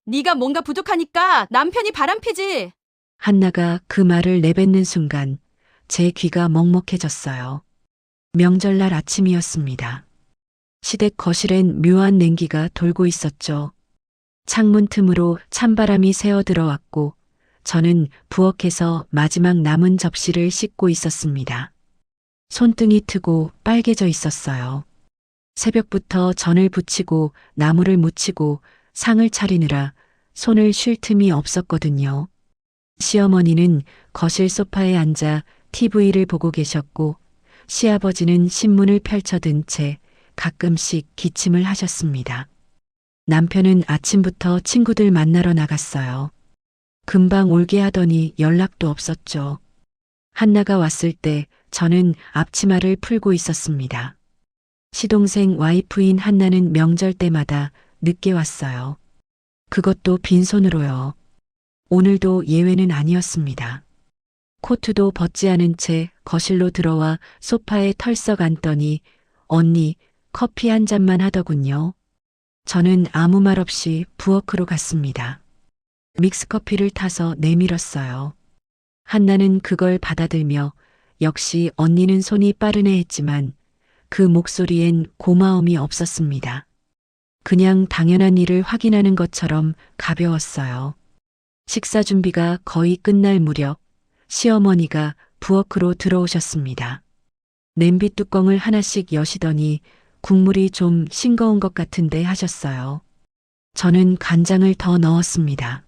네가 뭔가 부족하니까 남편이 바람피지. 한나가 그 말을 내뱉는 순간 제 귀가 먹먹해졌어요. 명절날 아침이었습니다. 시댁 거실엔 묘한 냉기가 돌고 있었죠. 창문 틈으로 찬바람이 새어 들어왔고 저는 부엌에서 마지막 남은 접시를 씻고 있었습니다. 손등이 트고 빨개져 있었어요. 새벽부터 전을 부치고 나무를 묻히고 상을 차리느라 손을 쉴 틈이 없었거든요. 시어머니는 거실 소파에 앉아 TV를 보고 계셨고 시아버지는 신문을 펼쳐든 채 가끔씩 기침을 하셨습니다. 남편은 아침부터 친구들 만나러 나갔어요. 금방 올게 하더니 연락도 없었죠. 한나가 왔을 때 저는 앞치마를 풀고 있었습니다. 시동생 와이프인 한나는 명절 때마다 늦게 왔어요. 그것도 빈손으로요. 오늘도 예외는 아니었습니다. 코트도 벗지 않은 채 거실로 들어와 소파에 털썩 앉더니 언니 커피 한 잔만 하더군요. 저는 아무 말 없이 부엌으로 갔습니다. 믹스커피를 타서 내밀었어요. 한나는 그걸 받아들며 역시 언니는 손이 빠르네 했지만 그 목소리엔 고마움이 없었습니다. 그냥 당연한 일을 확인하는 것처럼 가벼웠어요. 식사 준비가 거의 끝날 무렵 시어머니가 부엌으로 들어오셨습니다. 냄비 뚜껑을 하나씩 여시더니 국물이 좀 싱거운 것 같은데 하셨어요. 저는 간장을 더 넣었습니다.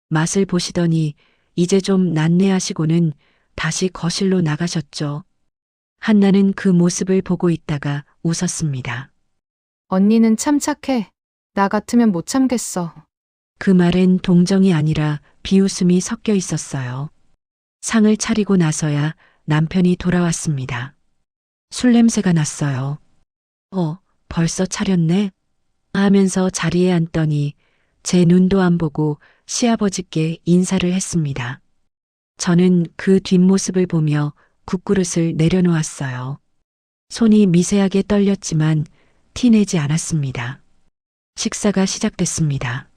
맛을 보시더니 이제 좀 낫네 하시고는 다시 거실로 나가셨죠. 한나는 그 모습을 보고 있다가 웃었습니다. 언니는 참 착해. 나 같으면 못 참겠어. 그 말엔 동정이 아니라 비웃음이 섞여 있었어요. 상을 차리고 나서야 남편이 돌아왔습니다. 술 냄새가 났어요. 벌써 차렸네? 하면서 자리에 앉더니 제 눈도 안 보고 시아버지께 인사를 했습니다. 저는 그 뒷모습을 보며 국그릇을 내려놓았어요. 손이 미세하게 떨렸지만 티내지 않았습니다. 식사가 시작됐습니다.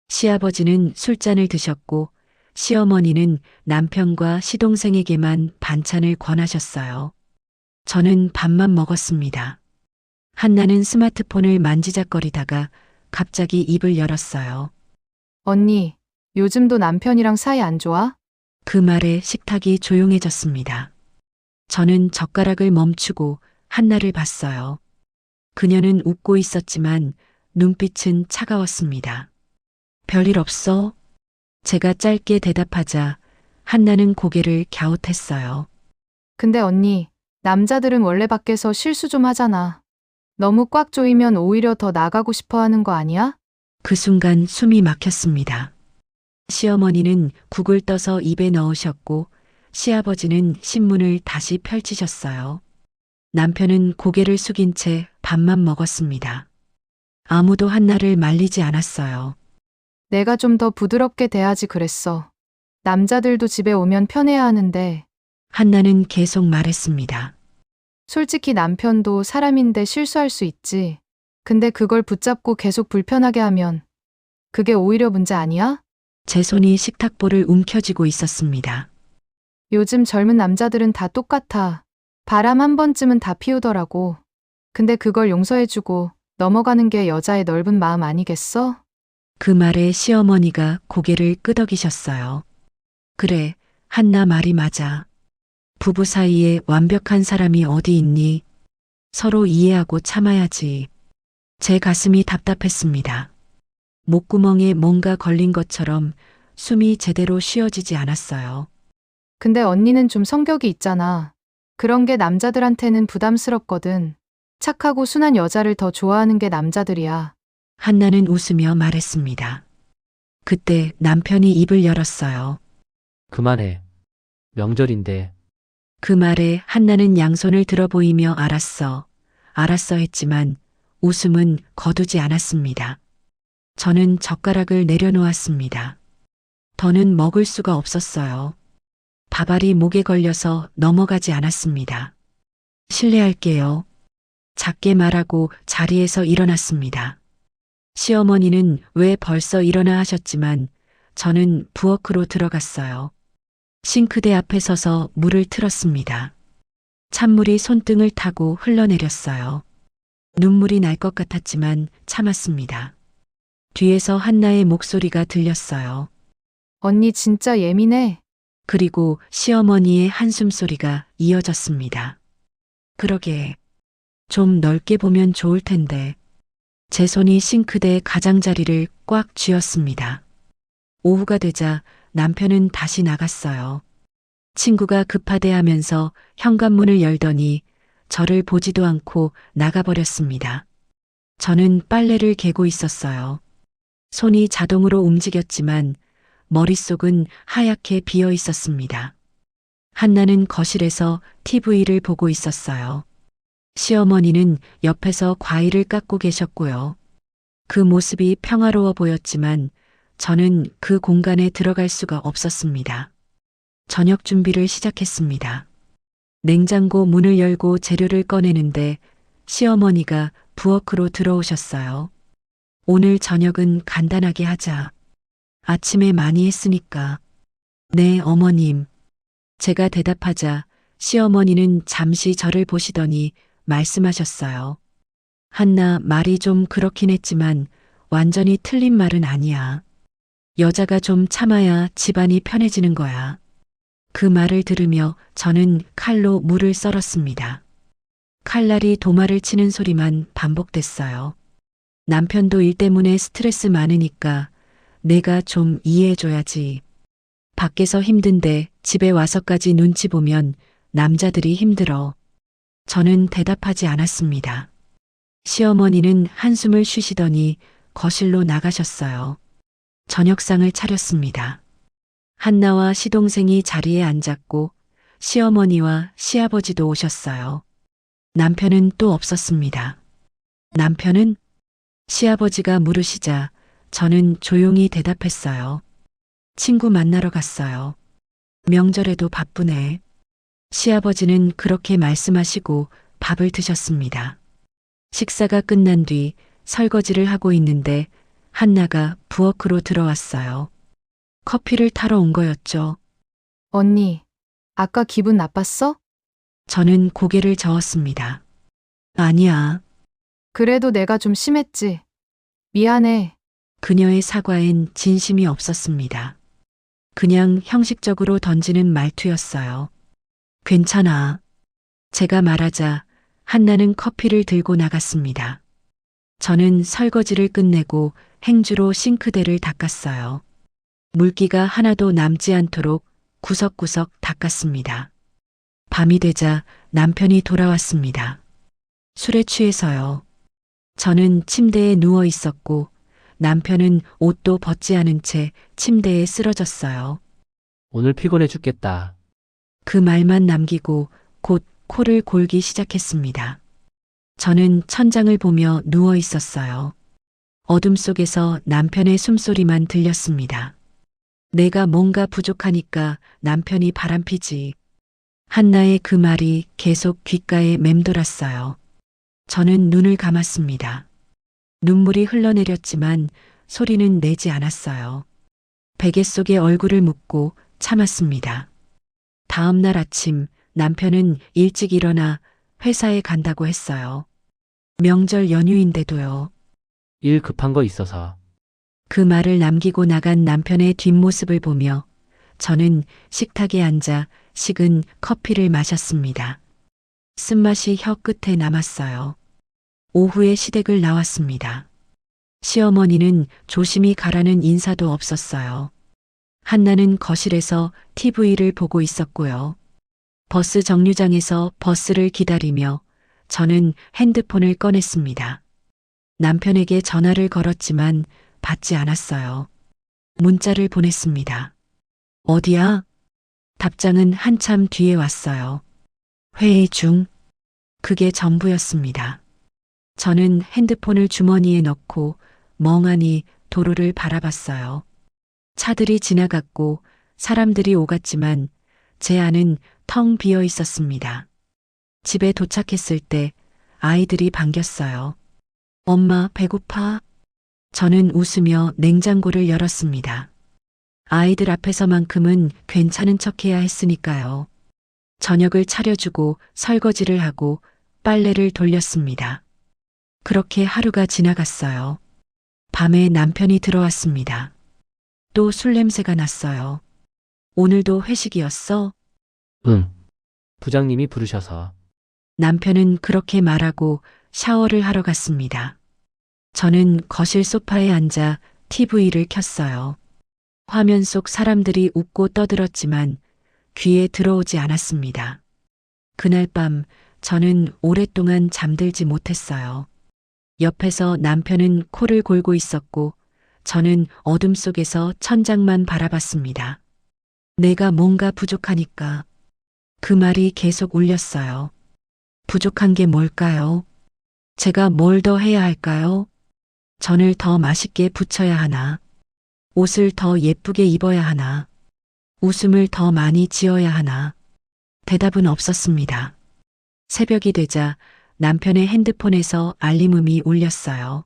시아버지는 술잔을 드셨고 시어머니는 남편과 시동생에게만 반찬을 권하셨어요. 저는 밥만 먹었습니다. 한나는 스마트폰을 만지작거리다가 갑자기 입을 열었어요. 언니, 요즘도 남편이랑 사이 안 좋아? 그 말에 식탁이 조용해졌습니다. 저는 젓가락을 멈추고 한나를 봤어요. 그녀는 웃고 있었지만 눈빛은 차가웠습니다. 별일 없어? 제가 짧게 대답하자 한나는 고개를 갸웃했어요. 근데 언니, 남자들은 원래 밖에서 실수 좀 하잖아. 너무 꽉 조이면 오히려 더 나가고 싶어 하는 거 아니야? 그 순간 숨이 막혔습니다. 시어머니는 국을 떠서 입에 넣으셨고 시아버지는 신문을 다시 펼치셨어요. 남편은 고개를 숙인 채 밥만 먹었습니다. 아무도 한나를 말리지 않았어요. 내가 좀 더 부드럽게 대하지 그랬어. 남자들도 집에 오면 편해야 하는데, 한나는 계속 말했습니다. 솔직히 남편도 사람인데 실수할 수 있지. 근데 그걸 붙잡고 계속 불편하게 하면, 그게 오히려 문제 아니야? 제 손이 식탁볼을 움켜쥐고 있었습니다. 요즘 젊은 남자들은 다 똑같아. 바람 한 번쯤은 다 피우더라고. 근데 그걸 용서해주고 넘어가는 게 여자의 넓은 마음 아니겠어? 그 말에 시어머니가 고개를 끄덕이셨어요. 그래, 한나 말이 맞아. 부부 사이에 완벽한 사람이 어디 있니? 서로 이해하고 참아야지. 제 가슴이 답답했습니다. 목구멍에 뭔가 걸린 것처럼 숨이 제대로 쉬어지지 않았어요. 근데 언니는 좀 성격이 있잖아. 그런 게 남자들한테는 부담스럽거든. 착하고 순한 여자를 더 좋아하는 게 남자들이야. 한나는 웃으며 말했습니다. 그때 남편이 입을 열었어요. 그만해. 명절인데. 그 말에 한나는 양손을 들어 보이며 알았어. 알았어 했지만 웃음은 거두지 않았습니다. 저는 젓가락을 내려놓았습니다. 더는 먹을 수가 없었어요. 밥알이 목에 걸려서 넘어가지 않았습니다. 실례할게요. 작게 말하고 자리에서 일어났습니다. 시어머니는 왜 벌써 일어나 하셨지만 저는 부엌으로 들어갔어요. 싱크대 앞에 서서 물을 틀었습니다. 찬물이 손등을 타고 흘러내렸어요. 눈물이 날 것 같았지만 참았습니다. 뒤에서 한나의 목소리가 들렸어요. 언니 진짜 예민해. 그리고 시어머니의 한숨 소리가 이어졌습니다. 그러게. 좀 넓게 보면 좋을 텐데. 제 손이 싱크대 가장자리를 꽉 쥐었습니다. 오후가 되자 남편은 다시 나갔어요. 친구가 급하대 하면서 현관문을 열더니 저를 보지도 않고 나가버렸습니다. 저는 빨래를 개고 있었어요. 손이 자동으로 움직였지만 머릿속은 하얗게 비어 있었습니다. 한나는 거실에서 TV를 보고 있었어요. 시어머니는 옆에서 과일을 깎고 계셨고요. 그 모습이 평화로워 보였지만 저는 그 공간에 들어갈 수가 없었습니다. 저녁 준비를 시작했습니다. 냉장고 문을 열고 재료를 꺼내는데 시어머니가 부엌으로 들어오셨어요. 오늘 저녁은 간단하게 하자. 아침에 많이 했으니까. 네, 어머님. 제가 대답하자 시어머니는 잠시 저를 보시더니 말씀하셨어요. 한나, 말이 좀 그렇긴 했지만 완전히 틀린 말은 아니야. 여자가 좀 참아야 집안이 편해지는 거야. 그 말을 들으며 저는 칼로 물을 썰었습니다. 칼날이 도마를 치는 소리만 반복됐어요. 남편도 일 때문에 스트레스 많으니까 내가 좀 이해해줘야지. 밖에서 힘든데 집에 와서까지 눈치 보면 남자들이 힘들어. 저는 대답하지 않았습니다. 시어머니는 한숨을 쉬시더니 거실로 나가셨어요. 저녁상을 차렸습니다. 한나와 시동생이 자리에 앉았고 시어머니와 시아버지도 오셨어요. 남편은 또 없었습니다. 남편은? 시아버지가 물으시자 저는 조용히 대답했어요. 친구 만나러 갔어요. 명절에도 바쁘네. 시아버지는 그렇게 말씀하시고 밥을 드셨습니다. 식사가 끝난 뒤 설거지를 하고 있는데 한나가 부엌으로 들어왔어요. 커피를 타러 온 거였죠. 언니, 아까 기분 나빴어? 저는 고개를 저었습니다. 아니야. 그래도 내가 좀 심했지. 미안해. 그녀의 사과엔 진심이 없었습니다. 그냥 형식적으로 던지는 말투였어요. 괜찮아. 제가 말하자 한나는 커피를 들고 나갔습니다. 저는 설거지를 끝내고 행주로 싱크대를 닦았어요. 물기가 하나도 남지 않도록 구석구석 닦았습니다. 밤이 되자 남편이 돌아왔습니다. 술에 취해서요. 저는 침대에 누워 있었고 남편은 옷도 벗지 않은 채 침대에 쓰러졌어요. 오늘 피곤해 죽겠다. 그 말만 남기고 곧 코를 골기 시작했습니다. 저는 천장을 보며 누워 있었어요. 어둠 속에서 남편의 숨소리만 들렸습니다. 내가 뭔가 부족하니까 남편이 바람피지. 한나의 그 말이 계속 귓가에 맴돌았어요. 저는 눈을 감았습니다. 눈물이 흘러내렸지만 소리는 내지 않았어요. 베개 속에 얼굴을 묻고 참았습니다. 다음 날 아침 남편은 일찍 일어나 회사에 간다고 했어요. 명절 연휴인데도요. 일 급한 거 있어서. 그 말을 남기고 나간 남편의 뒷모습을 보며 저는 식탁에 앉아 식은 커피를 마셨습니다. 쓴맛이 혀 끝에 남았어요. 오후에 시댁을 나왔습니다. 시어머니는 조심히 가라는 인사도 없었어요. 한나는 거실에서 TV를 보고 있었고요. 버스 정류장에서 버스를 기다리며 저는 핸드폰을 꺼냈습니다. 남편에게 전화를 걸었지만 받지 않았어요. 문자를 보냈습니다. 어디야? 답장은 한참 뒤에 왔어요. 회의 중. 그게 전부였습니다. 저는 핸드폰을 주머니에 넣고 멍하니 도로를 바라봤어요. 차들이 지나갔고 사람들이 오갔지만 제 안은 텅 비어 있었습니다. 집에 도착했을 때 아이들이 반겼어요. 엄마, 배고파? 저는 웃으며 냉장고를 열었습니다. 아이들 앞에서만큼은 괜찮은 척해야 했으니까요. 저녁을 차려주고 설거지를 하고 빨래를 돌렸습니다. 그렇게 하루가 지나갔어요. 밤에 남편이 들어왔습니다. 또 술 냄새가 났어요. 오늘도 회식이었어? 응. 부장님이 부르셔서. 남편은 그렇게 말하고 샤워를 하러 갔습니다. 저는 거실 소파에 앉아 TV를 켰어요. 화면 속 사람들이 웃고 떠들었지만 귀에 들어오지 않았습니다. 그날 밤 저는 오랫동안 잠들지 못했어요. 옆에서 남편은 코를 골고 있었고 저는 어둠 속에서 천장만 바라봤습니다. 내가 뭔가 부족하니까. 그 말이 계속 울렸어요. 부족한 게 뭘까요? 제가 뭘 더 해야 할까요? 전을 더 맛있게 부쳐야 하나? 옷을 더 예쁘게 입어야 하나? 웃음을 더 많이 지어야 하나? 대답은 없었습니다. 새벽이 되자 남편의 핸드폰에서 알림음이 울렸어요.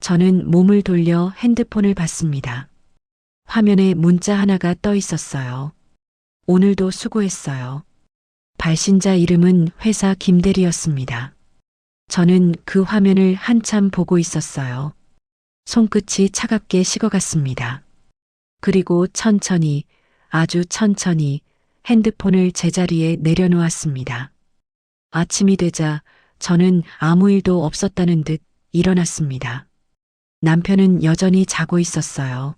저는 몸을 돌려 핸드폰을 봤습니다. 화면에 문자 하나가 떠 있었어요. 오늘도 수고했어요. 발신자 이름은 회사 김대리였습니다. 저는 그 화면을 한참 보고 있었어요. 손끝이 차갑게 식어갔습니다. 그리고 천천히, 아주 천천히 핸드폰을 제자리에 내려놓았습니다. 아침이 되자 저는 아무 일도 없었다는 듯 일어났습니다. 남편은 여전히 자고 있었어요.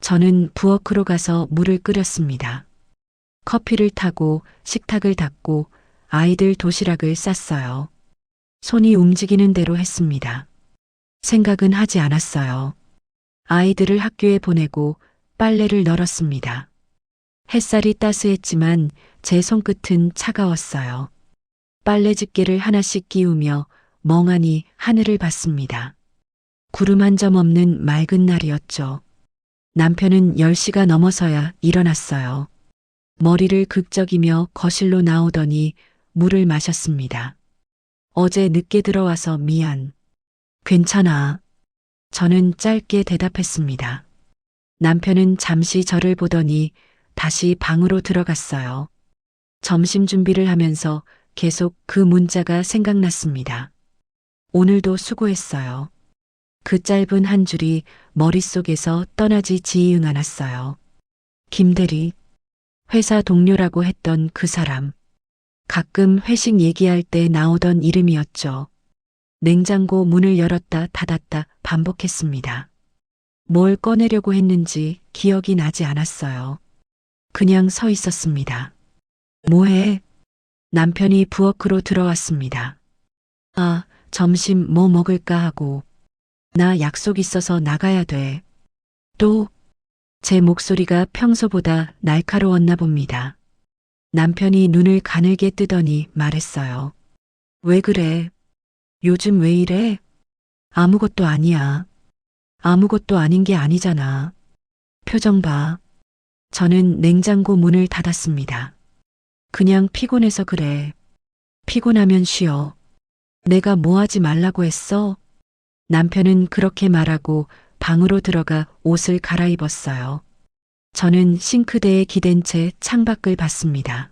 저는 부엌으로 가서 물을 끓였습니다. 커피를 타고 식탁을 닦고 아이들 도시락을 쌌어요. 손이 움직이는 대로 했습니다. 생각은 하지 않았어요. 아이들을 학교에 보내고 빨래를 널었습니다. 햇살이 따스했지만 제 손끝은 차가웠어요. 빨래 집게를 하나씩 끼우며 멍하니 하늘을 봤습니다. 구름 한 점 없는 맑은 날이었죠. 남편은 10시가 넘어서야 일어났어요. 머리를 극적이며 거실로 나오더니 물을 마셨습니다. 어제 늦게 들어와서 미안. 괜찮아. 저는 짧게 대답했습니다. 남편은 잠시 저를 보더니 다시 방으로 들어갔어요. 점심 준비를 하면서 계속 그 문자가 생각났습니다. 오늘도 수고했어요. 그 짧은 한 줄이 머릿속에서 떠나지 지이응 않았어요. 김대리, 회사 동료라고 했던 그 사람. 가끔 회식 얘기할 때 나오던 이름이었죠. 냉장고 문을 열었다 닫았다 반복했습니다. 뭘 꺼내려고 했는지 기억이 나지 않았어요. 그냥 서 있었습니다. 뭐해? 남편이 부엌으로 들어왔습니다. 아, 점심 뭐 먹을까 하고. 나 약속 있어서 나가야 돼. 또? 제 목소리가 평소보다 날카로웠나 봅니다. 남편이 눈을 가늘게 뜨더니 말했어요. 왜 그래? 요즘 왜 이래? 아무것도 아니야. 아무것도 아닌 게 아니잖아. 표정 봐. 저는 냉장고 문을 닫았습니다. 그냥 피곤해서 그래. 피곤하면 쉬어. 내가 뭐 하지 말라고 했어? 남편은 그렇게 말하고 방으로 들어가 옷을 갈아입었어요. 저는 싱크대에 기댄 채 창밖을 봤습니다.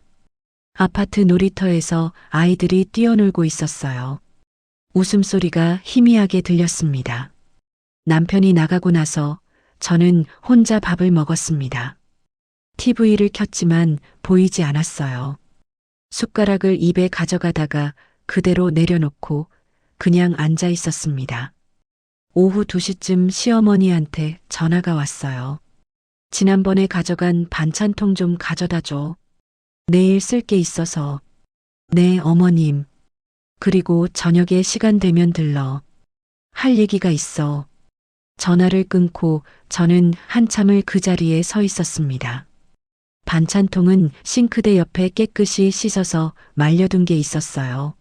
아파트 놀이터에서 아이들이 뛰어놀고 있었어요. 웃음소리가 희미하게 들렸습니다. 남편이 나가고 나서 저는 혼자 밥을 먹었습니다. TV를 켰지만 보이지 않았어요. 숟가락을 입에 가져가다가 그대로 내려놓고 그냥 앉아 있었습니다. 오후 2시쯤 시어머니한테 전화가 왔어요. 지난번에 가져간 반찬통 좀 가져다 줘. 내일 쓸 게 있어서. 네, 어머님. 그리고 저녁에 시간 되면 들러. 할 얘기가 있어. 전화를 끊고 저는 한참을 그 자리에 서 있었습니다. 반찬통은 싱크대 옆에 깨끗이 씻어서 말려둔 게 있었어요.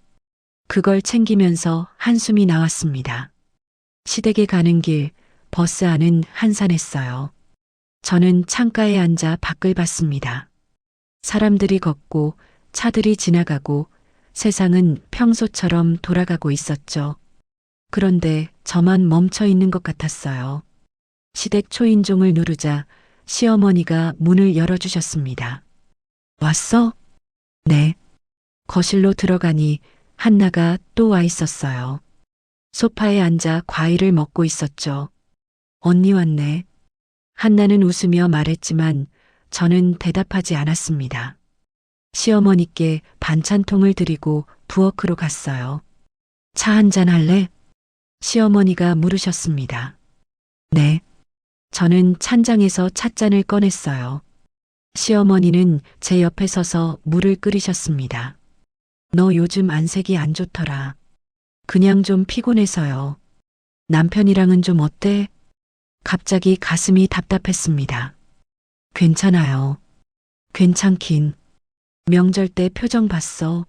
그걸 챙기면서 한숨이 나왔습니다. 시댁에 가는 길, 버스 안은 한산했어요. 저는 창가에 앉아 밖을 봤습니다. 사람들이 걷고 차들이 지나가고 세상은 평소처럼 돌아가고 있었죠. 그런데 저만 멈춰 있는 것 같았어요. 시댁 초인종을 누르자 시어머니가 문을 열어주셨습니다. 왔어? 네. 거실로 들어가니 한나가 또 와 있었어요. 소파에 앉아 과일을 먹고 있었죠. 언니 왔네. 한나는 웃으며 말했지만 저는 대답하지 않았습니다. 시어머니께 반찬통을 드리고 부엌으로 갔어요. 차 한잔 할래? 시어머니가 물으셨습니다. 네. 저는 찬장에서 찻잔을 꺼냈어요. 시어머니는 제 옆에 서서 물을 끓이셨습니다. 너 요즘 안색이 안 좋더라. 그냥 좀 피곤해서요. 남편이랑은 좀 어때? 갑자기 가슴이 답답했습니다. 괜찮아요. 괜찮긴. 명절 때 표정 봤어.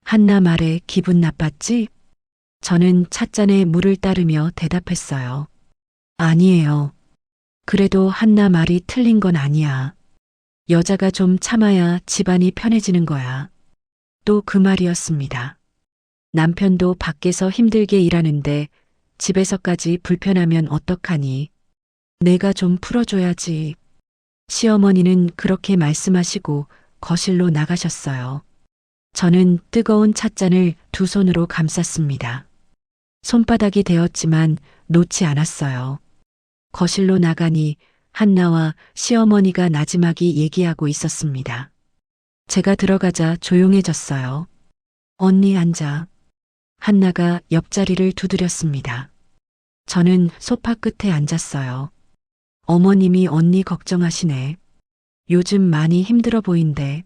한나 말에 기분 나빴지? 저는 찻잔에 물을 따르며 대답했어요. 아니에요. 그래도 한나 말이 틀린 건 아니야. 여자가 좀 참아야 집안이 편해지는 거야. 또 그 말이었습니다. 남편도 밖에서 힘들게 일하는데 집에서까지 불편하면 어떡하니? 내가 좀 풀어줘야지. 시어머니는 그렇게 말씀하시고 거실로 나가셨어요. 저는 뜨거운 찻잔을 두 손으로 감쌌습니다. 손바닥이 데었지만 놓지 않았어요. 거실로 나가니 한나와 시어머니가 나지막이 얘기하고 있었습니다. 제가 들어가자 조용해졌어요. 언니 앉아. 한나가 옆자리를 두드렸습니다. 저는 소파 끝에 앉았어요. 어머님이 언니 걱정하시네. 요즘 많이 힘들어 보인대.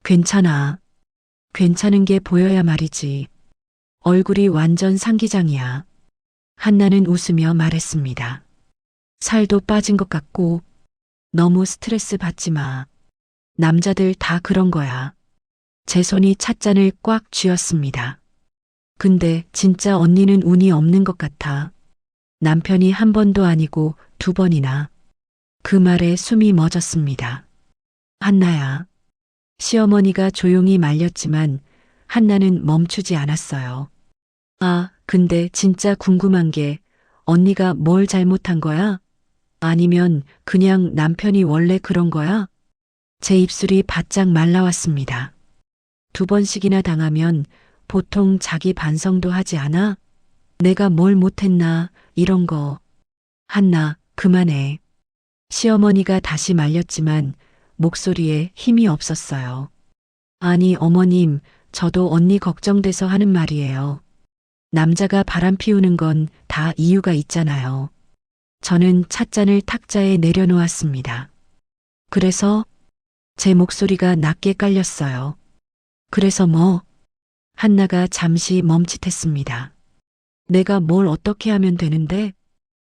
괜찮아. 괜찮은 게 보여야 말이지. 얼굴이 완전 상기장이야. 한나는 웃으며 말했습니다. 살도 빠진 것 같고 너무 스트레스 받지 마. 남자들 다 그런 거야. 제 손이 찻잔을 꽉 쥐었습니다. 근데 진짜 언니는 운이 없는 것 같아. 남편이 한 번도 아니고 두 번이나. 그 말에 숨이 멎었습니다. 한나야. 시어머니가 조용히 말렸지만 한나는 멈추지 않았어요. 아, 근데 진짜 궁금한 게 언니가 뭘 잘못한 거야? 아니면 그냥 남편이 원래 그런 거야? 제 입술이 바짝 말라왔습니다. 두 번씩이나 당하면 보통 자기 반성도 하지 않아? 내가 뭘 못했나, 이런 거. 한나, 그만해. 시어머니가 다시 말렸지만 목소리에 힘이 없었어요. 아니, 어머님, 저도 언니 걱정돼서 하는 말이에요. 남자가 바람 피우는 건 다 이유가 있잖아요. 저는 찻잔을 탁자에 내려놓았습니다. 그래서 제 목소리가 낮게 깔렸어요. 그래서 뭐? 한나가 잠시 멈칫했습니다. 내가 뭘 어떻게 하면 되는데?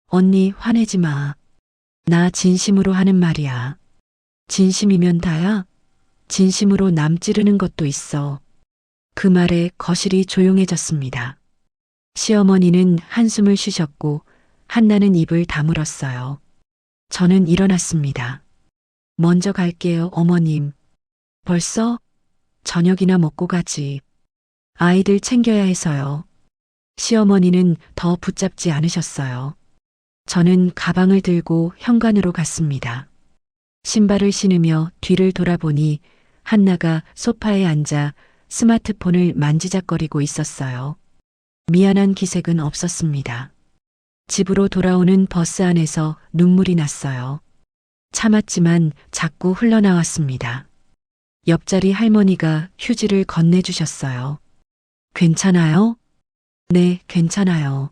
언니 화내지 마. 나 진심으로 하는 말이야. 진심이면 다야? 진심으로 남 찌르는 것도 있어. 그 말에 거실이 조용해졌습니다. 시어머니는 한숨을 쉬셨고 한나는 입을 다물었어요. 저는 일어났습니다. 먼저 갈게요, 어머님. 벌써? 저녁이나 먹고 가지. 아이들 챙겨야 해서요. 시어머니는 더 붙잡지 않으셨어요. 저는 가방을 들고 현관으로 갔습니다. 신발을 신으며 뒤를 돌아보니 한나가 소파에 앉아 스마트폰을 만지작거리고 있었어요. 미안한 기색은 없었습니다. 집으로 돌아오는 버스 안에서 눈물이 났어요. 참았지만 자꾸 흘러나왔습니다. 옆자리 할머니가 휴지를 건네주셨어요. 괜찮아요? 네, 괜찮아요.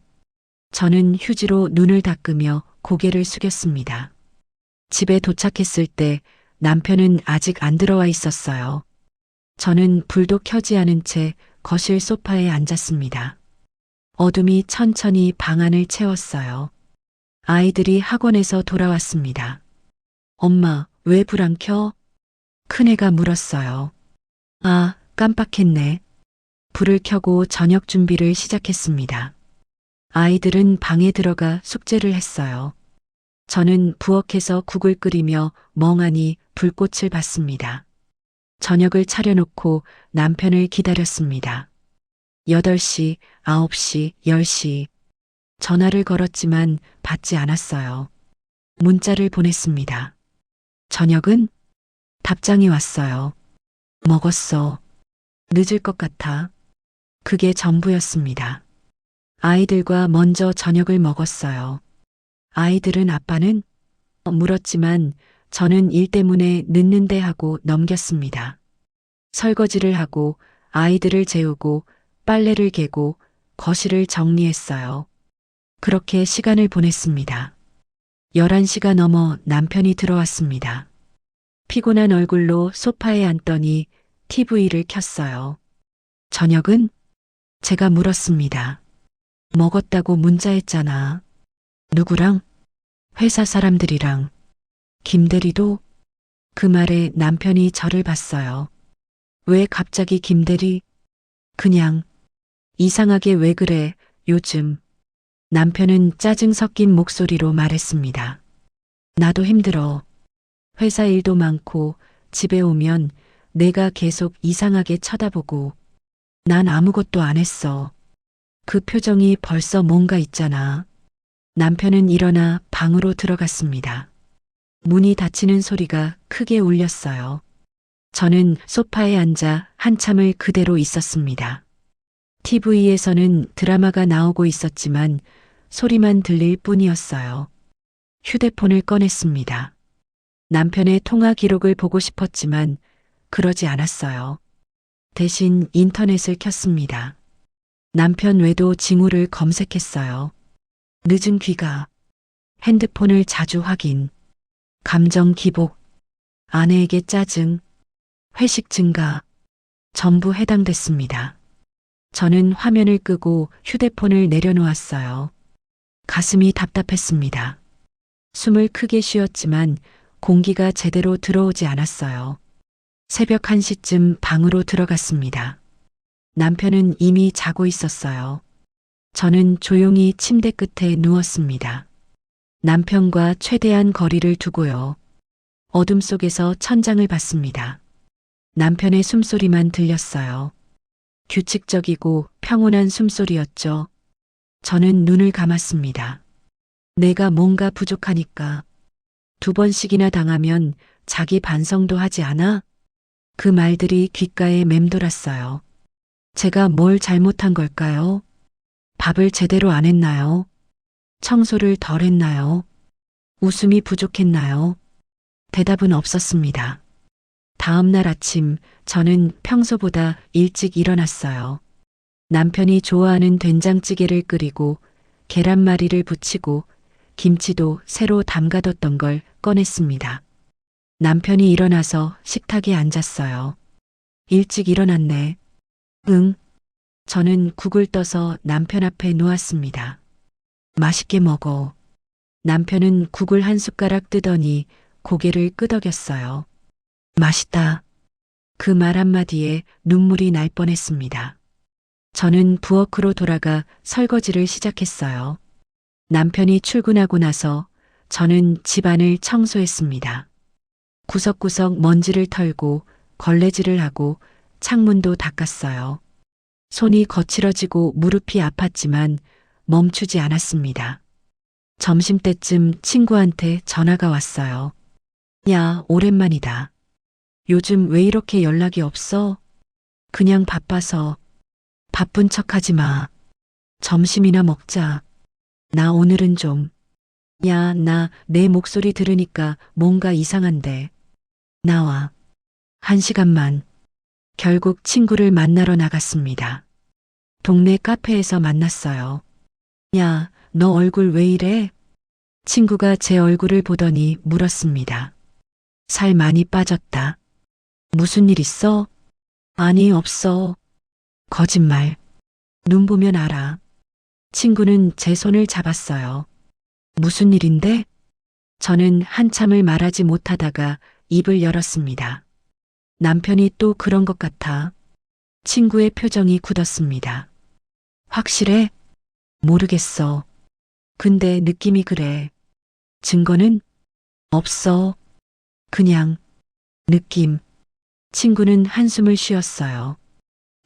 저는 휴지로 눈을 닦으며 고개를 숙였습니다. 집에 도착했을 때 남편은 아직 안 들어와 있었어요. 저는 불도 켜지 않은 채 거실 소파에 앉았습니다. 어둠이 천천히 방 안을 채웠어요. 아이들이 학원에서 돌아왔습니다. 엄마, 왜 불 안 켜? 큰애가 물었어요. 아, 깜빡했네. 불을 켜고 저녁 준비를 시작했습니다. 아이들은 방에 들어가 숙제를 했어요. 저는 부엌에서 국을 끓이며 멍하니 불꽃을 봤습니다. 저녁을 차려놓고 남편을 기다렸습니다. 8시, 9시, 10시. 전화를 걸었지만 받지 않았어요. 문자를 보냈습니다. 저녁은? 답장이 왔어요. 먹었어. 늦을 것 같아. 그게 전부였습니다. 아이들과 먼저 저녁을 먹었어요. 아이들은 아빠는? 물었지만 저는 일 때문에 늦는데 하고 넘겼습니다. 설거지를 하고 아이들을 재우고 빨래를 개고 거실을 정리했어요. 그렇게 시간을 보냈습니다. 11시가 넘어 남편이 들어왔습니다. 피곤한 얼굴로 소파에 앉더니 TV를 켰어요. 저녁은? 제가 물었습니다. 먹었다고 문자했잖아. 누구랑? 회사 사람들이랑. 김대리도? 그 말에 남편이 저를 봤어요. 왜 갑자기 김대리? 그냥. 이상하게 왜 그래, 요즘. 남편은 짜증 섞인 목소리로 말했습니다. 나도 힘들어. 회사 일도 많고 집에 오면 내가 계속 이상하게 쳐다보고 난 아무것도 안 했어. 그 표정이 벌써 뭔가 있잖아. 남편은 일어나 방으로 들어갔습니다. 문이 닫히는 소리가 크게 울렸어요. 저는 소파에 앉아 한참을 그대로 있었습니다. TV에서는 드라마가 나오고 있었지만 소리만 들릴 뿐이었어요. 휴대폰을 꺼냈습니다. 남편의 통화 기록을 보고 싶었지만 그러지 않았어요. 대신 인터넷을 켰습니다. 남편 외도 징후를 검색했어요. 늦은 귀가, 핸드폰을 자주 확인, 감정 기복, 아내에게 짜증, 회식 증가, 전부 해당됐습니다. 저는 화면을 끄고 휴대폰을 내려놓았어요. 가슴이 답답했습니다. 숨을 크게 쉬었지만 공기가 제대로 들어오지 않았어요. 새벽 1시쯤 방으로 들어갔습니다. 남편은 이미 자고 있었어요. 저는 조용히 침대 끝에 누웠습니다. 남편과 최대한 거리를 두고요. 어둠 속에서 천장을 봤습니다. 남편의 숨소리만 들렸어요. 규칙적이고 평온한 숨소리였죠. 저는 눈을 감았습니다. 내가 뭔가 부족하니까. 2번씩이나 당하면 자기 반성도 하지 않아? 그 말들이 귓가에 맴돌았어요. 제가 뭘 잘못한 걸까요? 밥을 제대로 안 했나요? 청소를 덜 했나요? 웃음이 부족했나요? 대답은 없었습니다. 다음 날 아침 저는 평소보다 일찍 일어났어요. 남편이 좋아하는 된장찌개를 끓이고 계란말이를 부치고 김치도 새로 담가뒀던 걸 꺼냈습니다. 남편이 일어나서 식탁에 앉았어요. 일찍 일어났네. 응. 저는 국을 떠서 남편 앞에 놓았습니다. 맛있게 먹어. 남편은 국을 한 숟가락 뜨더니 고개를 끄덕였어요. 맛있다. 그 말 한마디에 눈물이 날 뻔했습니다. 저는 부엌으로 돌아가 설거지를 시작했어요. 남편이 출근하고 나서 저는 집안을 청소했습니다. 구석구석 먼지를 털고 걸레질을 하고 창문도 닦았어요. 손이 거칠어지고 무릎이 아팠지만 멈추지 않았습니다. 점심때쯤 친구한테 전화가 왔어요. 야, 오랜만이다. 요즘 왜 이렇게 연락이 없어? 그냥 바빠서. 바쁜 척하지 마. 점심이나 먹자. 나 오늘은 좀. 야, 나 내 목소리 들으니까 뭔가 이상한데. 나와. 1시간만. 결국 친구를 만나러 나갔습니다. 동네 카페에서 만났어요. 야, 너 얼굴 왜 이래? 친구가 제 얼굴을 보더니 물었습니다. 살 많이 빠졌다. 무슨 일 있어? 아니, 없어. 거짓말. 눈 보면 알아. 친구는 제 손을 잡았어요. 무슨 일인데? 저는 한참을 말하지 못하다가 입을 열었습니다. 남편이 또 그런 것 같아. 친구의 표정이 굳었습니다. 확실해? 모르겠어. 근데 느낌이 그래. 증거는? 없어. 그냥 느낌. 친구는 한숨을 쉬었어요.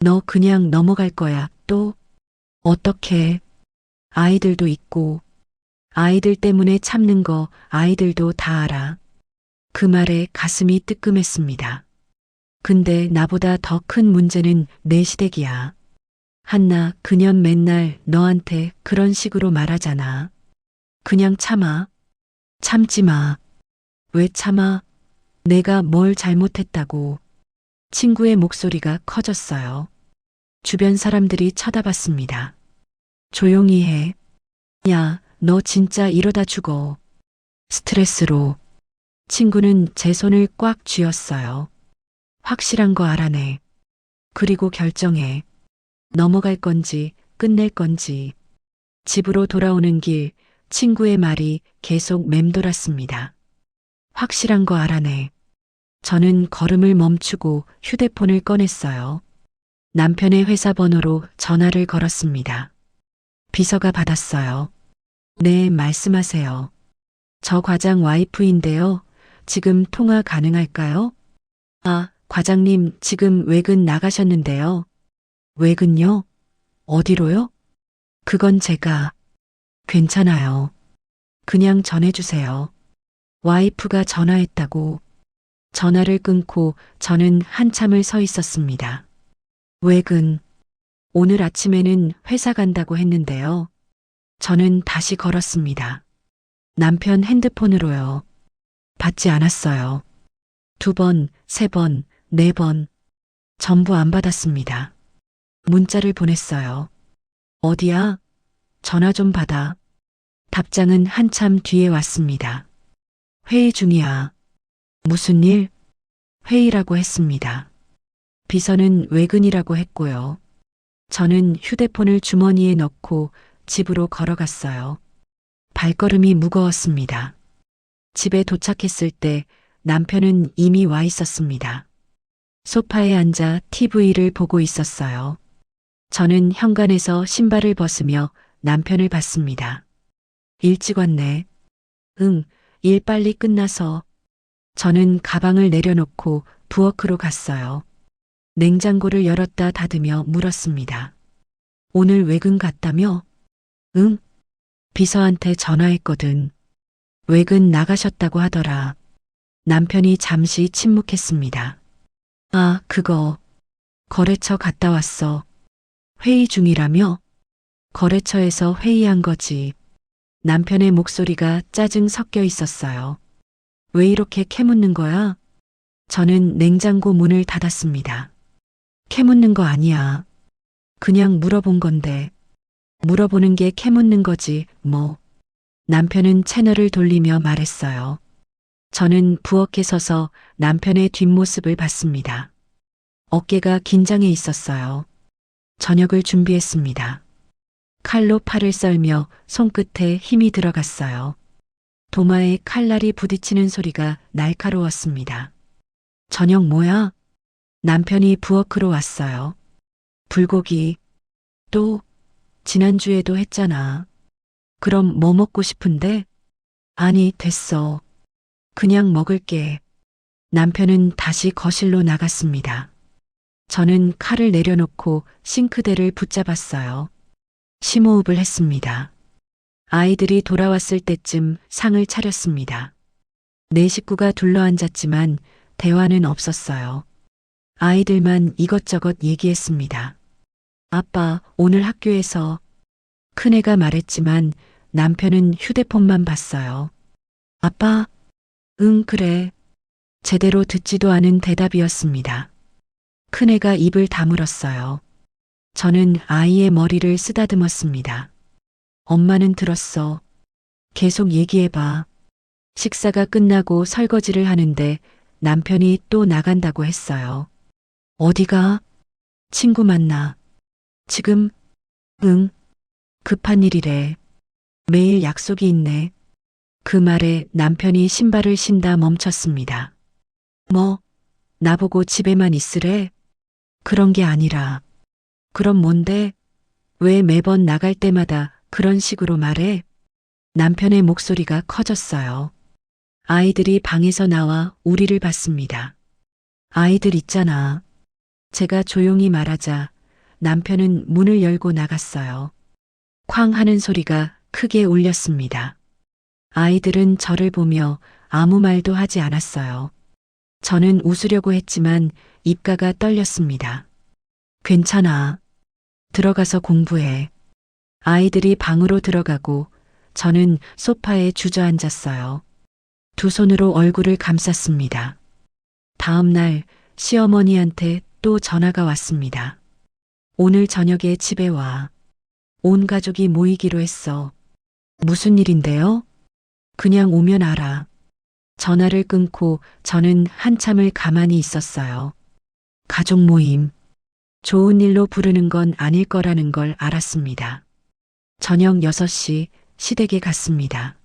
너 그냥 넘어갈 거야, 또? 어떻게? 아이들도 있고, 아이들 때문에 참는 거 아이들도 다 알아. 그 말에 가슴이 뜨끔했습니다. 근데 나보다 더 큰 문제는 내 시댁이야. 한나, 그년 맨날 너한테 그런 식으로 말하잖아. 그냥 참아. 참지 마. 왜 참아? 내가 뭘 잘못했다고. 친구의 목소리가 커졌어요. 주변 사람들이 쳐다봤습니다. 조용히 해. 야, 너 진짜 이러다 죽어. 스트레스로. 친구는 제 손을 꽉 쥐었어요. 확실한 거 알아내. 그리고 결정해. 넘어갈 건지 끝낼 건지. 집으로 돌아오는 길 친구의 말이 계속 맴돌았습니다. 확실한 거 알아내. 저는 걸음을 멈추고 휴대폰을 꺼냈어요. 남편의 회사 번호로 전화를 걸었습니다. 비서가 받았어요. 네, 말씀하세요. 저 과장 와이프인데요. 지금 통화 가능할까요? 아, 과장님 지금 외근 나가셨는데요. 외근요? 어디로요? 그건 제가. 괜찮아요. 그냥 전해주세요. 와이프가 전화했다고. 전화를 끊고 저는 한참을 서 있었습니다. 외근. 오늘 아침에는 회사 간다고 했는데요. 저는 다시 걸었습니다. 남편 핸드폰으로요. 받지 않았어요. 2번, 3번, 4번. 전부 안 받았습니다. 문자를 보냈어요. 어디야? 전화 좀 받아. 답장은 한참 뒤에 왔습니다. 회의 중이야. 무슨 일? 회의라고 했습니다. 비서는 외근이라고 했고요. 저는 휴대폰을 주머니에 넣고 집으로 걸어갔어요. 발걸음이 무거웠습니다. 집에 도착했을 때 남편은 이미 와 있었습니다. 소파에 앉아 TV를 보고 있었어요. 저는 현관에서 신발을 벗으며 남편을 봤습니다. 일찍 왔네. 응, 일 빨리 끝나서. 저는 가방을 내려놓고 부엌으로 갔어요. 냉장고를 열었다 닫으며 물었습니다. 오늘 외근 갔다며? 응? 비서한테 전화했거든. 외근 나가셨다고 하더라. 남편이 잠시 침묵했습니다. 아, 그거. 거래처 갔다 왔어. 회의 중이라며? 거래처에서 회의한 거지. 남편의 목소리가 짜증 섞여 있었어요. 왜 이렇게 캐묻는 거야? 저는 냉장고 문을 닫았습니다. 캐묻는 거 아니야. 그냥 물어본 건데. 물어보는 게 캐묻는 거지, 뭐. 남편은 채널을 돌리며 말했어요. 저는 부엌에 서서 남편의 뒷모습을 봤습니다. 어깨가 긴장해 있었어요. 저녁을 준비했습니다. 칼로 팔을 썰며 손끝에 힘이 들어갔어요. 도마에 칼날이 부딪히는 소리가 날카로웠습니다. 저녁 뭐야? 남편이 부엌으로 왔어요. 불고기. 또 지난주에도 했잖아. 그럼 뭐 먹고 싶은데? 아니, 됐어. 그냥 먹을게. 남편은 다시 거실로 나갔습니다. 저는 칼을 내려놓고 싱크대를 붙잡았어요. 심호흡을 했습니다. 아이들이 돌아왔을 때쯤 상을 차렸습니다. 네 식구가 둘러앉았지만 대화는 없었어요. 아이들만 이것저것 얘기했습니다. 아빠, 오늘 학교에서. 큰애가 말했지만 남편은 휴대폰만 봤어요. 아빠? 응, 그래. 제대로 듣지도 않은 대답이었습니다. 큰애가 입을 다물었어요. 저는 아이의 머리를 쓰다듬었습니다. 엄마는 들었어. 계속 얘기해봐. 식사가 끝나고 설거지를 하는데 남편이 또 나간다고 했어요. 어디가? 친구 만나. 지금? 응. 급한 일이래. 매일 약속이 있네. 그 말에 남편이 신발을 신다 멈췄습니다. 뭐? 나보고 집에만 있으래? 그런 게 아니라. 그럼 뭔데? 왜 매번 나갈 때마다 그런 식으로 말해? 남편의 목소리가 커졌어요. 아이들이 방에서 나와 우리를 봤습니다. 아이들 있잖아. 제가 조용히 말하자 남편은 문을 열고 나갔어요. 쾅 하는 소리가 크게 울렸습니다. 아이들은 저를 보며 아무 말도 하지 않았어요. 저는 웃으려고 했지만 입가가 떨렸습니다. 괜찮아. 들어가서 공부해. 아이들이 방으로 들어가고 저는 소파에 주저앉았어요. 두 손으로 얼굴을 감쌌습니다. 다음 날 시어머니한테 또 전화가 왔습니다. 오늘 저녁에 집에 와. 온 가족이 모이기로 했어. 무슨 일인데요? 그냥 오면 알아. 전화를 끊고 저는 한참을 가만히 있었어요. 가족 모임. 좋은 일로 부르는 건 아닐 거라는 걸 알았습니다. 저녁 6시 시댁에 갔습니다.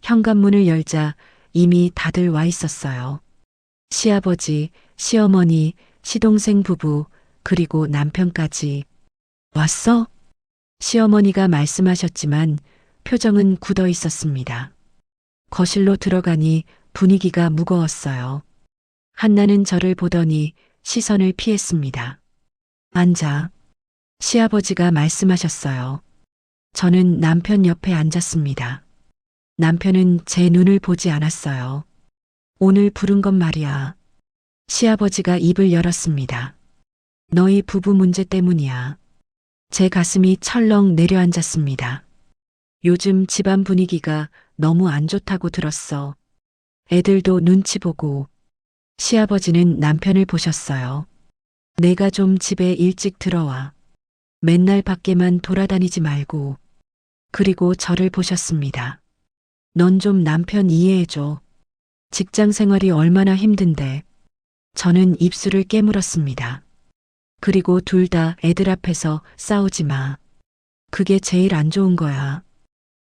현관문을 열자 이미 다들 와 있었어요. 시아버지, 시어머니, 시동생 부부, 그리고 남편까지. 왔어? 시어머니가 말씀하셨지만 표정은 굳어 있었습니다. 거실로 들어가니 분위기가 무거웠어요. 한나는 저를 보더니 시선을 피했습니다. 앉아. 시아버지가 말씀하셨어요. 저는 남편 옆에 앉았습니다. 남편은 제 눈을 보지 않았어요. 오늘 부른 건 말이야. 시아버지가 입을 열었습니다. 너희 부부 문제 때문이야. 제 가슴이 철렁 내려앉았습니다. 요즘 집안 분위기가 너무 안 좋다고 들었어. 애들도 눈치 보고. 시아버지는 남편을 보셨어요. 내가 좀 집에 일찍 들어와. 맨날 밖에만 돌아다니지 말고. 그리고 저를 보셨습니다. 넌 좀 남편 이해해줘. 직장 생활이 얼마나 힘든데. 저는 입술을 깨물었습니다. 그리고 둘 다 애들 앞에서 싸우지 마. 그게 제일 안 좋은 거야.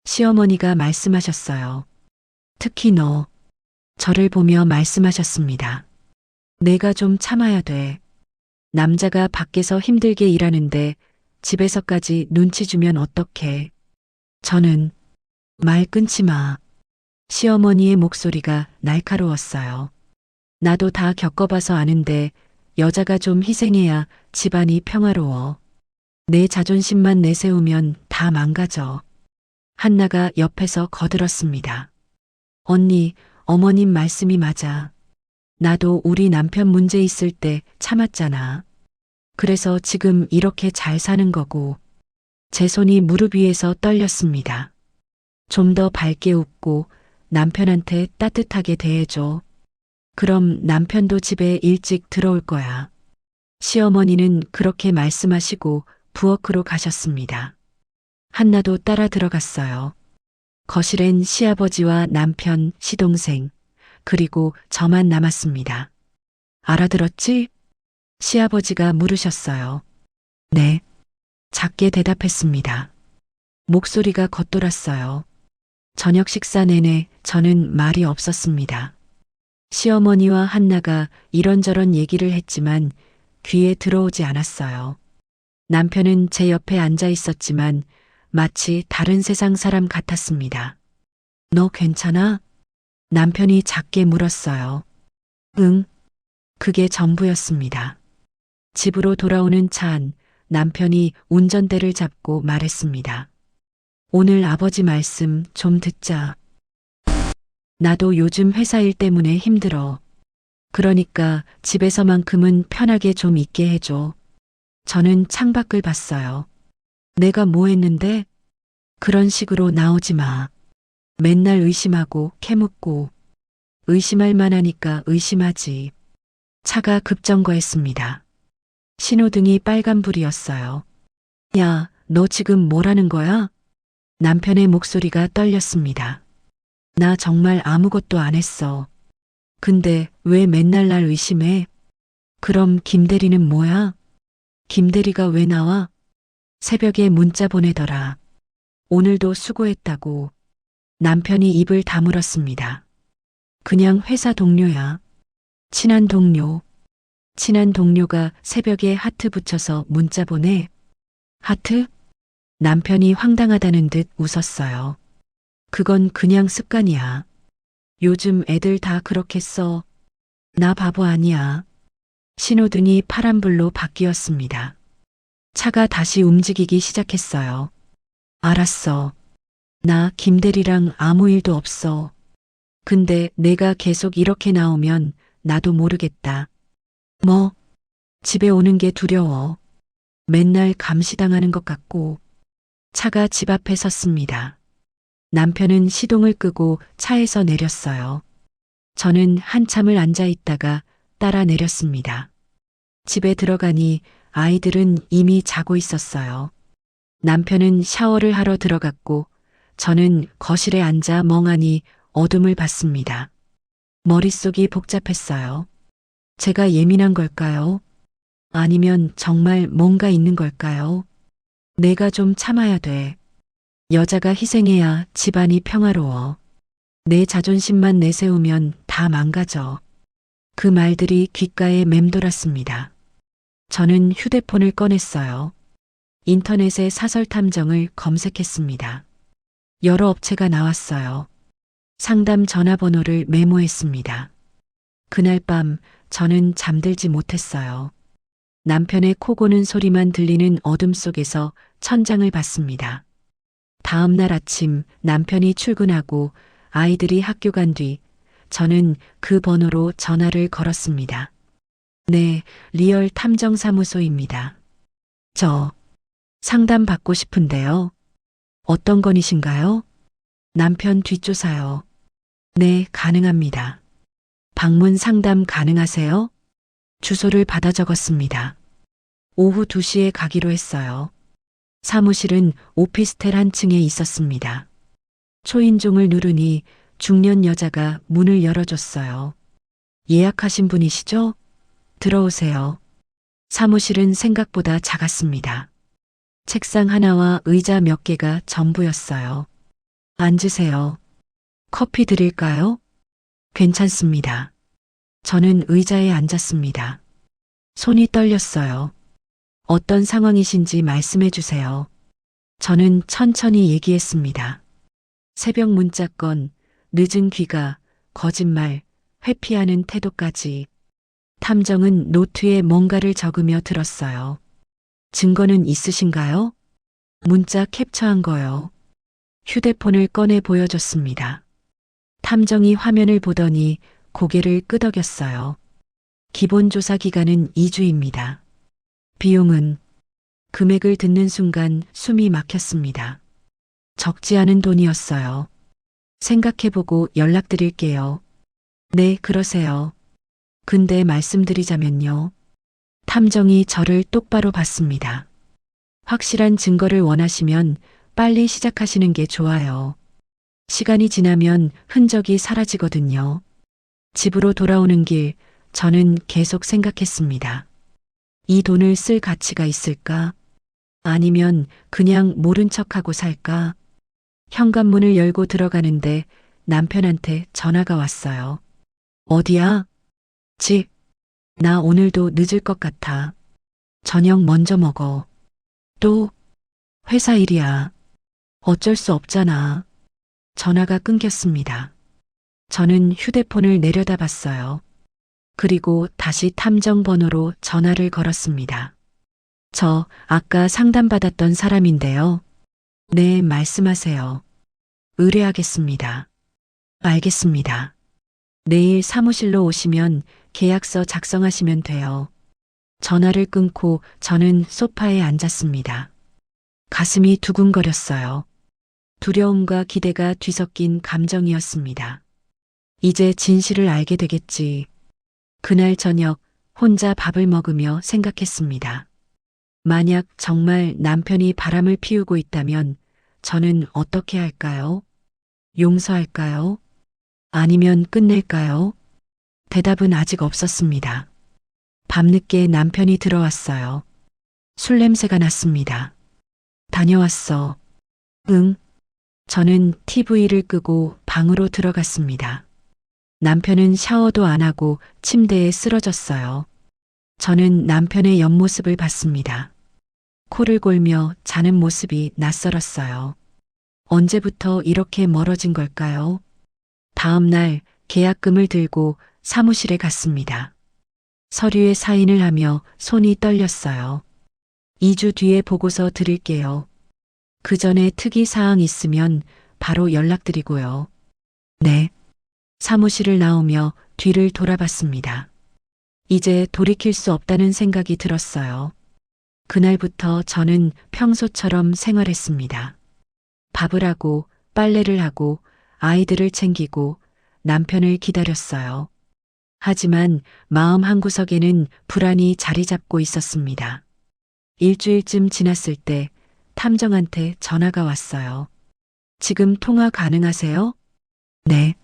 시어머니가 말씀하셨어요. 특히 너. 저를 보며 말씀하셨습니다. 내가 좀 참아야 돼. 남자가 밖에서 힘들게 일하는데 집에서까지 눈치 주면 어떡해. 저는 말 끊지 마. 시어머니의 목소리가 날카로웠어요. 나도 다 겪어봐서 아는데 여자가 좀 희생해야 집안이 평화로워. 내 자존심만 내세우면 다 망가져. 한나가 옆에서 거들었습니다. 언니, 어머님 말씀이 맞아. 나도 우리 남편 문제 있을 때 참았잖아. 그래서 지금 이렇게 잘 사는 거고. 제 손이 무릎 위에서 떨렸습니다. 좀 더 밝게 웃고 남편한테 따뜻하게 대해줘. 그럼 남편도 집에 일찍 들어올 거야. 시어머니는 그렇게 말씀하시고 부엌으로 가셨습니다. 한나도 따라 들어갔어요. 거실엔 시아버지와 남편, 시동생, 그리고 저만 남았습니다. 알아들었지? 시아버지가 물으셨어요. 네. 작게 대답했습니다. 목소리가 겉돌았어요. 저녁 식사 내내 저는 말이 없었습니다. 시어머니와 한나가 이런저런 얘기를 했지만 귀에 들어오지 않았어요. 남편은 제 옆에 앉아 있었지만 마치 다른 세상 사람 같았습니다. 너 괜찮아? 남편이 작게 물었어요. 응. 그게 전부였습니다. 집으로 돌아오는 차 안 남편이 운전대를 잡고 말했습니다. 오늘 아버지 말씀 좀 듣자. 나도 요즘 회사 일 때문에 힘들어. 그러니까 집에서만큼은 편하게 좀 있게 해줘. 저는 창밖을 봤어요. 내가 뭐 했는데? 그런 식으로 나오지 마. 맨날 의심하고 캐묻고. 의심할 만하니까 의심하지. 차가 급정거했습니다. 신호등이 빨간불이었어요. 야, 너 지금 뭐라는 거야? 남편의 목소리가 떨렸습니다. 나 정말 아무것도 안 했어. 근데 왜 맨날 날 의심해? 그럼 김대리는 뭐야? 김대리가 왜 나와? 새벽에 문자 보내더라. 오늘도 수고했다고. 남편이 입을 다물었습니다. 그냥 회사 동료야. 친한 동료. 친한 동료가 새벽에 하트 붙여서 문자 보내. 하트? 남편이 황당하다는 듯 웃었어요. 그건 그냥 습관이야. 요즘 애들 다 그렇게 써. 나 바보 아니야. 신호등이 파란불로 바뀌었습니다. 차가 다시 움직이기 시작했어요. 알았어. 나 김대리랑 아무 일도 없어. 근데 내가 계속 이렇게 나오면 나도 모르겠다. 뭐, 집에 오는 게 두려워. 맨날 감시당하는 것 같고. 차가 집 앞에 섰습니다. 남편은 시동을 끄고 차에서 내렸어요. 저는 한참을 앉아 있다가 따라 내렸습니다. 집에 들어가니 아이들은 이미 자고 있었어요. 남편은 샤워를 하러 들어갔고 저는 거실에 앉아 멍하니 어둠을 봤습니다. 머릿속이 복잡했어요. 제가 예민한 걸까요? 아니면 정말 뭔가 있는 걸까요? 내가 좀 참아야 돼. 여자가 희생해야 집안이 평화로워. 내 자존심만 내세우면 다 망가져. 그 말들이 귓가에 맴돌았습니다. 저는 휴대폰을 꺼냈어요. 인터넷에 사설 탐정을 검색했습니다. 여러 업체가 나왔어요. 상담 전화번호를 메모했습니다. 그날 밤 저는 잠들지 못했어요. 남편의 코 고는 소리만 들리는 어둠 속에서 천장을 봤습니다. 다음 날 아침 남편이 출근하고 아이들이 학교 간 뒤 저는 그 번호로 전화를 걸었습니다. 네, 리얼 탐정사무소입니다. 저 상담 받고 싶은데요. 어떤 건이신가요? 남편 뒷조사요. 네, 가능합니다. 방문 상담 가능하세요? 주소를 받아 적었습니다. 오후 2시에 가기로 했어요. 사무실은 오피스텔 한 층에 있었습니다. 초인종을 누르니 중년 여자가 문을 열어줬어요. 예약하신 분이시죠? 들어오세요. 사무실은 생각보다 작았습니다. 책상 하나와 의자 몇 개가 전부였어요. 앉으세요. 커피 드릴까요? 괜찮습니다. 저는 의자에 앉았습니다. 손이 떨렸어요. 어떤 상황이신지 말씀해 주세요. 저는 천천히 얘기했습니다. 새벽 문자건, 늦은 귀가, 거짓말, 회피하는 태도까지. 탐정은 노트에 뭔가를 적으며 들었어요. 증거는 있으신가요? 문자 캡처한 거요. 휴대폰을 꺼내 보여줬습니다. 탐정이 화면을 보더니 고개를 끄덕였어요. 기본 조사 기간은 2주입니다. 비용은 금액을 듣는 순간 숨이 막혔습니다. 적지 않은 돈이었어요. 생각해보고 연락드릴게요. 네, 그러세요. 근데 말씀드리자면요. 탐정이 저를 똑바로 봤습니다. 확실한 증거를 원하시면 빨리 시작하시는 게 좋아요. 시간이 지나면 흔적이 사라지거든요. 집으로 돌아오는 길, 저는 계속 생각했습니다. 이 돈을 쓸 가치가 있을까? 아니면 그냥 모른 척하고 살까? 현관문을 열고 들어가는데 남편한테 전화가 왔어요. 어디야? 집. 나 오늘도 늦을 것 같아. 저녁 먼저 먹어. 또? 회사 일이야. 어쩔 수 없잖아. 전화가 끊겼습니다. 저는 휴대폰을 내려다봤어요. 그리고 다시 탐정 번호로 전화를 걸었습니다. 저 아까 상담받았던 사람인데요. 네, 말씀하세요. 의뢰하겠습니다. 알겠습니다. 내일 사무실로 오시면 계약서 작성하시면 돼요. 전화를 끊고 저는 소파에 앉았습니다. 가슴이 두근거렸어요. 두려움과 기대가 뒤섞인 감정이었습니다. 이제 진실을 알게 되겠지. 그날 저녁 혼자 밥을 먹으며 생각했습니다. 만약 정말 남편이 바람을 피우고 있다면 저는 어떻게 할까요? 용서할까요? 아니면 끝낼까요? 대답은 아직 없었습니다. 밤늦게 남편이 들어왔어요. 술 냄새가 났습니다. 다녀왔어. 응. 저는 TV를 끄고 방으로 들어갔습니다. 남편은 샤워도 안 하고 침대에 쓰러졌어요. 저는 남편의 옆모습을 봤습니다. 코를 골며 자는 모습이 낯설었어요. 언제부터 이렇게 멀어진 걸까요? 다음 날 계약금을 들고 사무실에 갔습니다. 서류에 사인을 하며 손이 떨렸어요. 2주 뒤에 보고서 드릴게요. 그 전에 특이 사항 있으면 바로 연락드리고요. 네. 사무실을 나오며 뒤를 돌아봤습니다. 이제 돌이킬 수 없다는 생각이 들었어요. 그날부터 저는 평소처럼 생활했습니다. 밥을 하고 빨래를 하고 아이들을 챙기고 남편을 기다렸어요. 하지만 마음 한구석에는 불안이 자리 잡고 있었습니다. 일주일쯤 지났을 때 탐정한테 전화가 왔어요. 지금 통화 가능하세요? 네.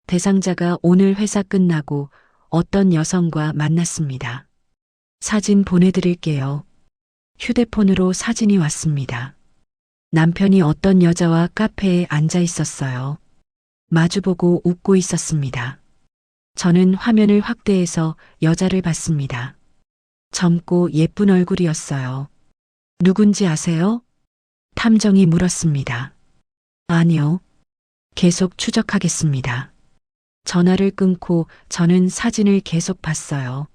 대상자가 오늘 회사 끝나고 어떤 여성과 만났습니다. 사진 보내드릴게요. 휴대폰으로 사진이 왔습니다. 남편이 어떤 여자와 카페에 앉아 있었어요. 마주보고 웃고 있었습니다. 저는 화면을 확대해서 여자를 봤습니다. 젊고 예쁜 얼굴이었어요. 누군지 아세요? 탐정이 물었습니다. 아니요. 계속 추적하겠습니다. 전화를 끊고 저는 사진을 계속 봤어요.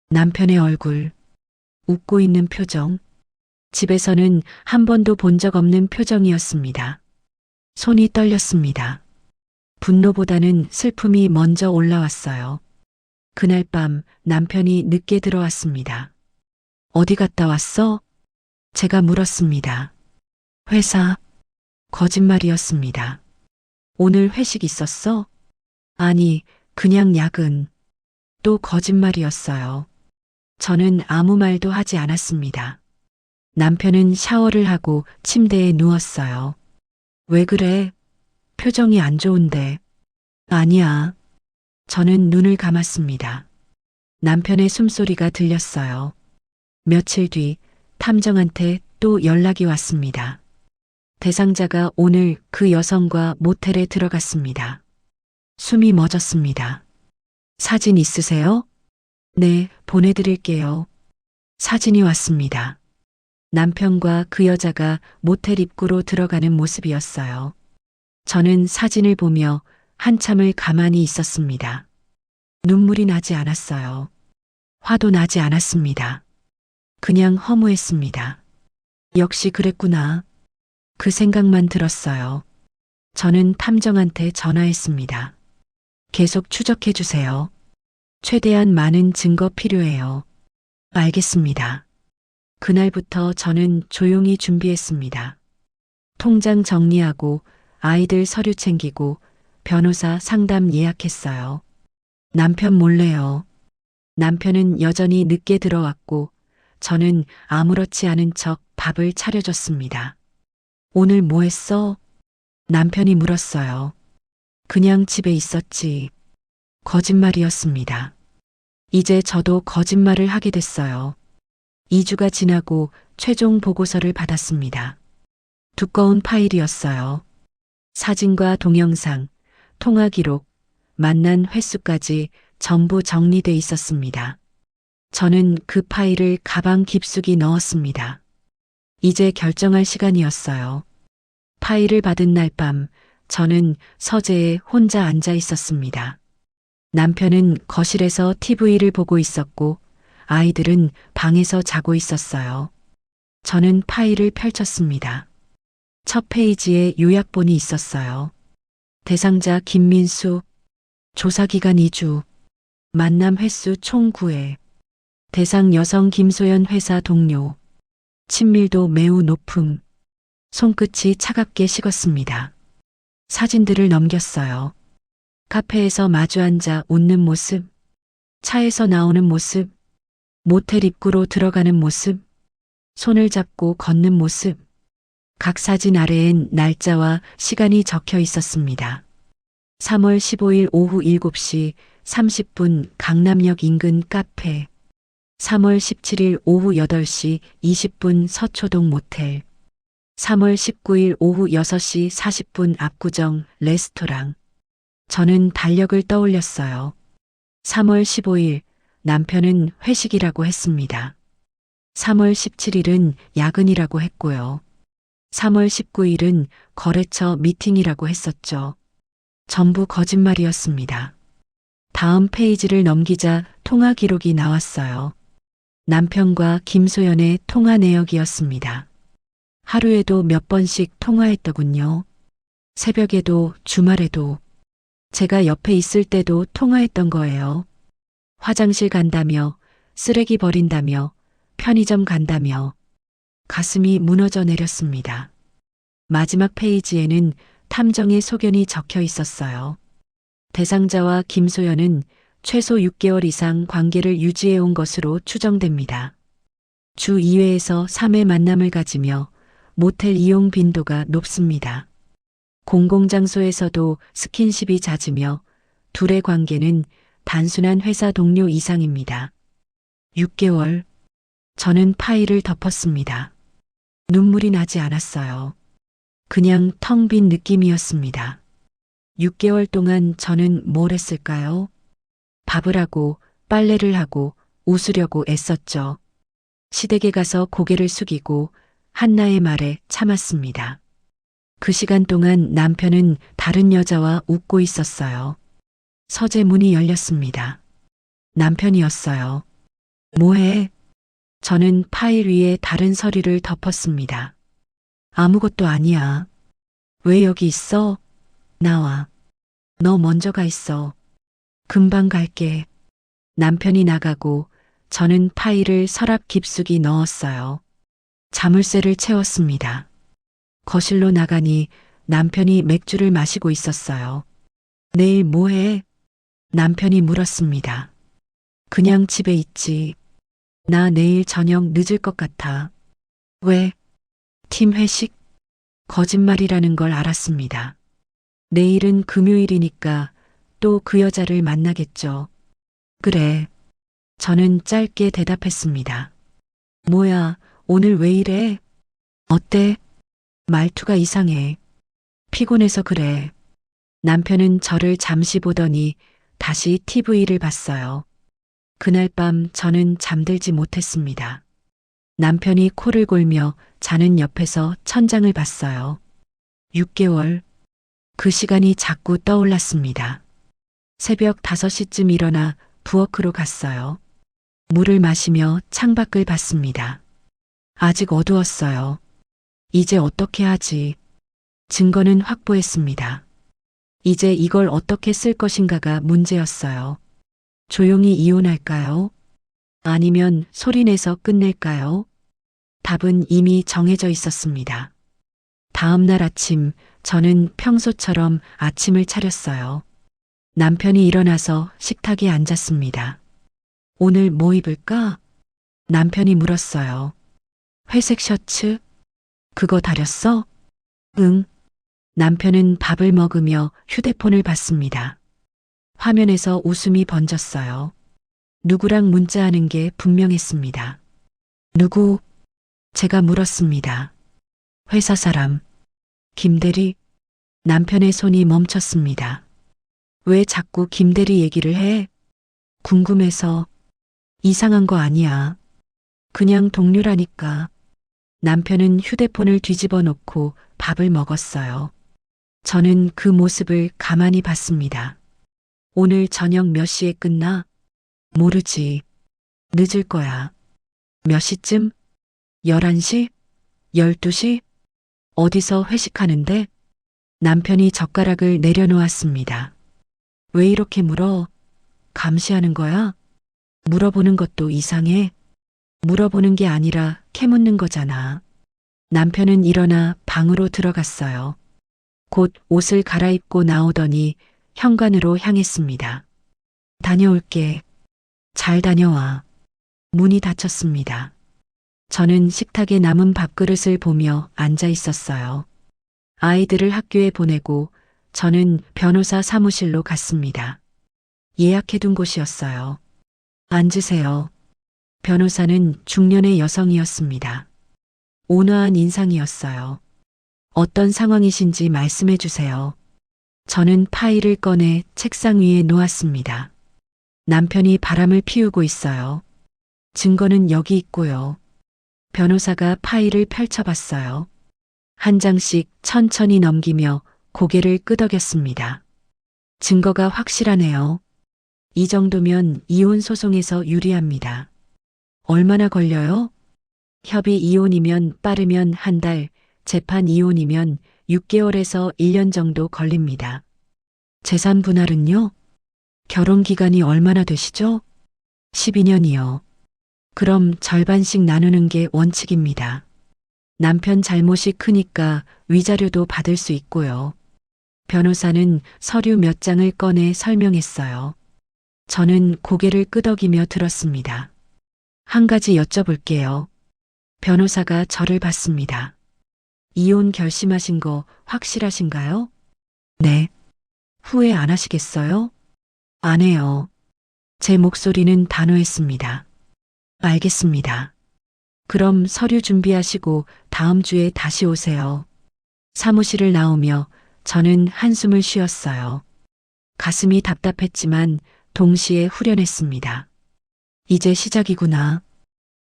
남편의 얼굴, 웃고 있는 표정. 집에서는 한 번도 본 적 없는 표정이었습니다. 손이 떨렸습니다. 분노보다는 슬픔이 먼저 올라왔어요. 그날 밤 남편이 늦게 들어왔습니다. 어디 갔다 왔어? 제가 물었습니다. 회사. 거짓말이었습니다. 오늘 회식 있었어? 아니, 그냥 야근. 또 거짓말이었어요. 저는 아무 말도 하지 않았습니다. 남편은 샤워를 하고 침대에 누웠어요. 왜 그래? 표정이 안 좋은데. 아니야. 저는 눈을 감았습니다. 남편의 숨소리가 들렸어요. 며칠 뒤 탐정한테 또 연락이 왔습니다. 대상자가 오늘 그 여성과 모텔에 들어갔습니다. 숨이 멎었습니다. 사진 있으세요? 네, 보내드릴게요. 사진이 왔습니다. 남편과 그 여자가 모텔 입구로 들어가는 모습이었어요. 저는 사진을 보며 한참을 가만히 있었습니다. 눈물이 나지 않았어요. 화도 나지 않았습니다. 그냥 허무했습니다. 역시 그랬구나. 그 생각만 들었어요. 저는 탐정한테 전화했습니다. 계속 추적해 주세요. 최대한 많은 증거 필요해요. 알겠습니다. 그날부터 저는 조용히 준비했습니다. 통장 정리하고 아이들 서류 챙기고 변호사 상담 예약했어요. 남편 몰래요. 남편은 여전히 늦게 들어왔고 저는 아무렇지 않은 척 밥을 차려줬습니다. 오늘 뭐 했어? 남편이 물었어요. 그냥 집에 있었지. 거짓말이었습니다. 이제 저도 거짓말을 하게 됐어요. 2주가 지나고 최종 보고서를 받았습니다. 두꺼운 파일이었어요. 사진과 동영상, 통화 기록, 만난 횟수까지 전부 정리돼 있었습니다. 저는 그 파일을 가방 깊숙이 넣었습니다. 이제 결정할 시간이었어요. 파일을 받은 날 밤 저는 서재에 혼자 앉아 있었습니다. 남편은 거실에서 TV를 보고 있었고 아이들은 방에서 자고 있었어요. 저는 파일을 펼쳤습니다. 첫 페이지에 요약본이 있었어요. 대상자 김민수, 조사기간 2주, 만남 횟수 총 9회, 대상 여성 김소연 회사 동료, 친밀도 매우 높음, 손끝이 차갑게 식었습니다. 사진들을 넘겼어요. 카페에서 마주 앉아 웃는 모습, 차에서 나오는 모습, 모텔 입구로 들어가는 모습, 손을 잡고 걷는 모습. 각 사진 아래엔 날짜와 시간이 적혀 있었습니다. 3월 15일 오후 7시 30분 강남역 인근 카페. 3월 17일 오후 8시 20분 서초동 모텔. 3월 19일 오후 6시 40분 압구정 레스토랑. 저는 달력을 떠올렸어요. 3월 15일 남편은 회식이라고 했습니다. 3월 17일은 야근이라고 했고요. 3월 19일은 거래처 미팅이라고 했었죠. 전부 거짓말이었습니다. 다음 페이지를 넘기자 통화 기록이 나왔어요. 남편과 김소연의 통화 내역이었습니다. 하루에도 몇 번씩 통화했더군요. 새벽에도 주말에도 제가 옆에 있을 때도 통화했던 거예요. 화장실 간다며, 쓰레기 버린다며, 편의점 간다며 가슴이 무너져 내렸습니다. 마지막 페이지에는 탐정의 소견이 적혀 있었어요. 대상자와 김소연은 최소 6개월 이상 관계를 유지해온 것으로 추정됩니다. 주 2회에서 3회 만남을 가지며 모텔 이용 빈도가 높습니다. 공공장소에서도 스킨십이 잦으며 둘의 관계는 단순한 회사 동료 이상입니다. 6개월. 저는 파일을 덮었습니다. 눈물이 나지 않았어요. 그냥 텅 빈 느낌이었습니다. 6개월 동안 저는 뭘 했을까요? 밥을 하고 빨래를 하고 웃으려고 애썼죠. 시댁에 가서 고개를 숙이고 한나의 말에 참았습니다. 그 시간 동안 남편은 다른 여자와 웃고 있었어요. 서재 문이 열렸습니다. 남편이었어요. 뭐해? 저는 파일 위에 다른 서류를 덮었습니다. 아무것도 아니야. 왜 여기 있어? 나와. 너 먼저 가 있어. 금방 갈게. 남편이 나가고 저는 파일을 서랍 깊숙이 넣었어요. 자물쇠를 채웠습니다. 거실로 나가니 남편이 맥주를 마시고 있었어요. 내일 뭐해? 남편이 물었습니다. 그냥 집에 있지. 나 내일 저녁 늦을 것 같아. 왜? 팀 회식? 거짓말이라는 걸 알았습니다. 내일은 금요일이니까 또 그 여자를 만나겠죠. 그래. 저는 짧게 대답했습니다. 뭐야, 오늘 왜 이래? 어때? 말투가 이상해. 피곤해서 그래. 남편은 저를 잠시 보더니 다시 TV를 봤어요. 그날 밤 저는 잠들지 못했습니다. 남편이 코를 골며 자는 옆에서 천장을 봤어요. 6개월. 그 시간이 자꾸 떠올랐습니다. 새벽 5시쯤 일어나 부엌으로 갔어요. 물을 마시며 창밖을 봤습니다. 아직 어두웠어요. 이제 어떻게 하지? 증거는 확보했습니다. 이제 이걸 어떻게 쓸 것인가가 문제였어요. 조용히 이혼할까요? 아니면 소리내서 끝낼까요? 답은 이미 정해져 있었습니다. 다음 날 아침 저는 평소처럼 아침을 차렸어요. 남편이 일어나서 식탁에 앉았습니다. 오늘 뭐 입을까? 남편이 물었어요. 회색 셔츠? 그거 다렸어? 응. 남편은 밥을 먹으며 휴대폰을 봤습니다. 화면에서 웃음이 번졌어요. 누구랑 문자하는 게 분명했습니다. 누구? 제가 물었습니다. 회사 사람. 김대리? 남편의 손이 멈췄습니다. 왜 자꾸 김대리 얘기를 해? 궁금해서. 이상한 거 아니야. 그냥 동료라니까. 남편은 휴대폰을 뒤집어 놓고 밥을 먹었어요. 저는 그 모습을 가만히 봤습니다. 오늘 저녁 몇 시에 끝나? 모르지. 늦을 거야. 몇 시쯤? 11시? 12시? 어디서 회식하는데? 남편이 젓가락을 내려놓았습니다. 왜 이렇게 물어? 감시하는 거야? 물어보는 것도 이상해. 물어보는 게 아니라 캐묻는 거잖아. 남편은 일어나 방으로 들어갔어요. 곧 옷을 갈아입고 나오더니 현관으로 향했습니다. 다녀올게. 잘 다녀와. 문이 닫혔습니다. 저는 식탁에 남은 밥그릇을 보며 앉아 있었어요. 아이들을 학교에 보내고 저는 변호사 사무실로 갔습니다. 예약해둔 곳이었어요. 앉으세요. 변호사는 중년의 여성이었습니다. 온화한 인상이었어요. 어떤 상황이신지 말씀해 주세요. 저는 파일을 꺼내 책상 위에 놓았습니다. 남편이 바람을 피우고 있어요. 증거는 여기 있고요. 변호사가 파일을 펼쳐봤어요. 한 장씩 천천히 넘기며 고개를 끄덕였습니다. 증거가 확실하네요. 이 정도면 이혼 소송에서 유리합니다. 얼마나 걸려요? 협의 이혼이면 빠르면 한 달, 재판 이혼이면 6개월에서 1년 정도 걸립니다. 재산 분할은요? 결혼 기간이 얼마나 되시죠? 12년이요. 그럼 절반씩 나누는 게 원칙입니다. 남편 잘못이 크니까 위자료도 받을 수 있고요. 변호사는 서류 몇 장을 꺼내 설명했어요. 저는 고개를 끄덕이며 들었습니다. 한 가지 여쭤볼게요. 변호사가 저를 봤습니다. 이혼 결심하신 거 확실하신가요? 네. 후회 안 하시겠어요? 안 해요. 제 목소리는 단호했습니다. 알겠습니다. 그럼 서류 준비하시고 다음 주에 다시 오세요. 사무실을 나오며 저는 한숨을 쉬었어요. 가슴이 답답했지만 동시에 후련했습니다. 이제 시작이구나.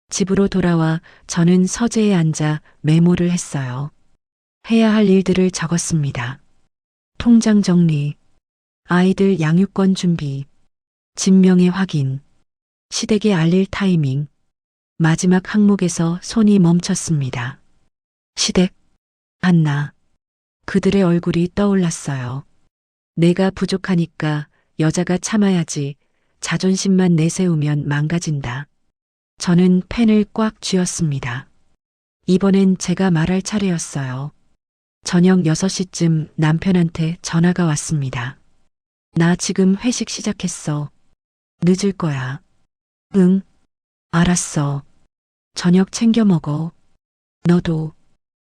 집으로 돌아와 저는 서재에 앉아 메모를 했어요. 해야 할 일들을 적었습니다. 통장 정리, 아이들 양육권 준비, 진명의 확인, 시댁에 알릴 타이밍. 마지막 항목에서 손이 멈췄습니다. 시댁, 한나. 그들의 얼굴이 떠올랐어요. 내가 부족하니까 여자가 참아야지. 자존심만 내세우면 망가진다. 저는 펜을 꽉 쥐었습니다. 이번엔 제가 말할 차례였어요. 저녁 6시쯤 남편한테 전화가 왔습니다. 나 지금 회식 시작했어. 늦을 거야. 응, 알았어. 저녁 챙겨 먹어. 너도.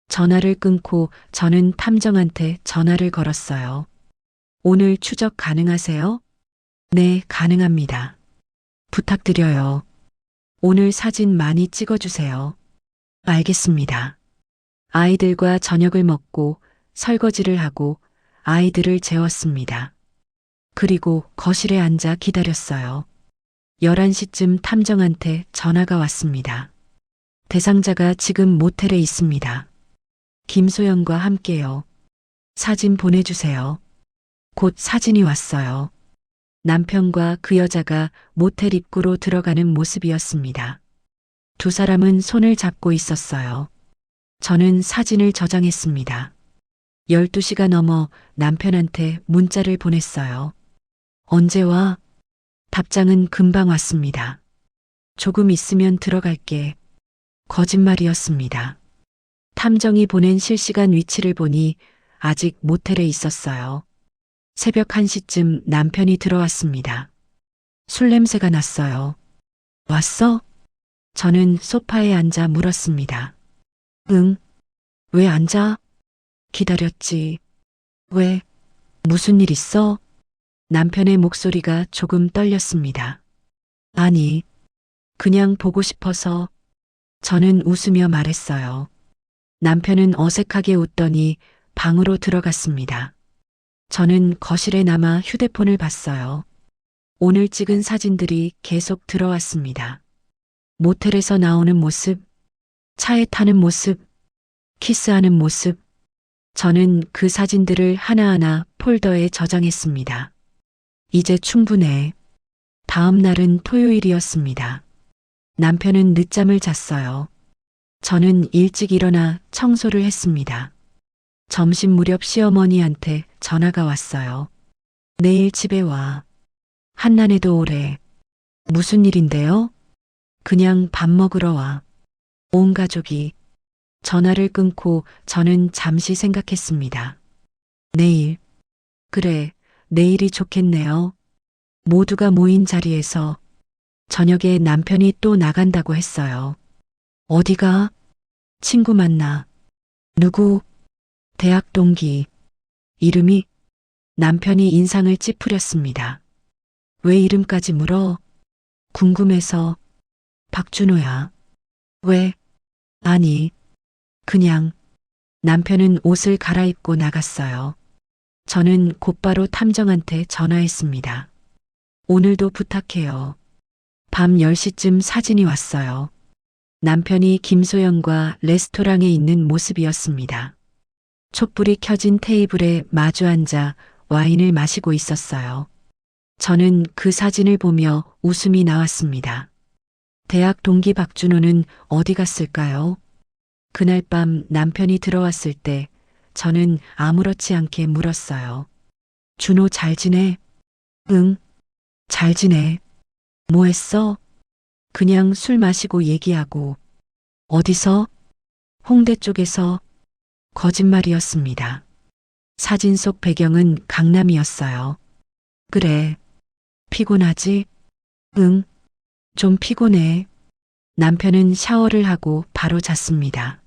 전화를 끊고 저는 탐정한테 전화를 걸었어요. 오늘 추적 가능하세요? 네, 가능합니다. 부탁드려요. 오늘 사진 많이 찍어주세요. 알겠습니다. 아이들과 저녁을 먹고 설거지를 하고 아이들을 재웠습니다. 그리고 거실에 앉아 기다렸어요. 11시쯤 탐정한테 전화가 왔습니다. 대상자가 지금 모텔에 있습니다. 김소연과 함께요. 사진 보내주세요. 곧 사진이 왔어요. 남편과 그 여자가 모텔 입구로 들어가는 모습이었습니다. 두 사람은 손을 잡고 있었어요. 저는 사진을 저장했습니다. 12시가 넘어 남편한테 문자를 보냈어요. 언제 와? 답장은 금방 왔습니다. 조금 있으면 들어갈게. 거짓말이었습니다. 탐정이 보낸 실시간 위치를 보니 아직 모텔에 있었어요. 새벽 1시쯤 남편이 들어왔습니다. 술 냄새가 났어요. 왔어? 저는 소파에 앉아 물었습니다. 응. 왜 앉아? 기다렸지. 왜? 무슨 일 있어? 남편의 목소리가 조금 떨렸습니다. 아니, 그냥 보고 싶어서. 저는 웃으며 말했어요. 남편은 어색하게 웃더니 방으로 들어갔습니다. 저는 거실에 남아 휴대폰을 봤어요. 오늘 찍은 사진들이 계속 들어왔습니다. 모텔에서 나오는 모습, 차에 타는 모습, 키스하는 모습. 저는 그 사진들을 하나하나 폴더에 저장했습니다. 이제 충분해. 다음 날은 토요일이었습니다. 남편은 늦잠을 잤어요. 저는 일찍 일어나 청소를 했습니다. 점심 무렵 시어머니한테 전화가 왔어요. 내일 집에 와. 한란에도 오래. 무슨 일인데요? 그냥 밥 먹으러 와. 온 가족이. 전화를 끊고 저는 잠시 생각했습니다. 내일. 그래, 내일이 좋겠네요. 모두가 모인 자리에서 저녁에 남편이 또 나간다고 했어요. 어디가? 친구 만나. 누구? 대학 동기. 이름이? 남편이 인상을 찌푸렸습니다. 왜 이름까지 물어? 궁금해서. 박준호야. 왜? 아니, 그냥. 남편은 옷을 갈아입고 나갔어요. 저는 곧바로 탐정한테 전화했습니다. 오늘도 부탁해요. 밤 10시쯤 사진이 왔어요. 남편이 김소영과 레스토랑에 있는 모습이었습니다. 촛불이 켜진 테이블에 마주 앉아 와인을 마시고 있었어요. 저는 그 사진을 보며 웃음이 나왔습니다. 대학 동기 박준호는 어디 갔을까요? 그날 밤 남편이 들어왔을 때 저는 아무렇지 않게 물었어요. 준호 잘 지내? 응, 잘 지내. 뭐 했어? 그냥 술 마시고 얘기하고. 어디서? 홍대 쪽에서. 거짓말이었습니다. 사진 속 배경은 강남이었어요. 그래. 피곤하지? 응, 좀 피곤해. 남편은 샤워를 하고 바로 잤습니다.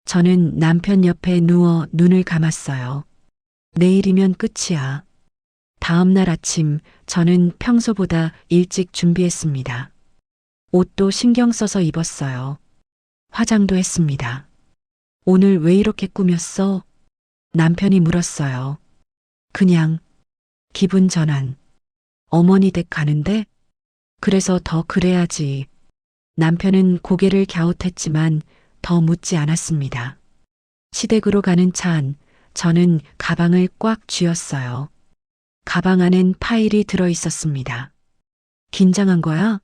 저는 남편 옆에 누워 눈을 감았어요. 내일이면 끝이야. 다음 날 아침 저는 평소보다 일찍 준비했습니다. 옷도 신경 써서 입었어요. 화장도 했습니다. 오늘 왜 이렇게 꾸몄어? 남편이 물었어요. 그냥 기분 전환. 어머니 댁 가는데? 그래서 더 그래야지. 남편은 고개를 갸웃했지만 더 묻지 않았습니다. 시댁으로 가는 차 안, 저는 가방을 꽉 쥐었어요. 가방 안엔 파일이 들어 있었습니다. 긴장한 거야?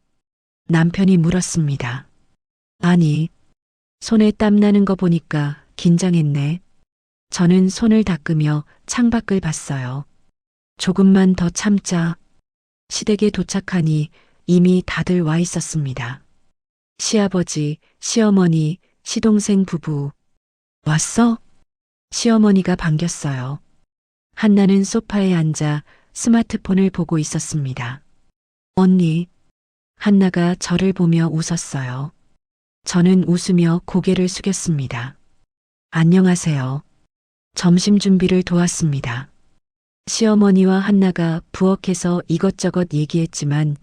남편이 물었습니다. 아니, 손에 땀 나는 거 보니까 긴장했네. 저는 손을 닦으며 창밖을 봤어요. 조금만 더 참자. 시댁에 도착하니 이미 다들 와 있었습니다. 시아버지, 시어머니, 시동생 부부. 왔어? 시어머니가 반겼어요. 한나는 소파에 앉아 스마트폰을 보고 있었습니다. 언니. 한나가 저를 보며 웃었어요. 저는 웃으며 고개를 숙였습니다. 안녕하세요. 점심 준비를 도왔습니다. 시어머니와 한나가 부엌에서 이것저것 얘기했지만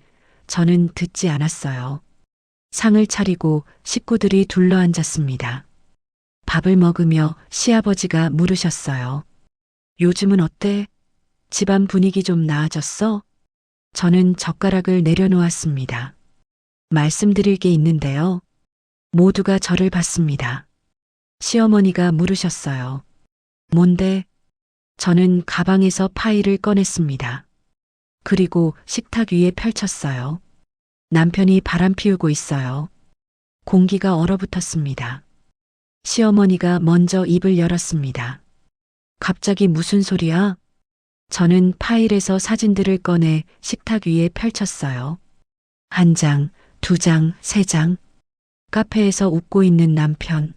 저는 듣지 않았어요. 상을 차리고 식구들이 둘러앉았습니다. 밥을 먹으며 시아버지가 물으셨어요. 요즘은 어때? 집안 분위기 좀 나아졌어? 저는 젓가락을 내려놓았습니다. 말씀드릴 게 있는데요. 모두가 저를 봤습니다. 시어머니가 물으셨어요. 뭔데? 저는 가방에서 파일을 꺼냈습니다. 그리고 식탁 위에 펼쳤어요. 남편이 바람 피우고 있어요. 공기가 얼어붙었습니다. 시어머니가 먼저 입을 열었습니다. 갑자기 무슨 소리야? 저는 파일에서 사진들을 꺼내 식탁 위에 펼쳤어요. 한 장, 두 장, 세 장. 카페에서 웃고 있는 남편.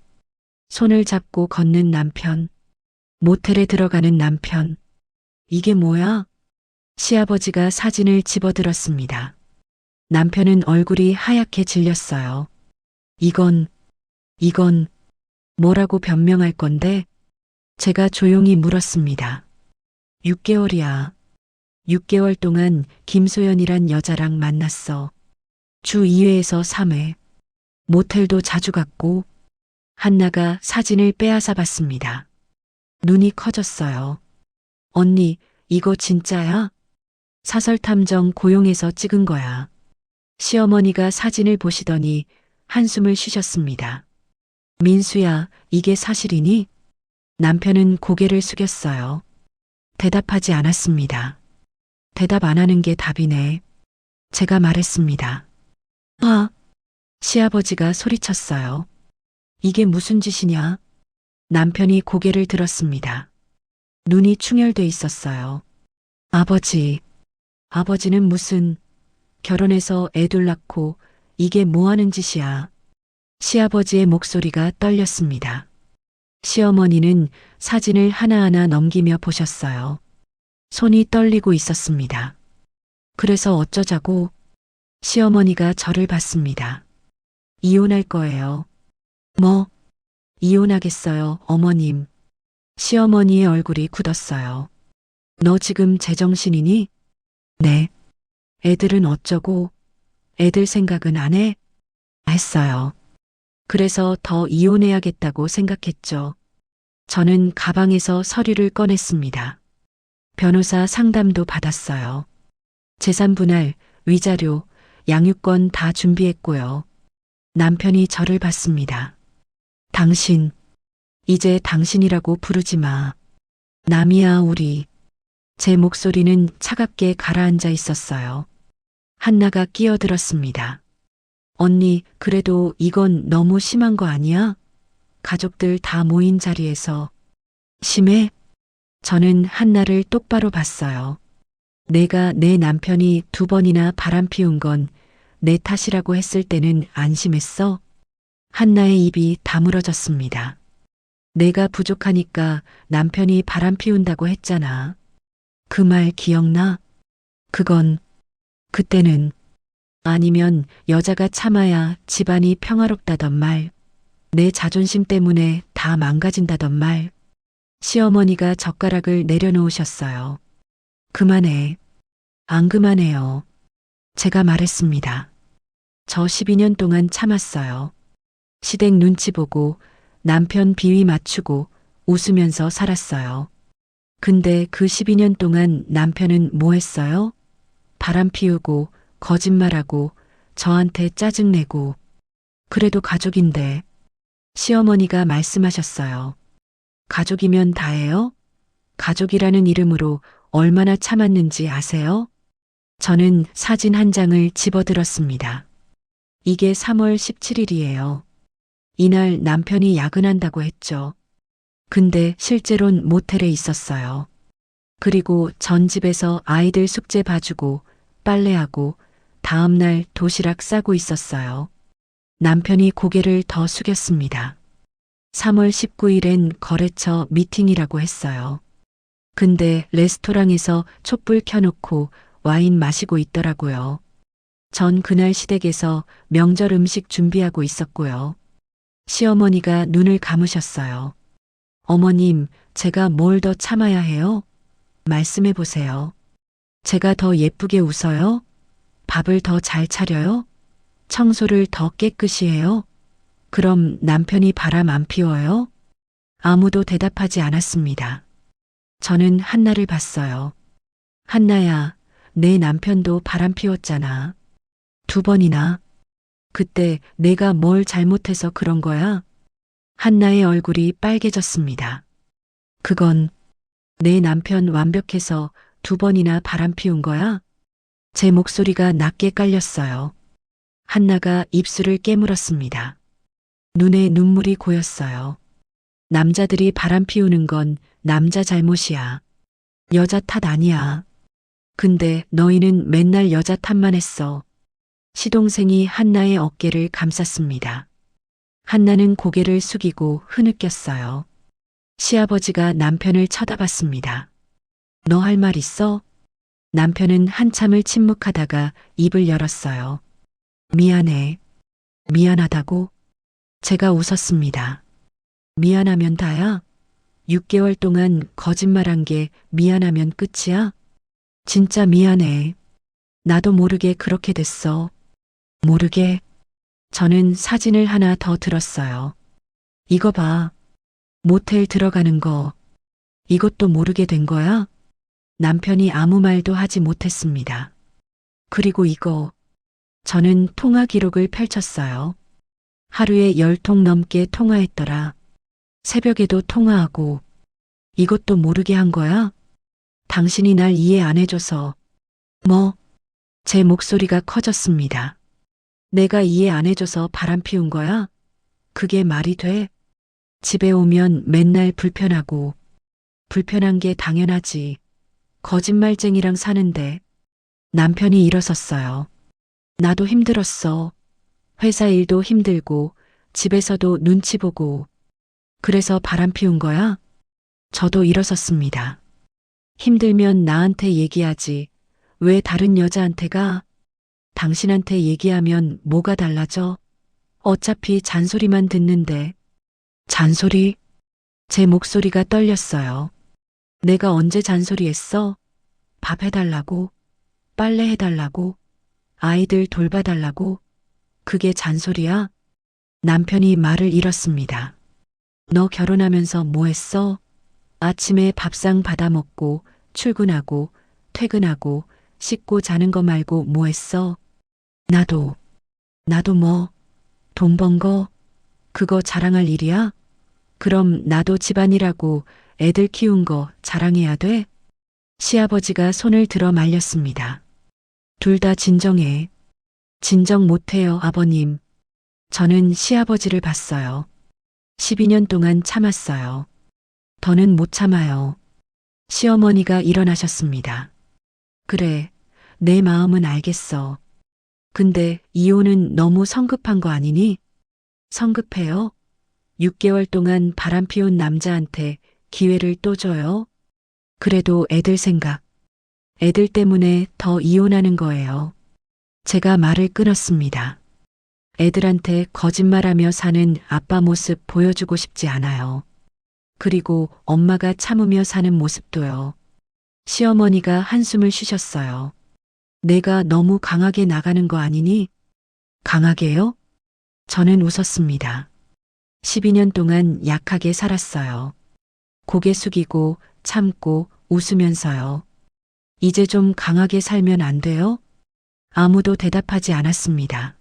손을 잡고 걷는 남편. 모텔에 들어가는 남편. 이게 뭐야? 시아버지가 사진을 집어들었습니다. 남편은 얼굴이 하얗게 질렸어요. 이건 뭐라고 변명할 건데? 제가 조용히 물었습니다. 6개월이야. 6개월 동안 김소연이란 여자랑 만났어. 주 2회에서 3회. 모텔도 자주 갔고. 한나가 사진을 빼앗아 봤습니다. 눈이 커졌어요. 언니, 이거 진짜야? 사설탐정 고용해서 찍은 거야. 시어머니가 사진을 보시더니 한숨을 쉬셨습니다. 민수야, 이게 사실이니? 남편은 고개를 숙였어요. 대답하지 않았습니다. 대답 안 하는 게 답이네. 제가 말했습니다. 아, 시아버지가 소리쳤어요. 이게 무슨 짓이냐? 남편이 고개를 들었습니다. 눈이 충혈돼 있었어요. 아버지는 무슨, 결혼해서 애들 낳고 이게 뭐 하는 짓이야? 시아버지의 목소리가 떨렸습니다. 시어머니는 사진을 하나하나 넘기며 보셨어요. 손이 떨리고 있었습니다. 그래서 어쩌자고? 시어머니가 저를 봤습니다. 이혼할 거예요. 뭐? 이혼하겠어요, 어머님. 시어머니의 얼굴이 굳었어요. 너 지금 제정신이니? 네. 애들은 어쩌고? 애들 생각은 안 해? 했어요. 그래서 더 이혼해야겠다고 생각했죠. 저는 가방에서 서류를 꺼냈습니다. 변호사 상담도 받았어요. 재산 분할, 위자료, 양육권 다 준비했고요. 남편이 저를 봤습니다. 당신, 이제 당신이라고 부르지 마. 남이야, 우리. 제 목소리는 차갑게 가라앉아 있었어요. 한나가 끼어들었습니다. 언니, 그래도 이건 너무 심한 거 아니야? 가족들 다 모인 자리에서 심해? 저는 한나를 똑바로 봤어요. 내가 내 남편이 2번이나 바람 피운 건 내 탓이라고 했을 때는 안심했어? 한나의 입이 다물어졌습니다. 내가 부족하니까 남편이 바람 피운다고 했잖아. 그 말 기억나? 그때는 아니면 여자가 참아야 집안이 평화롭다던 말, 내 자존심 때문에 다 망가진다던 말. 시어머니가 젓가락을 내려놓으셨어요. 그만해. 안 그만해요. 제가 말했습니다. 저 12년 동안 참았어요. 시댁 눈치 보고 남편 비위 맞추고 웃으면서 살았어요. 근데 그 12년 동안 남편은 뭐 했어요? 바람 피우고 거짓말하고 저한테 짜증내고. 그래도 가족인데. 시어머니가 말씀하셨어요. 가족이면 다예요? 가족이라는 이름으로 얼마나 참았는지 아세요? 저는 사진 한 장을 집어들었습니다. 이게 3월 17일이에요. 이날 남편이 야근한다고 했죠. 근데 실제론 모텔에 있었어요. 그리고 전 집에서 아이들 숙제 봐주고 빨래하고 다음날 도시락 싸고 있었어요. 남편이 고개를 더 숙였습니다. 3월 19일엔 거래처 미팅이라고 했어요. 근데 레스토랑에서 촛불 켜놓고 와인 마시고 있더라고요. 전 그날 시댁에서 명절 음식 준비하고 있었고요. 시어머니가 눈을 감으셨어요. 어머님, 제가 뭘 더 참아야 해요? 말씀해 보세요. 제가 더 예쁘게 웃어요? 밥을 더 잘 차려요? 청소를 더 깨끗이 해요? 그럼 남편이 바람 안 피워요? 아무도 대답하지 않았습니다. 저는 한나를 봤어요. 한나야, 내 남편도 바람 피웠잖아. 2번이나. 그때 내가 뭘 잘못해서 그런 거야? 한나의 얼굴이 빨개졌습니다. 그건 내 남편 완벽해서 2번이나 바람 피운 거야? 제 목소리가 낮게 깔렸어요. 한나가 입술을 깨물었습니다. 눈에 눈물이 고였어요. 남자들이 바람 피우는 건 남자 잘못이야. 여자 탓 아니야. 근데 너희는 맨날 여자 탓만 했어. 시동생이 한나의 어깨를 감쌌습니다. 한나는 고개를 숙이고 흐느꼈어요. 시아버지가 남편을 쳐다봤습니다. 너 할 말 있어? 남편은 한참을 침묵하다가 입을 열었어요. 미안해. 미안하다고? 제가 웃었습니다. 미안하면 다야? 6개월 동안 거짓말한 게 미안하면 끝이야? 진짜 미안해. 나도 모르게 그렇게 됐어. 모르게? 저는 사진을 하나 더 들었어요. 이거 봐. 모텔 들어가는 거. 이것도 모르게 된 거야? 남편이 아무 말도 하지 못했습니다. 그리고 이거. 저는 통화 기록을 펼쳤어요. 하루에 10통 넘게 통화했더라. 새벽에도 통화하고. 이것도 모르게 한 거야? 당신이 날 이해 안 해줘서. 뭐? 제 목소리가 커졌습니다. 내가 이해 안 해줘서 바람 피운 거야? 그게 말이 돼? 집에 오면 맨날 불편하고. 불편한 게 당연하지. 거짓말쟁이랑 사는데. 남편이 일어섰어요. 나도 힘들었어. 회사 일도 힘들고 집에서도 눈치 보고. 그래서 바람 피운 거야? 저도 일어섰습니다. 힘들면 나한테 얘기하지. 왜 다른 여자한테 가? 당신한테 얘기하면 뭐가 달라져? 어차피 잔소리만 듣는데. 잔소리? 제 목소리가 떨렸어요. 내가 언제 잔소리했어? 밥 해달라고? 빨래 해달라고? 아이들 돌봐달라고? 그게 잔소리야? 남편이 말을 잃었습니다. 너 결혼하면서 뭐 했어? 아침에 밥상 받아 먹고 출근하고 퇴근하고 씻고 자는 거 말고 뭐 했어? 나도 뭐? 돈 번 거? 그거 자랑할 일이야? 그럼 나도 집안일하고 애들 키운 거 자랑해야 돼? 시아버지가 손을 들어 말렸습니다. 둘 다 진정해. 진정 못해요, 아버님. 저는 시아버지를 봤어요. 12년 동안 참았어요. 더는 못 참아요. 시어머니가 일어나셨습니다. 그래, 내 마음은 알겠어. 근데 이혼은 너무 성급한 거 아니니? 성급해요? 6개월 동안 바람 피운 남자한테 기회를 또 줘요? 그래도 애들 생각. 애들 때문에 더 이혼하는 거예요. 제가 말을 끊었습니다. 애들한테 거짓말하며 사는 아빠 모습 보여주고 싶지 않아요. 그리고 엄마가 참으며 사는 모습도요. 시어머니가 한숨을 쉬셨어요. 내가 너무 강하게 나가는 거 아니니? 강하게요? 저는 웃었습니다. 12년 동안 약하게 살았어요. 고개 숙이고 참고 웃으면서요. 이제 좀 강하게 살면 안 돼요? 아무도 대답하지 않았습니다.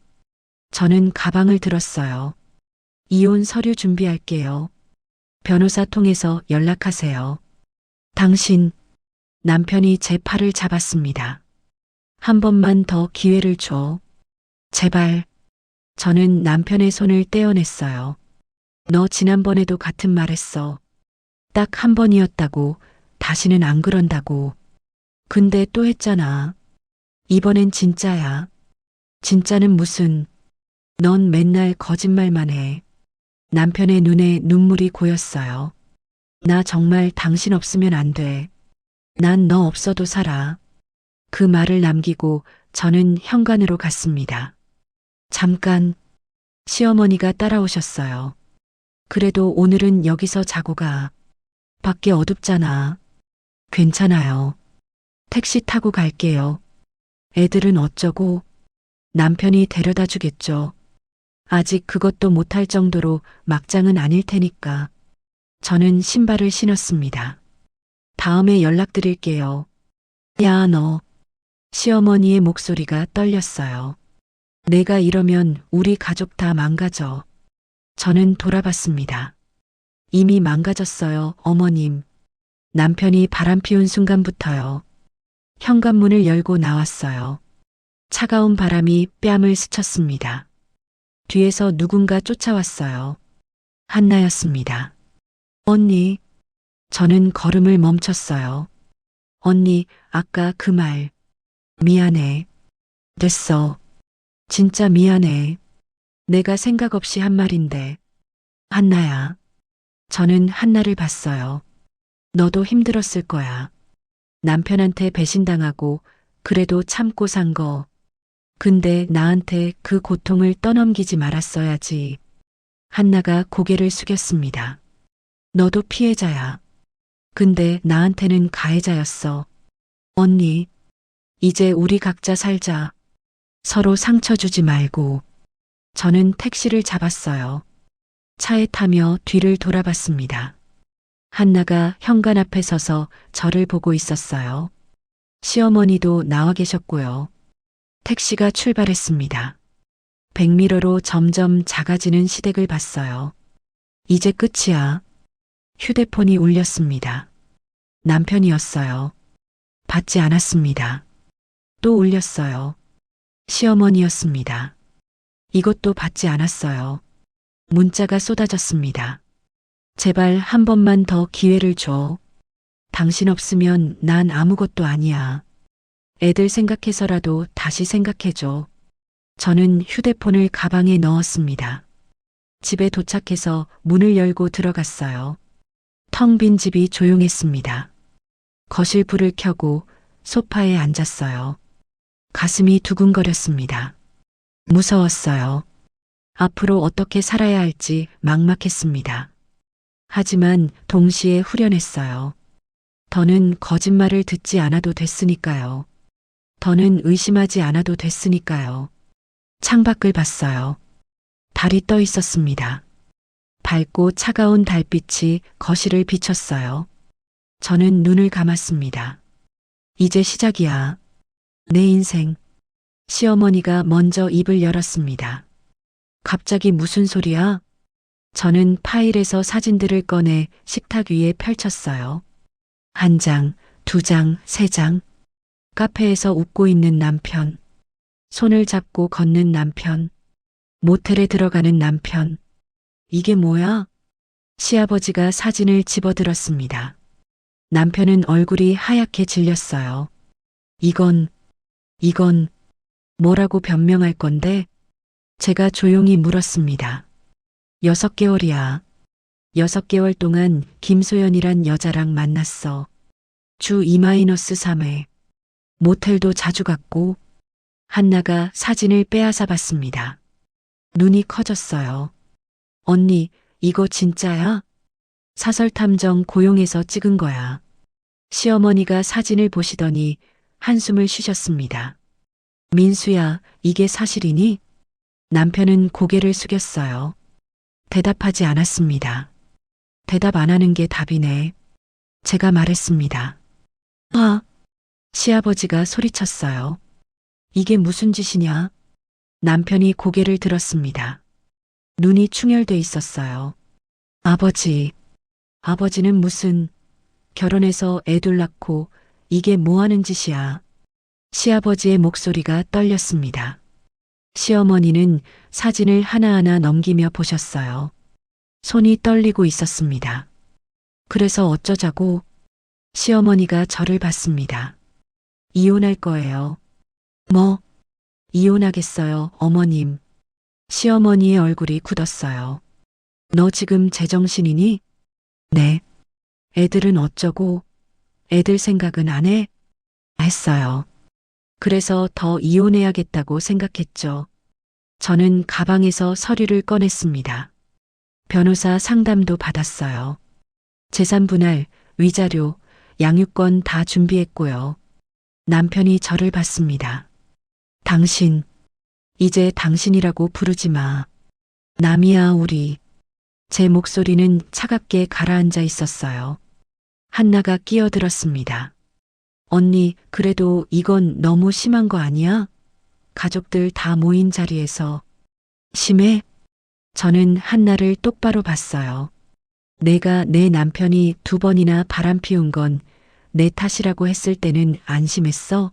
저는 가방을 들었어요. 이혼 서류 준비할게요. 변호사 통해서 연락하세요. 당신, 남편이 제 팔을 잡았습니다. 한 번만 더 기회를 줘. 제발. 저는 남편의 손을 떼어냈어요. 너 지난번에도 같은 말 했어. 딱 한 번이었다고, 다시는 안 그런다고. 근데 또 했잖아. 이번엔 진짜야. 진짜는 무슨, 넌 맨날 거짓말만 해. 남편의 눈에 눈물이 고였어요. 나 정말 당신 없으면 안 돼. 난 너 없어도 살아. 그 말을 남기고 저는 현관으로 갔습니다. 잠깐, 시어머니가 따라오셨어요. 그래도 오늘은 여기서 자고 가. 밖에 어둡잖아. 괜찮아요. 택시 타고 갈게요. 애들은 어쩌고? 남편이 데려다 주겠죠. 아직 그것도 못할 정도로 막장은 아닐 테니까. 저는 신발을 신었습니다. 다음에 연락드릴게요. 야, 너. 시어머니의 목소리가 떨렸어요. 내가 이러면 우리 가족 다 망가져. 저는 돌아봤습니다. 이미 망가졌어요, 어머님. 남편이 바람 피운 순간부터요. 현관문을 열고 나왔어요. 차가운 바람이 뺨을 스쳤습니다. 뒤에서 누군가 쫓아왔어요. 한나였습니다. 언니. 저는 걸음을 멈췄어요. 언니, 아까 그 말. 미안해. 됐어. 진짜 미안해. 내가 생각 없이 한 말인데. 한나야. 저는 한나를 봤어요. 너도 힘들었을 거야. 남편한테 배신당하고 그래도 참고 산 거. 근데 나한테 그 고통을 떠넘기지 말았어야지. 한나가 고개를 숙였습니다. 너도 피해자야. 근데 나한테는 가해자였어. 언니, 이제 우리 각자 살자. 서로 상처 주지 말고. 저는 택시를 잡았어요. 차에 타며 뒤를 돌아봤습니다. 한나가 현관 앞에 서서 저를 보고 있었어요. 시어머니도 나와 계셨고요. 택시가 출발했습니다. 백미러로 점점 작아지는 시댁을 봤어요. 이제 끝이야. 휴대폰이 울렸습니다. 남편이었어요. 받지 않았습니다. 또 울렸어요. 시어머니였습니다. 이것도 받지 않았어요. 문자가 쏟아졌습니다. 제발 한 번만 더 기회를 줘. 당신 없으면 난 아무것도 아니야. 애들 생각해서라도 다시 생각해줘. 저는 휴대폰을 가방에 넣었습니다. 집에 도착해서 문을 열고 들어갔어요. 텅 빈 집이 조용했습니다. 거실 불을 켜고 소파에 앉았어요. 가슴이 두근거렸습니다. 무서웠어요. 앞으로 어떻게 살아야 할지 막막했습니다. 하지만 동시에 후련했어요. 더는 거짓말을 듣지 않아도 됐으니까요. 더는 의심하지 않아도 됐으니까요. 창밖을 봤어요. 달이 떠 있었습니다. 밝고 차가운 달빛이 거실을 비췄어요. 저는 눈을 감았습니다. 이제 시작이야. 내 인생. 시어머니가 먼저 입을 열었습니다. 갑자기 무슨 소리야? 저는 파일에서 사진들을 꺼내 식탁 위에 펼쳤어요. 한 장, 두 장, 세 장. 카페에서 웃고 있는 남편. 손을 잡고 걷는 남편. 모텔에 들어가는 남편. 이게 뭐야? 시아버지가 사진을 집어들었습니다. 남편은 얼굴이 하얗게 질렸어요. 이건 뭐라고 변명할 건데? 제가 조용히 물었습니다. 6개월이야. 6개월 동안 김소연이란 여자랑 만났어. 주 2-3회. 모텔도 자주 갔고. 한나가 사진을 빼앗아 봤습니다. 눈이 커졌어요. 언니, 이거 진짜야? 사설탐정 고용해서 찍은 거야. 시어머니가 사진을 보시더니 한숨을 쉬셨습니다. 민수야, 이게 사실이니? 남편은 고개를 숙였어요. 대답하지 않았습니다. 대답 안 하는 게 답이네. 제가 말했습니다. 아, 시아버지가 소리쳤어요. 이게 무슨 짓이냐? 남편이 고개를 들었습니다. 눈이 충혈돼 있었어요. 아버지는 무슨, 결혼해서 애둘 낳고 이게 뭐 하는 짓이야? 시아버지의 목소리가 떨렸습니다. 시어머니는 사진을 하나하나 넘기며 보셨어요. 손이 떨리고 있었습니다. 그래서 어쩌자고? 시어머니가 저를 봤습니다. 이혼할 거예요. 뭐? 이혼하겠어요, 어머님. 시어머니의 얼굴이 굳었어요. 너 지금 제정신이니? 네. 애들은 어쩌고? 애들 생각은 안 해? 했어요. 그래서 더 이혼해야겠다고 생각했죠. 저는 가방에서 서류를 꺼냈습니다. 변호사 상담도 받았어요. 재산 분할, 위자료, 양육권 다 준비했고요. 남편이 저를 봤습니다. 당신, 이제 당신이라고 부르지 마. 남이야, 우리. 제 목소리는 차갑게 가라앉아 있었어요. 한나가 끼어들었습니다. 언니, 그래도 이건 너무 심한 거 아니야? 가족들 다 모인 자리에서. 심해? 저는 한나를 똑바로 봤어요. 내가 내 남편이 2번이나 바람 피운 건 내 탓이라고 했을 때는 안심했어?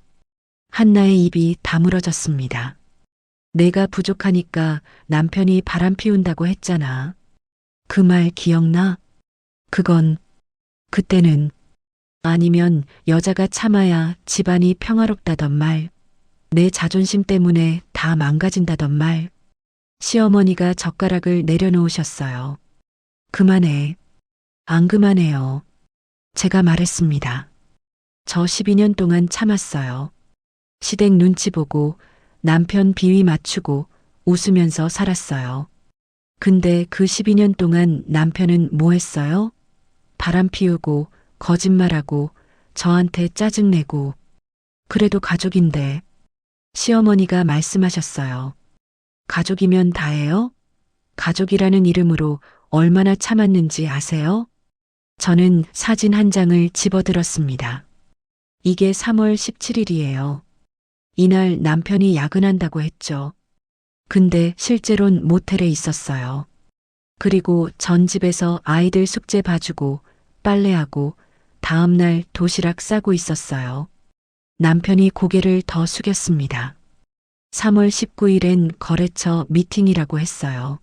한나의 입이 다물어졌습니다. 내가 부족하니까 남편이 바람 피운다고 했잖아. 그 말 기억나? 그때는 아니면 여자가 참아야 집안이 평화롭다던 말, 내 자존심 때문에 다 망가진다던 말. 시어머니가 젓가락을 내려놓으셨어요. 그만해. 안 그만해요. 제가 말했습니다. 저 12년 동안 참았어요. 시댁 눈치 보고 남편 비위 맞추고 웃으면서 살았어요. 근데 그 12년 동안 남편은 뭐 했어요? 바람 피우고 거짓말하고 저한테 짜증내고. 그래도 가족인데. 시어머니가 말씀하셨어요. 가족이면 다예요? 가족이라는 이름으로 얼마나 참았는지 아세요? 저는 사진 한 장을 집어들었습니다. 이게 3월 17일이에요. 이날 남편이 야근한다고 했죠. 근데 실제론 모텔에 있었어요. 그리고 전 집에서 아이들 숙제 봐주고 빨래하고 다음날 도시락 싸고 있었어요. 남편이 고개를 더 숙였습니다. 3월 19일엔 거래처 미팅이라고 했어요.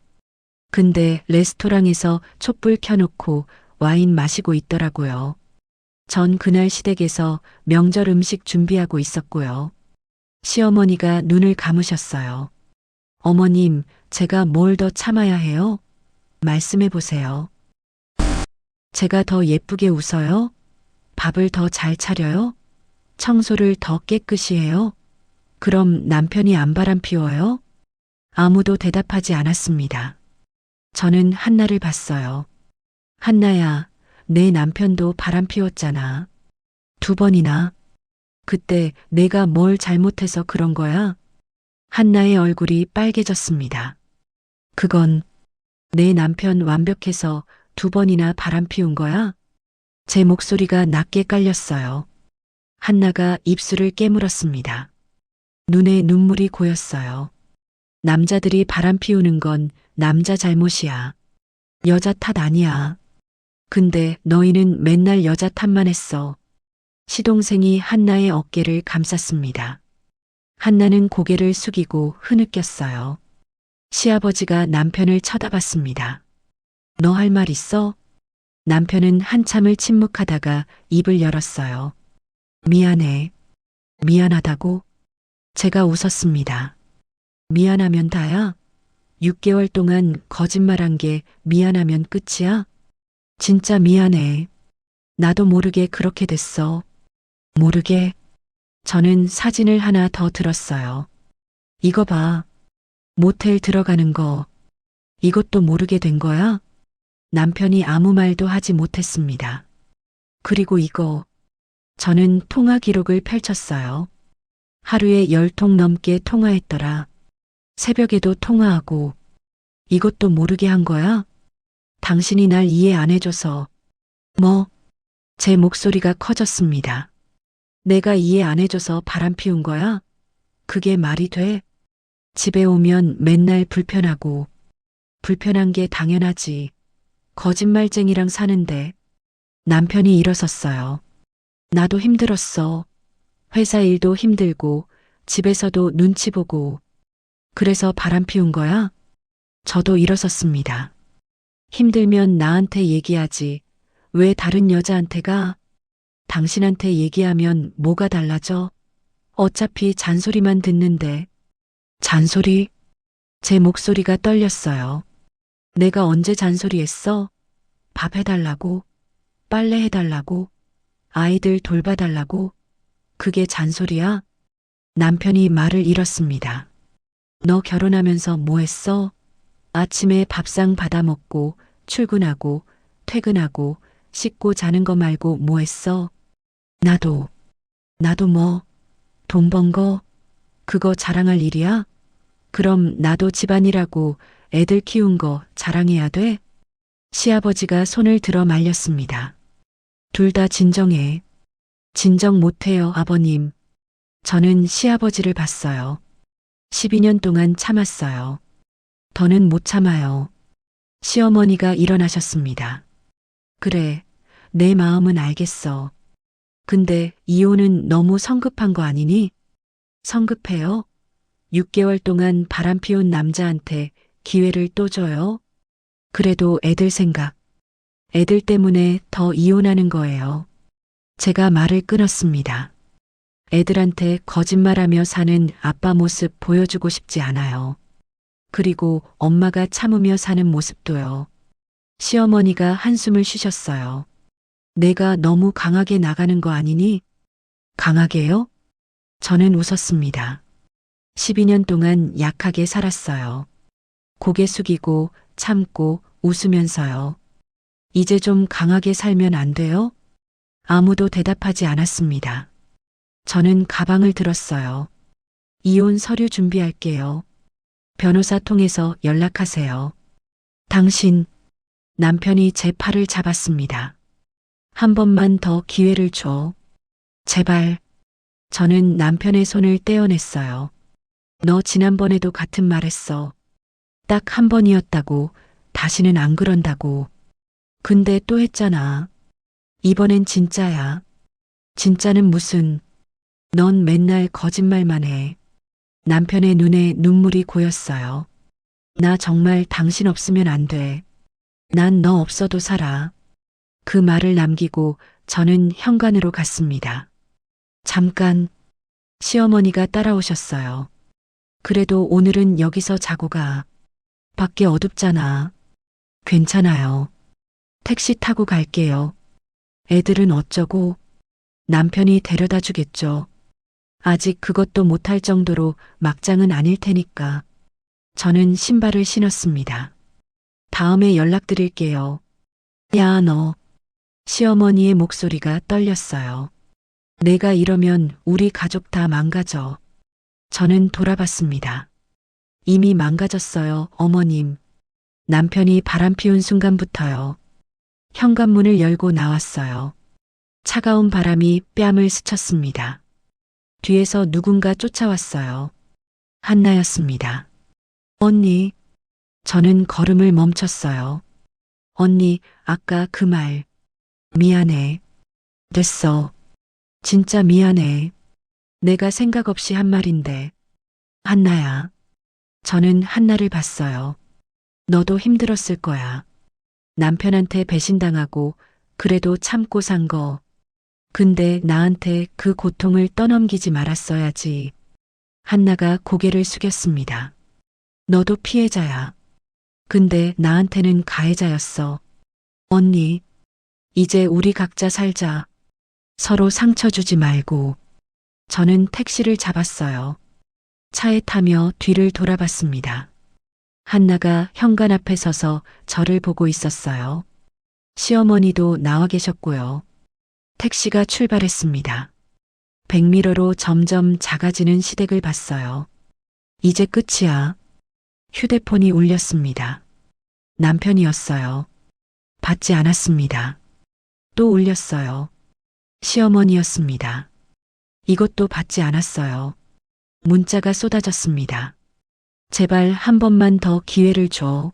근데 레스토랑에서 촛불 켜놓고 와인 마시고 있더라고요. 전 그날 시댁에서 명절 음식 준비하고 있었고요. 시어머니가 눈을 감으셨어요. 어머님, 제가 뭘 더 참아야 해요? 말씀해 보세요. 제가 더 예쁘게 웃어요? 밥을 더 잘 차려요? 청소를 더 깨끗이 해요? 그럼 남편이 안 바람 피워요? 아무도 대답하지 않았습니다. 저는 한나를 봤어요. 한나야, 내 남편도 바람 피웠잖아. 2번이나. 그때 내가 뭘 잘못해서 그런 거야? 한나의 얼굴이 빨개졌습니다. 그건 내 남편 완벽해서 2번이나 바람 피운 거야? 제 목소리가 낮게 깔렸어요. 한나가 입술을 깨물었습니다. 눈에 눈물이 고였어요. 남자들이 바람 피우는 건 남자 잘못이야. 여자 탓 아니야. 근데 너희는 맨날 여자 탓만 했어. 시동생이 한나의 어깨를 감쌌습니다. 한나는 고개를 숙이고 흐느꼈어요. 시아버지가 남편을 쳐다봤습니다. 너 할 말 있어? 남편은 한참을 침묵하다가 입을 열었어요. 미안해. 미안하다고? 제가 웃었습니다. 미안하면 다야? 6개월 동안 거짓말한 게 미안하면 끝이야? 진짜 미안해. 나도 모르게 그렇게 됐어. 모르게? 저는 사진을 하나 더 들었어요. 이거 봐. 모텔 들어가는 거. 이것도 모르게 된 거야? 남편이 아무 말도 하지 못했습니다. 그리고 이거. 저는 통화 기록을 펼쳤어요. 하루에 10통 넘게 통화했더라. 새벽에도 통화하고. 이것도 모르게 한 거야? 당신이 날 이해 안 해줘서. 뭐? 제 목소리가 커졌습니다. 내가 이해 안 해줘서 바람 피운 거야? 그게 말이 돼? 집에 오면 맨날 불편하고. 불편한 게 당연하지. 거짓말쟁이랑 사는데. 남편이 일어섰어요. 나도 힘들었어. 회사 일도 힘들고, 집에서도 눈치 보고. 그래서 바람 피운 거야? 저도 일어섰습니다. 힘들면 나한테 얘기하지. 왜 다른 여자한테 가? 당신한테 얘기하면 뭐가 달라져? 어차피 잔소리만 듣는데. 잔소리? 제 목소리가 떨렸어요. 내가 언제 잔소리했어? 밥 해달라고? 빨래 해달라고? 아이들 돌봐달라고? 그게 잔소리야? 남편이 말을 잃었습니다. 너 결혼하면서 뭐 했어? 아침에 밥상 받아 먹고, 출근하고, 퇴근하고, 씻고 자는 거 말고 뭐 했어? 나도 뭐, 돈 번 거? 그거 자랑할 일이야? 그럼 나도 집안일하고 애들 키운 거 자랑해야 돼? 시아버지가 손을 들어 말렸습니다. 둘 다 진정해. 진정 못해요, 아버님. 저는 시아버지를 봤어요. 12년 동안 참았어요. 더는 못 참아요. 시어머니가 일어나셨습니다. 그래, 내 마음은 알겠어. 근데 이혼은 너무 성급한 거 아니니? 성급해요? 6개월 동안 바람 피운 남자한테 기회를 또 줘요? 그래도 애들 생각. 애들 때문에 더 이혼하는 거예요. 제가 말을 끊었습니다. 애들한테 거짓말하며 사는 아빠 모습 보여주고 싶지 않아요. 그리고 엄마가 참으며 사는 모습도요. 시어머니가 한숨을 쉬셨어요. 내가 너무 강하게 나가는 거 아니니? 강하게요? 저는 웃었습니다. 12년 동안 약하게 살았어요. 고개 숙이고 참고 웃으면서요. 이제 좀 강하게 살면 안 돼요? 아무도 대답하지 않았습니다. 저는 가방을 들었어요. 이혼 서류 준비할게요. 변호사 통해서 연락하세요. 당신, 남편이 제 팔을 잡았습니다. 한 번만 더 기회를 줘. 제발. 저는 남편의 손을 떼어냈어요. 너 지난번에도 같은 말 했어. 딱 한 번이었다고, 다시는 안 그런다고. 근데 또 했잖아. 이번엔 진짜야. 진짜는 무슨, 넌 맨날 거짓말만 해. 남편의 눈에 눈물이 고였어요. 나 정말 당신 없으면 안 돼. 난 너 없어도 살아. 그 말을 남기고 저는 현관으로 갔습니다. 잠깐, 시어머니가 따라오셨어요. 그래도 오늘은 여기서 자고 가. 밖에 어둡잖아. 괜찮아요. 택시 타고 갈게요. 애들은 어쩌고? 남편이 데려다 주겠죠. 아직 그것도 못할 정도로 막장은 아닐 테니까. 저는 신발을 신었습니다. 다음에 연락드릴게요. 야, 너. 시어머니의 목소리가 떨렸어요. 내가 이러면 우리 가족 다 망가져. 저는 돌아봤습니다. 이미 망가졌어요, 어머님. 남편이 바람 피운 순간부터요. 현관문을 열고 나왔어요. 차가운 바람이 뺨을 스쳤습니다. 뒤에서 누군가 쫓아왔어요. 한나였습니다. 언니. 저는 걸음을 멈췄어요. 언니, 아까 그 말. 미안해. 됐어. 진짜 미안해. 내가 생각 없이 한 말인데. 한나야. 저는 한나를 봤어요. 너도 힘들었을 거야. 남편한테 배신당하고 그래도 참고 산 거. 근데 나한테 그 고통을 떠넘기지 말았어야지. 한나가 고개를 숙였습니다. 너도 피해자야. 근데 나한테는 가해자였어. 언니, 이제 우리 각자 살자. 서로 상처 주지 말고. 저는 택시를 잡았어요. 차에 타며 뒤를 돌아봤습니다. 한나가 현관 앞에 서서 저를 보고 있었어요. 시어머니도 나와 계셨고요. 택시가 출발했습니다. 백미러로 점점 작아지는 시댁을 봤어요. 이제 끝이야. 휴대폰이 울렸습니다. 남편이었어요. 받지 않았습니다. 또 울렸어요. 시어머니였습니다. 이것도 받지 않았어요. 문자가 쏟아졌습니다. 제발 한 번만 더 기회를 줘.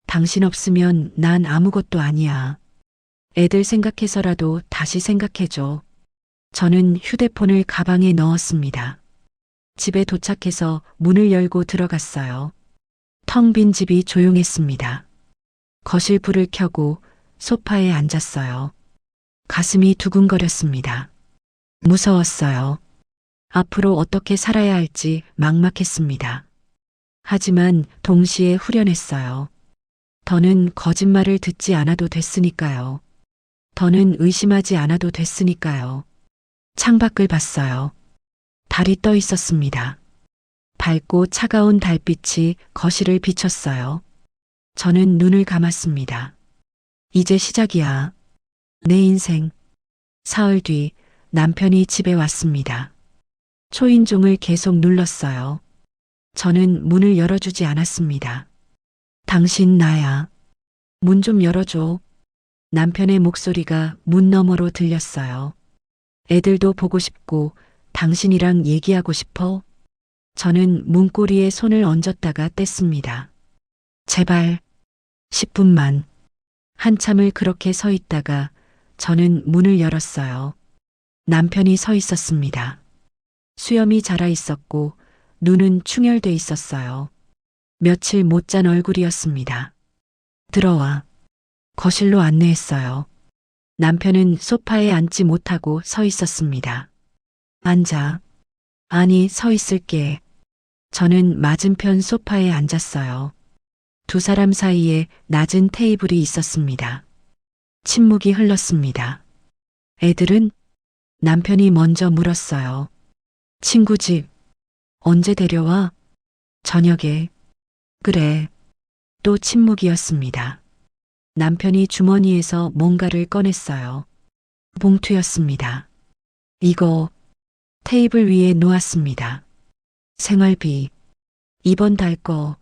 당신 없으면 난 아무것도 아니야. 애들 생각해서라도 다시 생각해줘. 저는 휴대폰을 가방에 넣었습니다. 집에 도착해서 문을 열고 들어갔어요. 텅 빈 집이 조용했습니다. 거실 불을 켜고 소파에 앉았어요. 가슴이 두근거렸습니다. 무서웠어요. 앞으로 어떻게 살아야 할지 막막했습니다. 하지만 동시에 후련했어요. 더는 거짓말을 듣지 않아도 됐으니까요. 더는 의심하지 않아도 됐으니까요. 창밖을 봤어요. 달이 떠 있었습니다. 밝고 차가운 달빛이 거실을 비췄어요. 저는 눈을 감았습니다. 이제 시작이야. 내 인생. 사흘 뒤 남편이 집에 왔습니다. 초인종을 계속 눌렀어요. 저는 문을 열어주지 않았습니다. 당신 나야. 문 좀 열어줘. 남편의 목소리가 문 너머로 들렸어요. 애들도 보고 싶고 당신이랑 얘기하고 싶어. 저는 문고리에 손을 얹었다가 뗐습니다. 제발 10분만. 한참을 그렇게 서 있다가 저는 문을 열었어요. 남편이 서 있었습니다. 수염이 자라 있었고 눈은 충혈돼 있었어요. 며칠 못 잔 얼굴이었습니다. 들어와. 거실로 안내했어요. 남편은 소파에 앉지 못하고 서 있었습니다. 앉아. 아니, 서 있을게. 저는 맞은편 소파에 앉았어요. 두 사람 사이에 낮은 테이블이 있었습니다. 침묵이 흘렀습니다. 애들은? 남편이 먼저 물었어요. 친구 집. 언제 데려와? 저녁에. 그래. 또 침묵이었습니다. 남편이 주머니에서 뭔가를 꺼냈어요. 봉투였습니다. 이거 테이블 위에 놓았습니다. 생활비. 이번 달 거.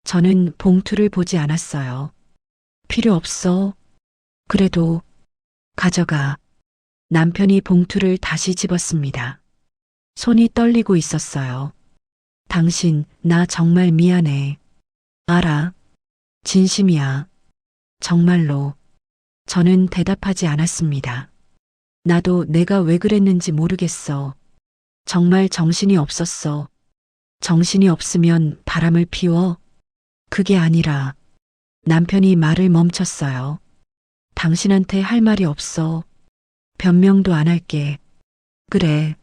저는 봉투를 보지 않았어요. 필요 없어. 그래도 가져가. 남편이 봉투를 다시 집었습니다. 손이 떨리고 있었어요. 당신, 나 정말 미안해. 알아. 진심이야. 정말로. 저는 대답하지 않았습니다. 나도 내가 왜 그랬는지 모르겠어. 정말 정신이 없었어. 정신이 없으면 바람을 피워? 그게 아니라. 남편이 말을 멈췄어요. 당신한테 할 말이 없어. 변명도 안 할게. 그래.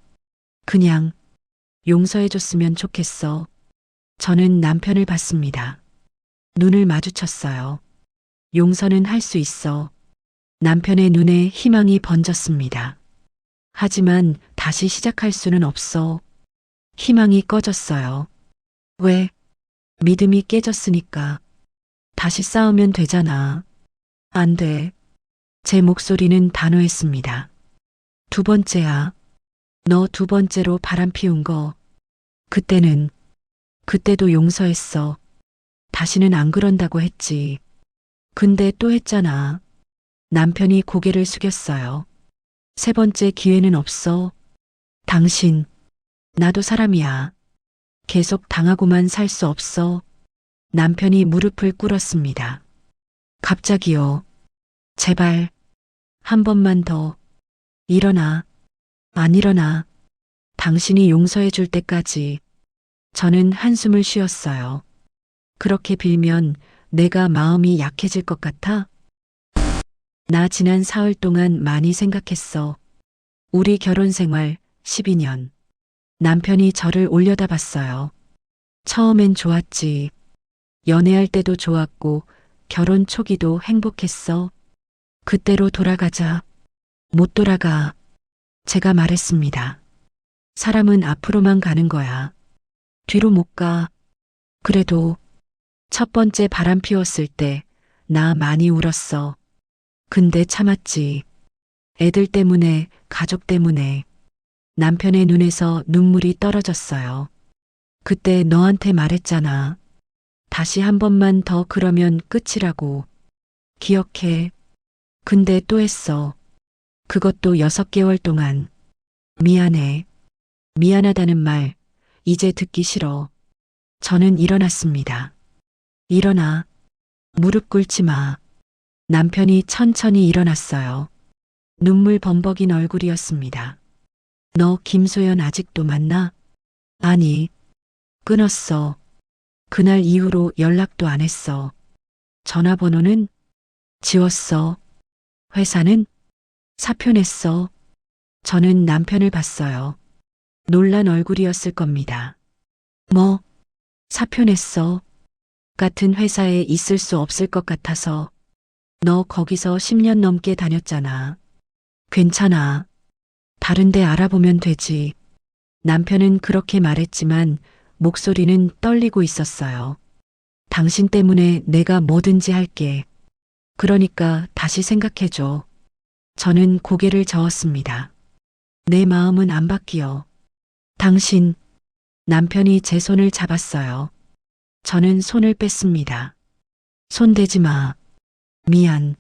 그냥 용서해줬으면 좋겠어. 저는 남편을 봤습니다. 눈을 마주쳤어요. 용서는 할 수 있어. 남편의 눈에 희망이 번졌습니다. 하지만 다시 시작할 수는 없어. 희망이 꺼졌어요. 왜? 믿음이 깨졌으니까. 다시 싸우면 되잖아. 안 돼. 제 목소리는 단호했습니다. 두 번째야. 너 두 번째로 바람 피운 거. 그때도 용서했어. 다시는 안 그런다고 했지. 근데 또 했잖아. 남편이 고개를 숙였어요. 세 번째 기회는 없어. 당신, 나도 사람이야. 계속 당하고만 살 수 없어. 남편이 무릎을 꿇었습니다. 갑자기요. 제발, 한 번만 더. 일어나. 안 일어나. 당신이 용서해 줄 때까지. 저는 한숨을 쉬었어요. 그렇게 빌면 내가 마음이 약해질 것 같아? 나 지난 사흘 동안 많이 생각했어. 우리 결혼 생활 12년. 남편이 저를 올려다봤어요. 처음엔 좋았지. 연애할 때도 좋았고 결혼 초기도 행복했어. 그때로 돌아가자. 못 돌아가. 제가 말했습니다. 사람은 앞으로만 가는 거야. 뒤로 못 가. 그래도 첫 번째 바람 피웠을 때 나 많이 울었어. 근데 참았지. 애들 때문에, 가족 때문에. 남편의 눈에서 눈물이 떨어졌어요. 그때 너한테 말했잖아. 다시 한 번만 더 그러면 끝이라고. 기억해. 근데 또 했어. 그것도 6개월 동안. 미안해. 미안하다는 말, 이제 듣기 싫어. 저는 일어났습니다. 일어나. 무릎 꿇지 마. 남편이 천천히 일어났어요. 눈물 범벅인 얼굴이었습니다. 너 김소연 아직도 만나? 아니. 끊었어. 그날 이후로 연락도 안 했어. 전화번호는 지웠어. 회사는 사표 냈어. 저는 남편을 봤어요. 놀란 얼굴이었을 겁니다. 뭐? 사표 냈어. 같은 회사에 있을 수 없을 것 같아서. 너 거기서 10년 넘게 다녔잖아. 괜찮아. 다른 데 알아보면 되지. 남편은 그렇게 말했지만 목소리는 떨리고 있었어요. 당신 때문에 내가 뭐든지 할게. 그러니까 다시 생각해줘. 저는 고개를 저었습니다. 내 마음은 안 바뀌어. 당신, 남편이 제 손을 잡았어요. 저는 손을 뺐습니다. 손 대지 마. 미안.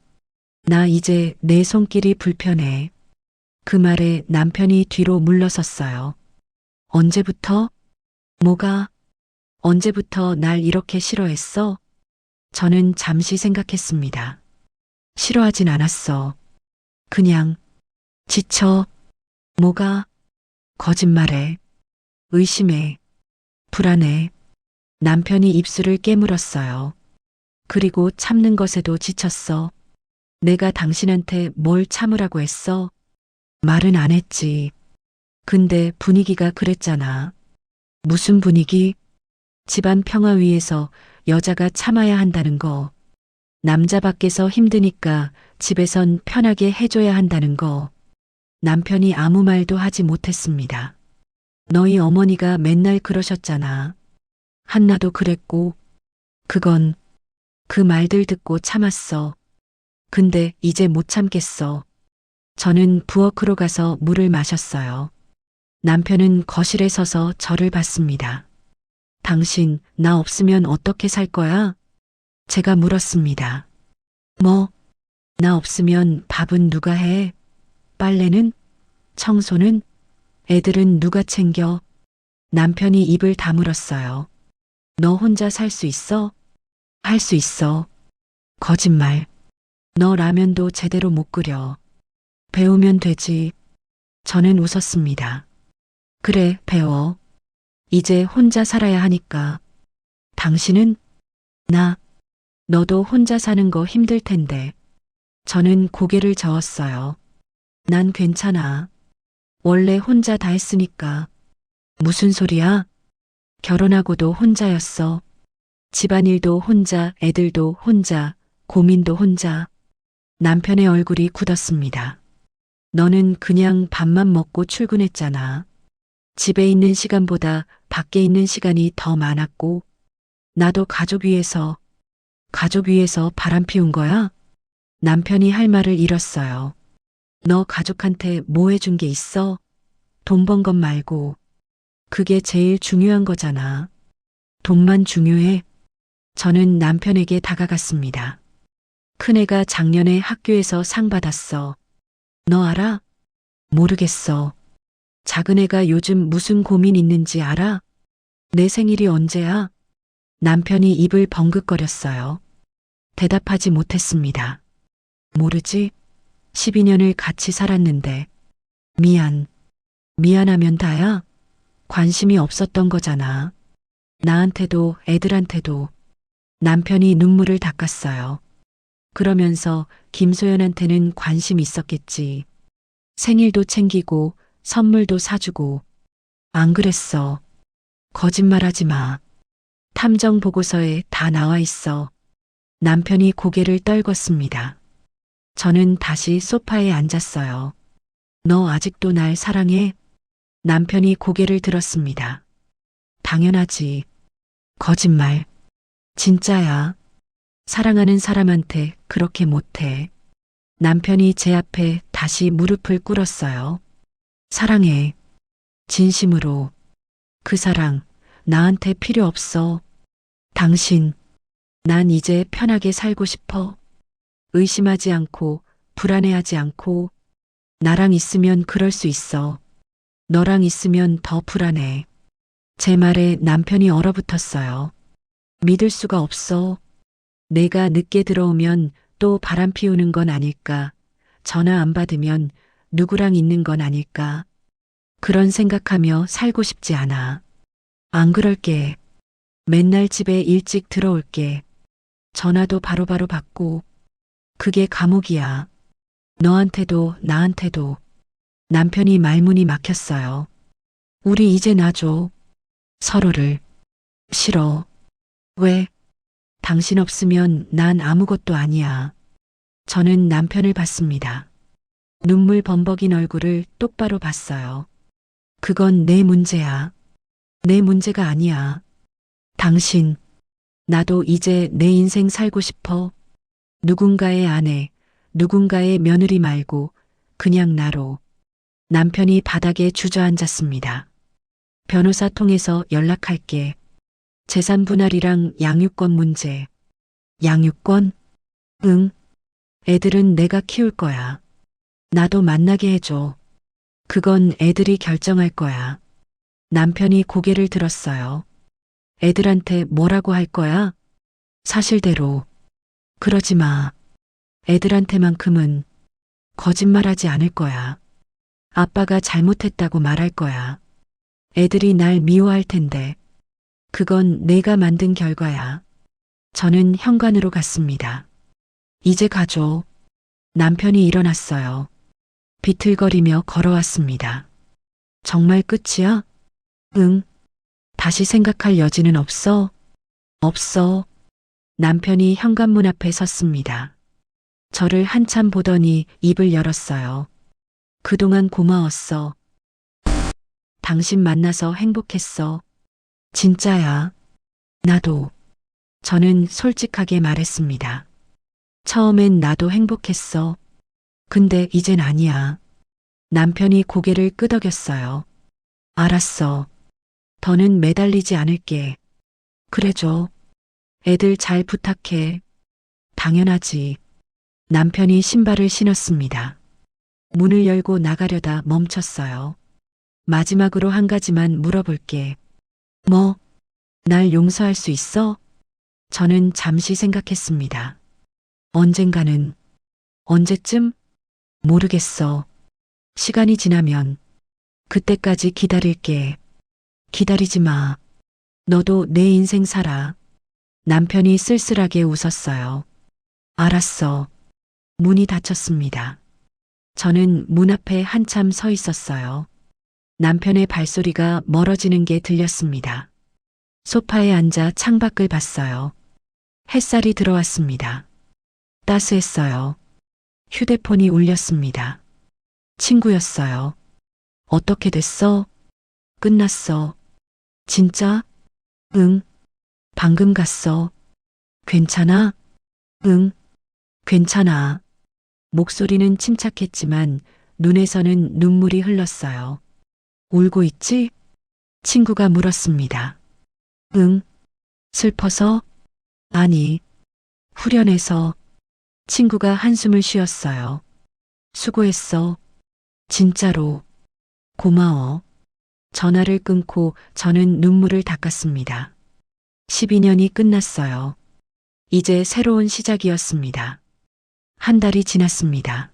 나 이제 내 손길이 불편해. 그 말에 남편이 뒤로 물러섰어요. 언제부터? 뭐가? 언제부터 날 이렇게 싫어했어? 저는 잠시 생각했습니다. 싫어하진 않았어. 그냥 지쳐. 뭐가? 거짓말해. 의심해. 불안해. 남편이 입술을 깨물었어요. 그리고 참는 것에도 지쳤어. 내가 당신한테 뭘 참으라고 했어? 말은 안 했지. 근데 분위기가 그랬잖아. 무슨 분위기? 집안 평화 위해서 여자가 참아야 한다는 거. 남자 밖에서 힘드니까 집에선 편하게 해줘야 한다는 거. 남편이 아무 말도 하지 못했습니다. 너희 어머니가 맨날 그러셨잖아. 한나도 그랬고. 그건 그 말들 듣고 참았어. 근데 이제 못 참겠어. 저는 부엌으로 가서 물을 마셨어요. 남편은 거실에 서서 저를 봤습니다. 당신, 나 없으면 어떻게 살 거야? 제가 물었습니다. 뭐? 나 없으면 밥은 누가 해? 빨래는? 청소는? 애들은 누가 챙겨? 남편이 입을 다물었어요. 너 혼자 살 수 있어? 할 수 있어. 거짓말. 너 라면도 제대로 못 끓여. 배우면 되지. 저는 웃었습니다. 그래, 배워. 이제 혼자 살아야 하니까. 당신은? 나. 너도 혼자 사는 거 힘들 텐데. 저는 고개를 저었어요. 난 괜찮아. 원래 혼자 다 했으니까. 무슨 소리야? 결혼하고도 혼자였어. 집안일도 혼자, 애들도 혼자, 고민도 혼자. 남편의 얼굴이 굳었습니다. 너는 그냥 밥만 먹고 출근했잖아. 집에 있는 시간보다 밖에 있는 시간이 더 많았고, 나도 가족 위해서 바람 피운 거야? 남편이 할 말을 잃었어요. 너 가족한테 뭐 해준 게 있어? 돈 번 것 말고. 그게 제일 중요한 거잖아. 돈만 중요해? 저는 남편에게 다가갔습니다. 큰애가 작년에 학교에서 상 받았어. 너 알아? 모르겠어. 작은애가 요즘 무슨 고민 있는지 알아? 내 생일이 언제야? 남편이 입을 벙긋거렸어요. 대답하지 못했습니다. 모르지? 12년을 같이 살았는데. 미안하면 다야? 관심이 없었던 거잖아. 나한테도 애들한테도. 남편이 눈물을 닦았어요. 그러면서 김소연한테는 관심 있었겠지. 생일도 챙기고 선물도 사주고. 안 그랬어. 거짓말하지 마. 탐정 보고서에 다 나와 있어. 남편이 고개를 떨궜습니다. 저는 다시 소파에 앉았어요. 너 아직도 날 사랑해? 남편이 고개를 들었습니다. 당연하지. 거짓말. 진짜야. 사랑하는 사람한테 그렇게 못해. 남편이 제 앞에 다시 무릎을 꿇었어요. 사랑해. 진심으로. 그 사랑 나한테 필요 없어. 당신, 난 이제 편하게 살고 싶어. 의심하지 않고 불안해하지 않고 나랑 있으면 그럴 수 있어. 너랑 있으면 더 불안해. 제 말에 남편이 얼어붙었어요. 믿을 수가 없어. 내가 늦게 들어오면 또 바람 피우는 건 아닐까. 전화 안 받으면 누구랑 있는 건 아닐까. 그런 생각하며 살고 싶지 않아. 안 그럴게. 맨날 집에 일찍 들어올게. 전화도 바로바로 받고. 그게 감옥이야. 너한테도 나한테도. 남편이 말문이 막혔어요. 우리 이제 놔줘. 서로를. 싫어. 왜? 당신 없으면 난 아무것도 아니야. 저는 남편을 봤습니다. 눈물 범벅인 얼굴을 똑바로 봤어요. 그건 내 문제야. 내 문제가 아니야. 당신, 나도 이제 내 인생 살고 싶어. 누군가의 아내, 누군가의 며느리 말고 그냥 나로. 남편이 바닥에 주저앉았습니다. 변호사 통해서 연락할게. 재산 분할이랑 양육권 문제. 양육권? 응. 애들은 내가 키울 거야. 나도 만나게 해줘. 그건 애들이 결정할 거야. 남편이 고개를 들었어요. 애들한테 뭐라고 할 거야? 사실대로. 그러지 마. 애들한테만큼은 거짓말하지 않을 거야. 아빠가 잘못했다고 말할 거야. 애들이 날 미워할 텐데. 그건 내가 만든 결과야. 저는 현관으로 갔습니다. 이제 가줘. 남편이 일어났어요. 비틀거리며 걸어왔습니다. 정말 끝이야? 응. 다시 생각할 여지는 없어? 없어. 남편이 현관문 앞에 섰습니다. 저를 한참 보더니 입을 열었어요. 그동안 고마웠어. 당신 만나서 행복했어. 진짜야. 나도. 저는 솔직하게 말했습니다. 처음엔 나도 행복했어. 근데 이젠 아니야. 남편이 고개를 끄덕였어요. 알았어. 더는 매달리지 않을게. 그래줘. 애들 잘 부탁해. 당연하지. 남편이 신발을 신었습니다. 문을 열고 나가려다 멈췄어요. 마지막으로 한 가지만 물어볼게. 뭐? 날 용서할 수 있어? 저는 잠시 생각했습니다. 언젠가는. 언제쯤? 모르겠어. 시간이 지나면. 그때까지 기다릴게. 기다리지 마. 너도 내 인생 살아. 남편이 쓸쓸하게 웃었어요. 알았어. 문이 닫혔습니다. 저는 문 앞에 한참 서 있었어요. 남편의 발소리가 멀어지는 게 들렸습니다. 소파에 앉아 창밖을 봤어요. 햇살이 들어왔습니다. 따스했어요. 휴대폰이 울렸습니다. 친구였어요. 어떻게 됐어? 끝났어. 진짜? 응. 방금 갔어. 괜찮아? 응. 괜찮아. 목소리는 침착했지만 눈에서는 눈물이 흘렀어요. 울고 있지? 친구가 물었습니다. 응. 슬퍼서? 아니. 후련해서. 친구가 한숨을 쉬었어요. 수고했어. 진짜로. 고마워. 전화를 끊고 저는 눈물을 닦았습니다. 12년이 끝났어요. 이제 새로운 시작이었습니다. 한 달이 지났습니다.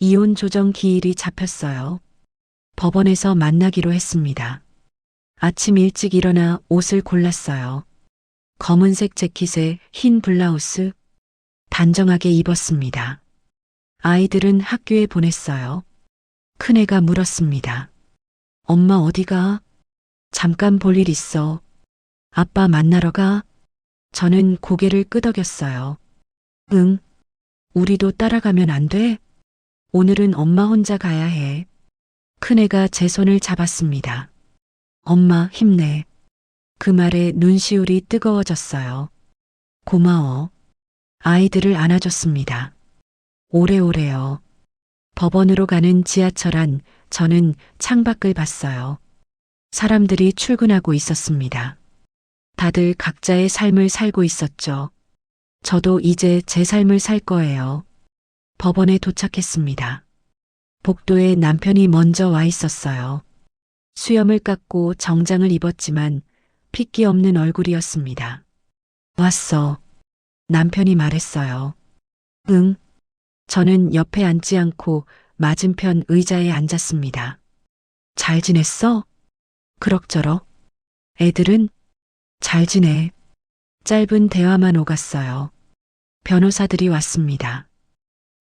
이혼 조정 기일이 잡혔어요. 법원에서 만나기로 했습니다. 아침 일찍 일어나 옷을 골랐어요. 검은색 재킷에 흰 블라우스, 단정하게 입었습니다. 아이들은 학교에 보냈어요. 큰애가 물었습니다. 엄마 어디가? 잠깐 볼 일 있어. 아빠 만나러 가? 저는 고개를 끄덕였어요. 응. 우리도 따라가면 안 돼? 오늘은 엄마 혼자 가야 해. 큰애가 제 손을 잡았습니다. 엄마 힘내. 그 말에 눈시울이 뜨거워졌어요. 고마워. 아이들을 안아줬습니다. 오래오래요. 법원으로 가는 지하철 안 저는 창밖을 봤어요. 사람들이 출근하고 있었습니다. 다들 각자의 삶을 살고 있었죠. 저도 이제 제 삶을 살 거예요. 법원에 도착했습니다. 복도에 남편이 먼저 와 있었어요. 수염을 깎고 정장을 입었지만 핏기 없는 얼굴이었습니다. 왔어. 남편이 말했어요. 응. 저는 옆에 앉지 않고 맞은편 의자에 앉았습니다. 잘 지냈어? 그럭저럭. 애들은? 잘 지내. 짧은 대화만 오갔어요. 변호사들이 왔습니다.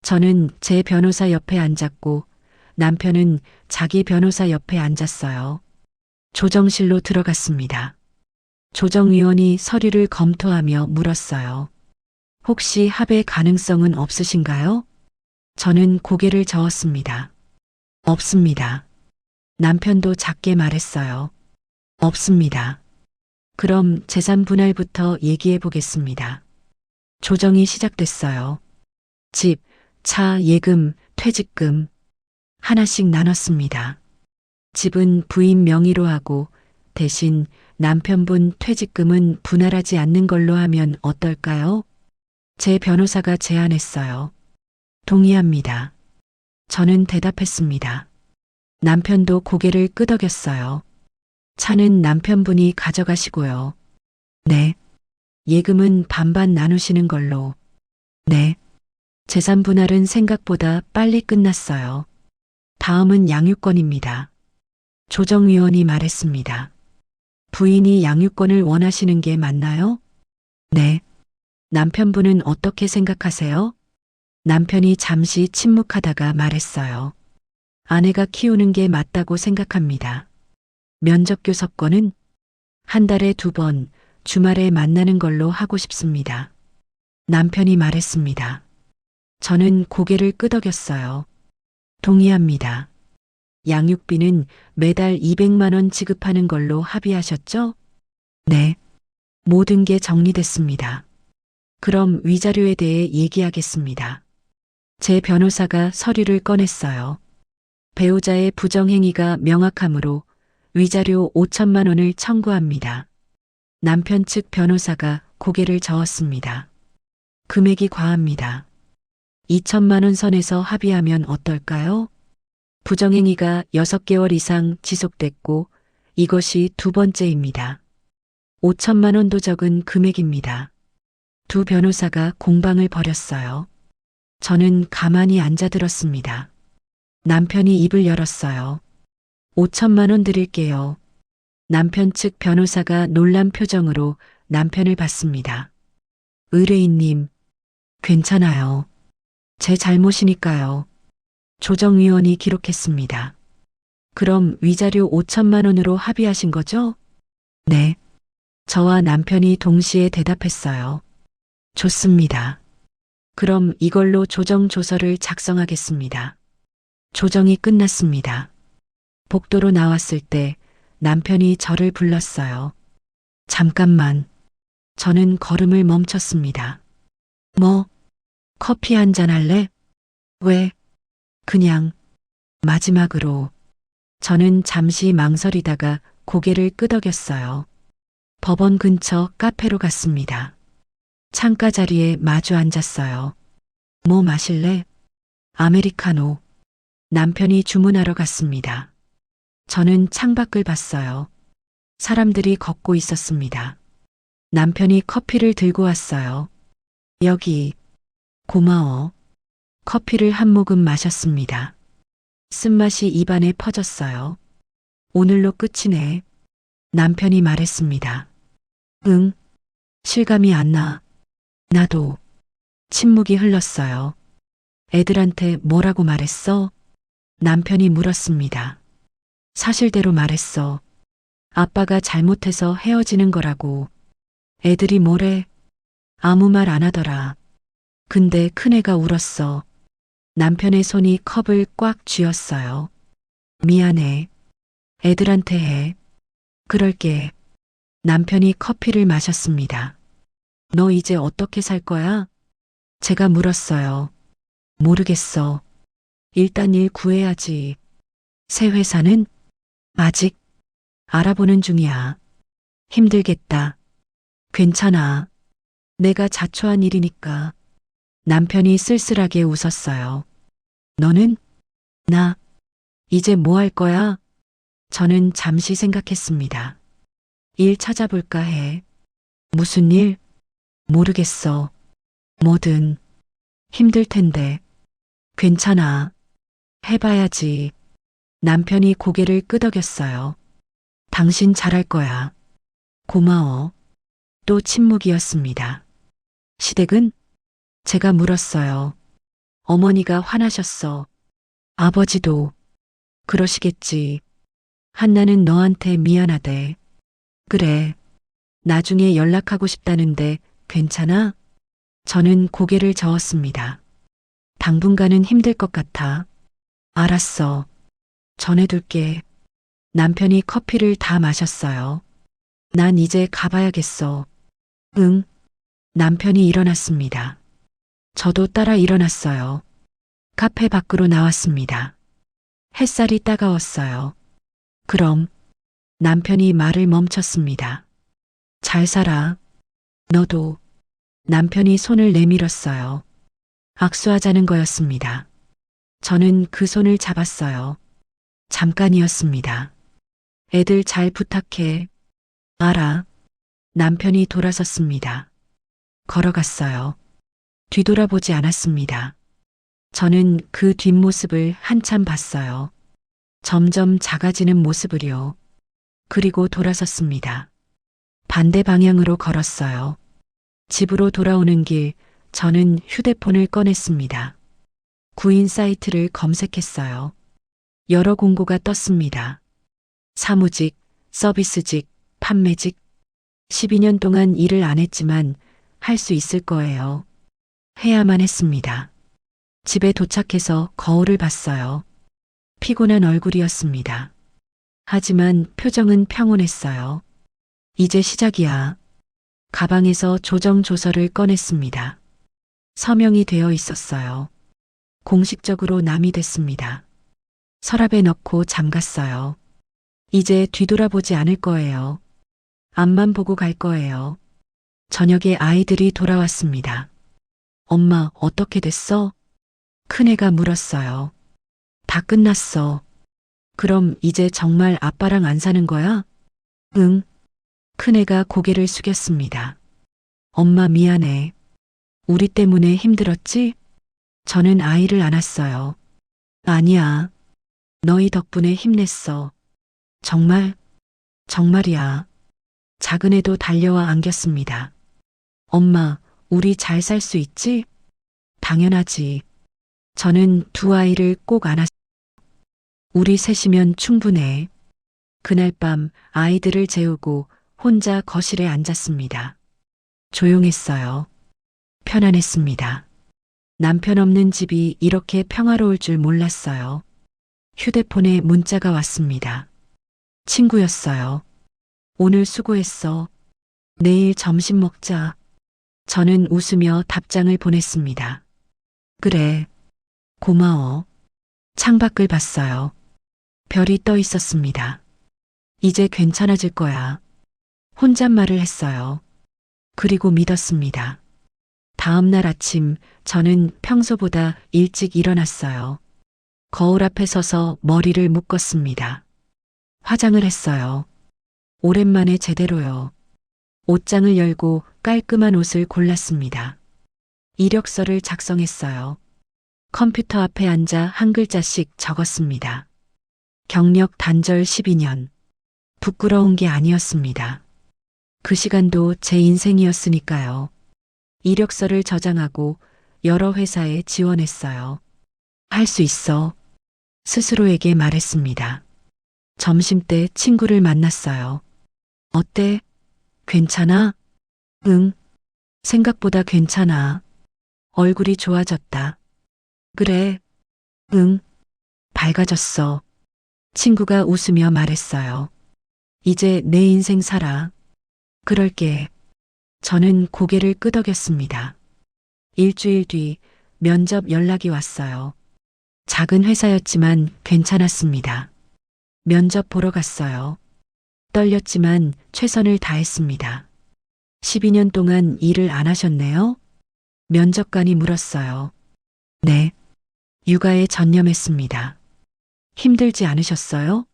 저는 제 변호사 옆에 앉았고 남편은 자기 변호사 옆에 앉았어요. 조정실로 들어갔습니다. 조정위원이 서류를 검토하며 물었어요. 혹시 합의 가능성은 없으신가요? 저는 고개를 저었습니다. 없습니다. 남편도 작게 말했어요. 없습니다. 그럼 재산 분할부터 얘기해 보겠습니다. 조정이 시작됐어요. 집, 차, 예금, 퇴직금 하나씩 나눴습니다. 집은 부인 명의로 하고 대신 남편분 퇴직금은 분할하지 않는 걸로 하면 어떨까요? 제 변호사가 제안했어요. 동의합니다. 저는 대답했습니다. 남편도 고개를 끄덕였어요. 차는 남편분이 가져가시고요. 네. 예금은 반반 나누시는 걸로. 네. 재산 분할은 생각보다 빨리 끝났어요. 다음은 양육권입니다. 조정위원이 말했습니다. 부인이 양육권을 원하시는 게 맞나요? 네. 남편분은 어떻게 생각하세요? 남편이 잠시 침묵하다가 말했어요. 아내가 키우는 게 맞다고 생각합니다. 면접교섭권은 한 달에 2번, 주말에 만나는 걸로 하고 싶습니다. 남편이 말했습니다. 저는 고개를 끄덕였어요. 동의합니다. 양육비는 매달 200만 원 지급하는 걸로 합의하셨죠? 네. 모든 게 정리됐습니다. 그럼 위자료에 대해 얘기하겠습니다. 제 변호사가 서류를 꺼냈어요. 배우자의 부정행위가 명확하므로 위자료 5천만 원을 청구합니다. 남편 측 변호사가 고개를 저었습니다. 금액이 과합니다. 2천만 원 선에서 합의하면 어떨까요? 부정행위가 6개월 이상 지속됐고 이것이 2번째입니다. 5천만 원도 적은 금액입니다. 두 변호사가 공방을 벌였어요. 저는 가만히 앉아 들었습니다. 남편이 입을 열었어요. 5천만 원 드릴게요. 남편 측 변호사가 놀란 표정으로 남편을 봤습니다. 의뢰인님, 괜찮아요. 제 잘못이니까요. 조정위원이 기록했습니다. 그럼 위자료 5천만 원으로 합의하신 거죠? 네. 저와 남편이 동시에 대답했어요. 좋습니다. 그럼 이걸로 조정조서를 작성하겠습니다. 조정이 끝났습니다. 복도로 나왔을 때 남편이 저를 불렀어요. 잠깐만. 저는 걸음을 멈췄습니다. 뭐? 커피 한잔 할래? 왜? 그냥 마지막으로. 저는 잠시 망설이다가 고개를 끄덕였어요. 법원 근처 카페로 갔습니다. 창가 자리에 마주 앉았어요. 뭐 마실래? 아메리카노. 남편이 주문하러 갔습니다. 저는 창밖을 봤어요. 사람들이 걷고 있었습니다. 남편이 커피를 들고 왔어요. 여기. 고마워. 커피를 한 모금 마셨습니다. 쓴맛이 입안에 퍼졌어요. 오늘로 끝이네. 남편이 말했습니다. 응. 실감이 안 나. 나도. 침묵이 흘렀어요. 애들한테 뭐라고 말했어? 남편이 물었습니다. 사실대로 말했어. 아빠가 잘못해서 헤어지는 거라고. 애들이 뭐래? 아무 말 안 하더라. 근데 큰애가 울었어. 남편의 손이 컵을 꽉 쥐었어요. 미안해. 애들한테 해. 그럴게. 남편이 커피를 마셨습니다. 너 이제 어떻게 살 거야? 제가 물었어요. 모르겠어. 일단 일 구해야지. 새 회사는? 아직 알아보는 중이야. 힘들겠다. 괜찮아. 내가 자초한 일이니까. 남편이 쓸쓸하게 웃었어요. 너는? 나. 이제 뭐 할 거야? 저는 잠시 생각했습니다. 일 찾아볼까 해. 무슨 일? 모르겠어. 뭐든. 힘들 텐데. 괜찮아. 해봐야지. 남편이 고개를 끄덕였어요. 당신 잘할 거야. 고마워. 또 침묵이었습니다. 시댁은? 제가 물었어요. 어머니가 화나셨어. 아버지도. 그러시겠지. 한나는 너한테 미안하대. 그래. 나중에 연락하고 싶다는데 괜찮아? 저는 고개를 저었습니다. 당분간은 힘들 것 같아. 알았어. 전해둘게. 남편이 커피를 다 마셨어요. 난 이제 가봐야겠어. 응. 남편이 일어났습니다. 저도 따라 일어났어요. 카페 밖으로 나왔습니다. 햇살이 따가웠어요. 그럼 남편이 말을 멈췄습니다. 잘 살아. 너도. 남편이 손을 내밀었어요. 악수하자는 거였습니다. 저는 그 손을 잡았어요. 잠깐이었습니다. 애들 잘 부탁해. 알아. 남편이 돌아섰습니다. 걸어갔어요. 뒤돌아보지 않았습니다. 저는 그 뒷모습을 한참 봤어요. 점점 작아지는 모습을요. 그리고 돌아섰습니다. 반대 방향으로 걸었어요. 집으로 돌아오는 길, 저는 휴대폰을 꺼냈습니다. 구인 사이트를 검색했어요. 여러 공고가 떴습니다. 사무직, 서비스직, 판매직. 12년 동안 일을 안 했지만 할 수 있을 거예요. 해야만 했습니다. 집에 도착해서 거울을 봤어요. 피곤한 얼굴이었습니다. 하지만 표정은 평온했어요. 이제 시작이야. 가방에서 조정조서를 꺼냈습니다. 서명이 되어 있었어요. 공식적으로 남이 됐습니다. 서랍에 넣고 잠갔어요. 이제 뒤돌아보지 않을 거예요. 앞만 보고 갈 거예요. 저녁에 아이들이 돌아왔습니다. 엄마, 어떻게 됐어? 큰애가 물었어요. 다 끝났어. 그럼 이제 정말 아빠랑 안 사는 거야? 응. 큰애가 고개를 숙였습니다. 엄마 미안해. 우리 때문에 힘들었지? 저는 아이를 안았어요. 아니야. 너희 덕분에 힘냈어. 정말? 정말이야. 작은 애도 달려와 안겼습니다. 엄마, 우리 잘 살 수 있지? 당연하지. 저는 두 아이를 꼭 안았어요. 우리 셋이면 충분해. 그날 밤 아이들을 재우고 혼자 거실에 앉았습니다. 조용했어요. 편안했습니다. 남편 없는 집이 이렇게 평화로울 줄 몰랐어요. 휴대폰에 문자가 왔습니다. 친구였어요. 오늘 수고했어. 내일 점심 먹자. 저는 웃으며 답장을 보냈습니다. 그래. 고마워. 창밖을 봤어요. 별이 떠 있었습니다. 이제 괜찮아질 거야. 혼잣말을 했어요. 그리고 믿었습니다. 다음 날 아침 저는 평소보다 일찍 일어났어요. 거울 앞에 서서 머리를 묶었습니다. 화장을 했어요. 오랜만에 제대로요. 옷장을 열고 깔끔한 옷을 골랐습니다. 이력서를 작성했어요. 컴퓨터 앞에 앉아 한 글자씩 적었습니다. 경력 단절 12년. 부끄러운 게 아니었습니다. 그 시간도 제 인생이었으니까요. 이력서를 저장하고 여러 회사에 지원했어요. 할 수 있어. 스스로에게 말했습니다. 점심때 친구를 만났어요. 어때? 괜찮아? 응. 생각보다 괜찮아. 얼굴이 좋아졌다. 그래. 응. 밝아졌어. 친구가 웃으며 말했어요. 이제 내 인생 살아. 그럴게. 저는 고개를 끄덕였습니다. 일주일 뒤 면접 연락이 왔어요. 작은 회사였지만 괜찮았습니다. 면접 보러 갔어요. 떨렸지만 최선을 다했습니다. 12년 동안 일을 안 하셨네요? 면접관이 물었어요. 네. 육아에 전념했습니다. 힘들지 않으셨어요?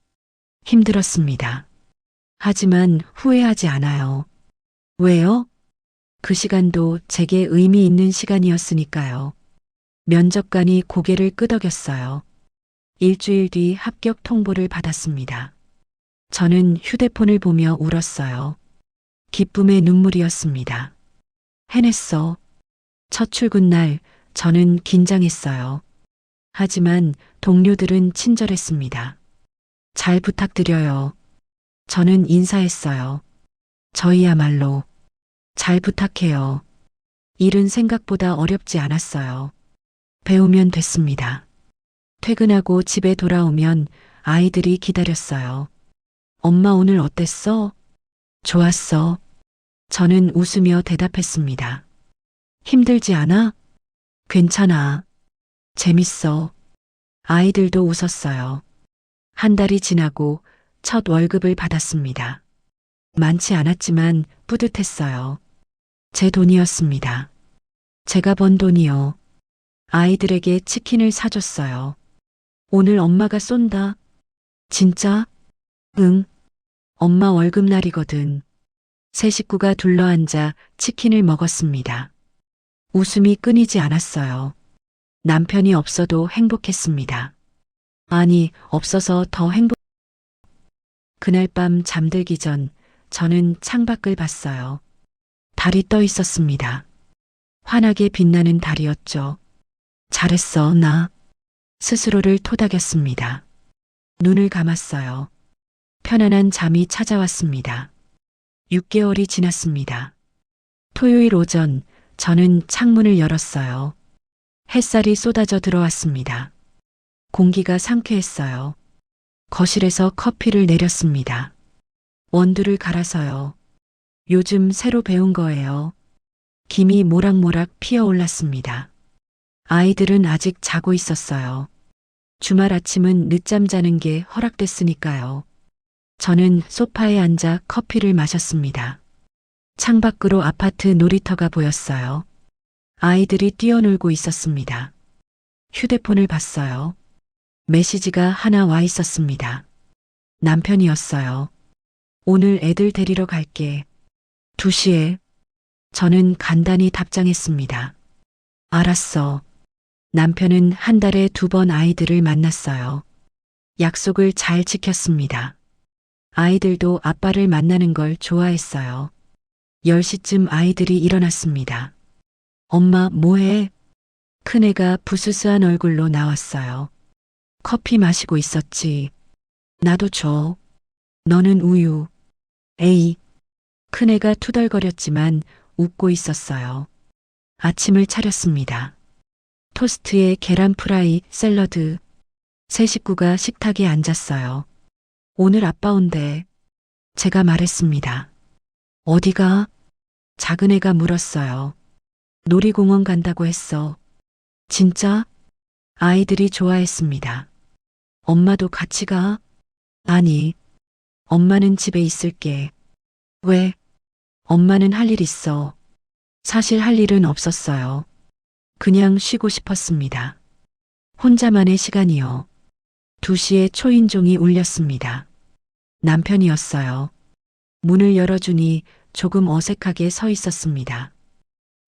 힘들었습니다. 하지만 후회하지 않아요. 왜요? 그 시간도 제게 의미 있는 시간이었으니까요. 면접관이 고개를 끄덕였어요. 일주일 뒤 합격 통보를 받았습니다. 저는 휴대폰을 보며 울었어요. 기쁨의 눈물이었습니다. 해냈어. 첫 출근 날 저는 긴장했어요. 하지만 동료들은 친절했습니다. 잘 부탁드려요. 저는 인사했어요. 저희야말로 잘 부탁해요. 일은 생각보다 어렵지 않았어요. 배우면 됐습니다. 퇴근하고 집에 돌아오면 아이들이 기다렸어요. 엄마 오늘 어땠어? 좋았어. 저는 웃으며 대답했습니다. 힘들지 않아? 괜찮아. 재밌어. 아이들도 웃었어요. 한 달이 지나고 첫 월급을 받았습니다. 많지 않았지만 뿌듯했어요. 제 돈이었습니다. 제가 번 돈이요. 아이들에게 치킨을 사줬어요. 오늘 엄마가 쏜다. 진짜? 응. 엄마 월급날이거든. 세 식구가 둘러앉아 치킨을 먹었습니다. 웃음이 끊이지 않았어요. 남편이 없어도 행복했습니다. 아니, 없어서 더 그날 밤 잠들기 전 저는 창밖을 봤어요. 달이 떠 있었습니다. 환하게 빛나는 달이었죠. 잘했어, 나. 스스로를 토닥였습니다. 눈을 감았어요. 편안한 잠이 찾아왔습니다. 6개월이 지났습니다. 토요일 오전 저는 창문을 열었어요. 햇살이 쏟아져 들어왔습니다. 공기가 상쾌했어요. 거실에서 커피를 내렸습니다. 원두를 갈아서요. 요즘 새로 배운 거예요. 김이 모락모락 피어올랐습니다. 아이들은 아직 자고 있었어요. 주말 아침은 늦잠 자는 게 허락됐으니까요. 저는 소파에 앉아 커피를 마셨습니다. 창밖으로 아파트 놀이터가 보였어요. 아이들이 뛰어놀고 있었습니다. 휴대폰을 봤어요. 메시지가 하나 와 있었습니다. 남편이었어요. 오늘 애들 데리러 갈게. 2시에. 저는 간단히 답장했습니다. 알았어. 남편은 한 달에 2번 아이들을 만났어요. 약속을 잘 지켰습니다. 아이들도 아빠를 만나는 걸 좋아했어요. 10시쯤 아이들이 일어났습니다. 엄마 뭐해? 큰애가 부스스한 얼굴로 나왔어요. 커피 마시고 있었지. 나도 줘. 너는 우유. 에이. 큰애가 투덜거렸지만 웃고 있었어요. 아침을 차렸습니다. 토스트에 계란 프라이, 샐러드. 세 식구가 식탁에 앉았어요. 오늘 아빠 온대. 제가 말했습니다. 어디가? 작은 애가 물었어요. 놀이공원 간다고 했어. 진짜? 아이들이 좋아했습니다. 엄마도 같이 가? 아니. 엄마는 집에 있을게. 왜? 엄마는 할 일 있어. 사실 할 일은 없었어요. 그냥 쉬고 싶었습니다. 혼자만의 시간이요. 2시에 초인종이 울렸습니다. 남편이었어요. 문을 열어주니 조금 어색하게 서 있었습니다.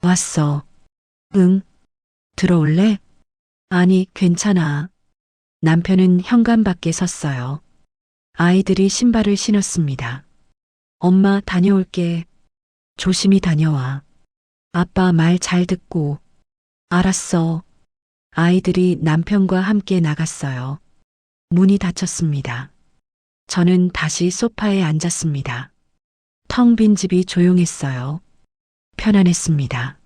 왔어. 응. 들어올래? 아니, 괜찮아. 남편은 현관 밖에 섰어요. 아이들이 신발을 신었습니다. 엄마 다녀올게. 조심히 다녀와. 아빠 말 잘 듣고. 알았어. 아이들이 남편과 함께 나갔어요. 문이 닫혔습니다. 저는 다시 소파에 앉았습니다. 텅 빈 집이 조용했어요. 편안했습니다.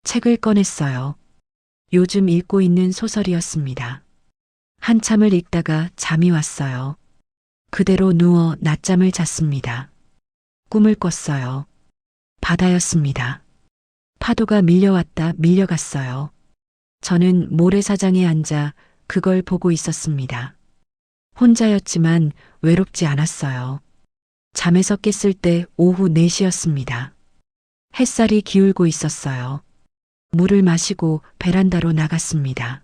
책을 꺼냈어요. 요즘 읽고 있는 소설이었습니다. 한참을 읽다가 잠이 왔어요. 그대로 누워 낮잠을 잤습니다. 꿈을 꿨어요. 바다였습니다. 파도가 밀려왔다 밀려갔어요. 저는 모래사장에 앉아 그걸 보고 있었습니다. 혼자였지만 외롭지 않았어요. 잠에서 깼을 때 오후 4시였습니다. 햇살이 기울고 있었어요. 물을 마시고 베란다로 나갔습니다.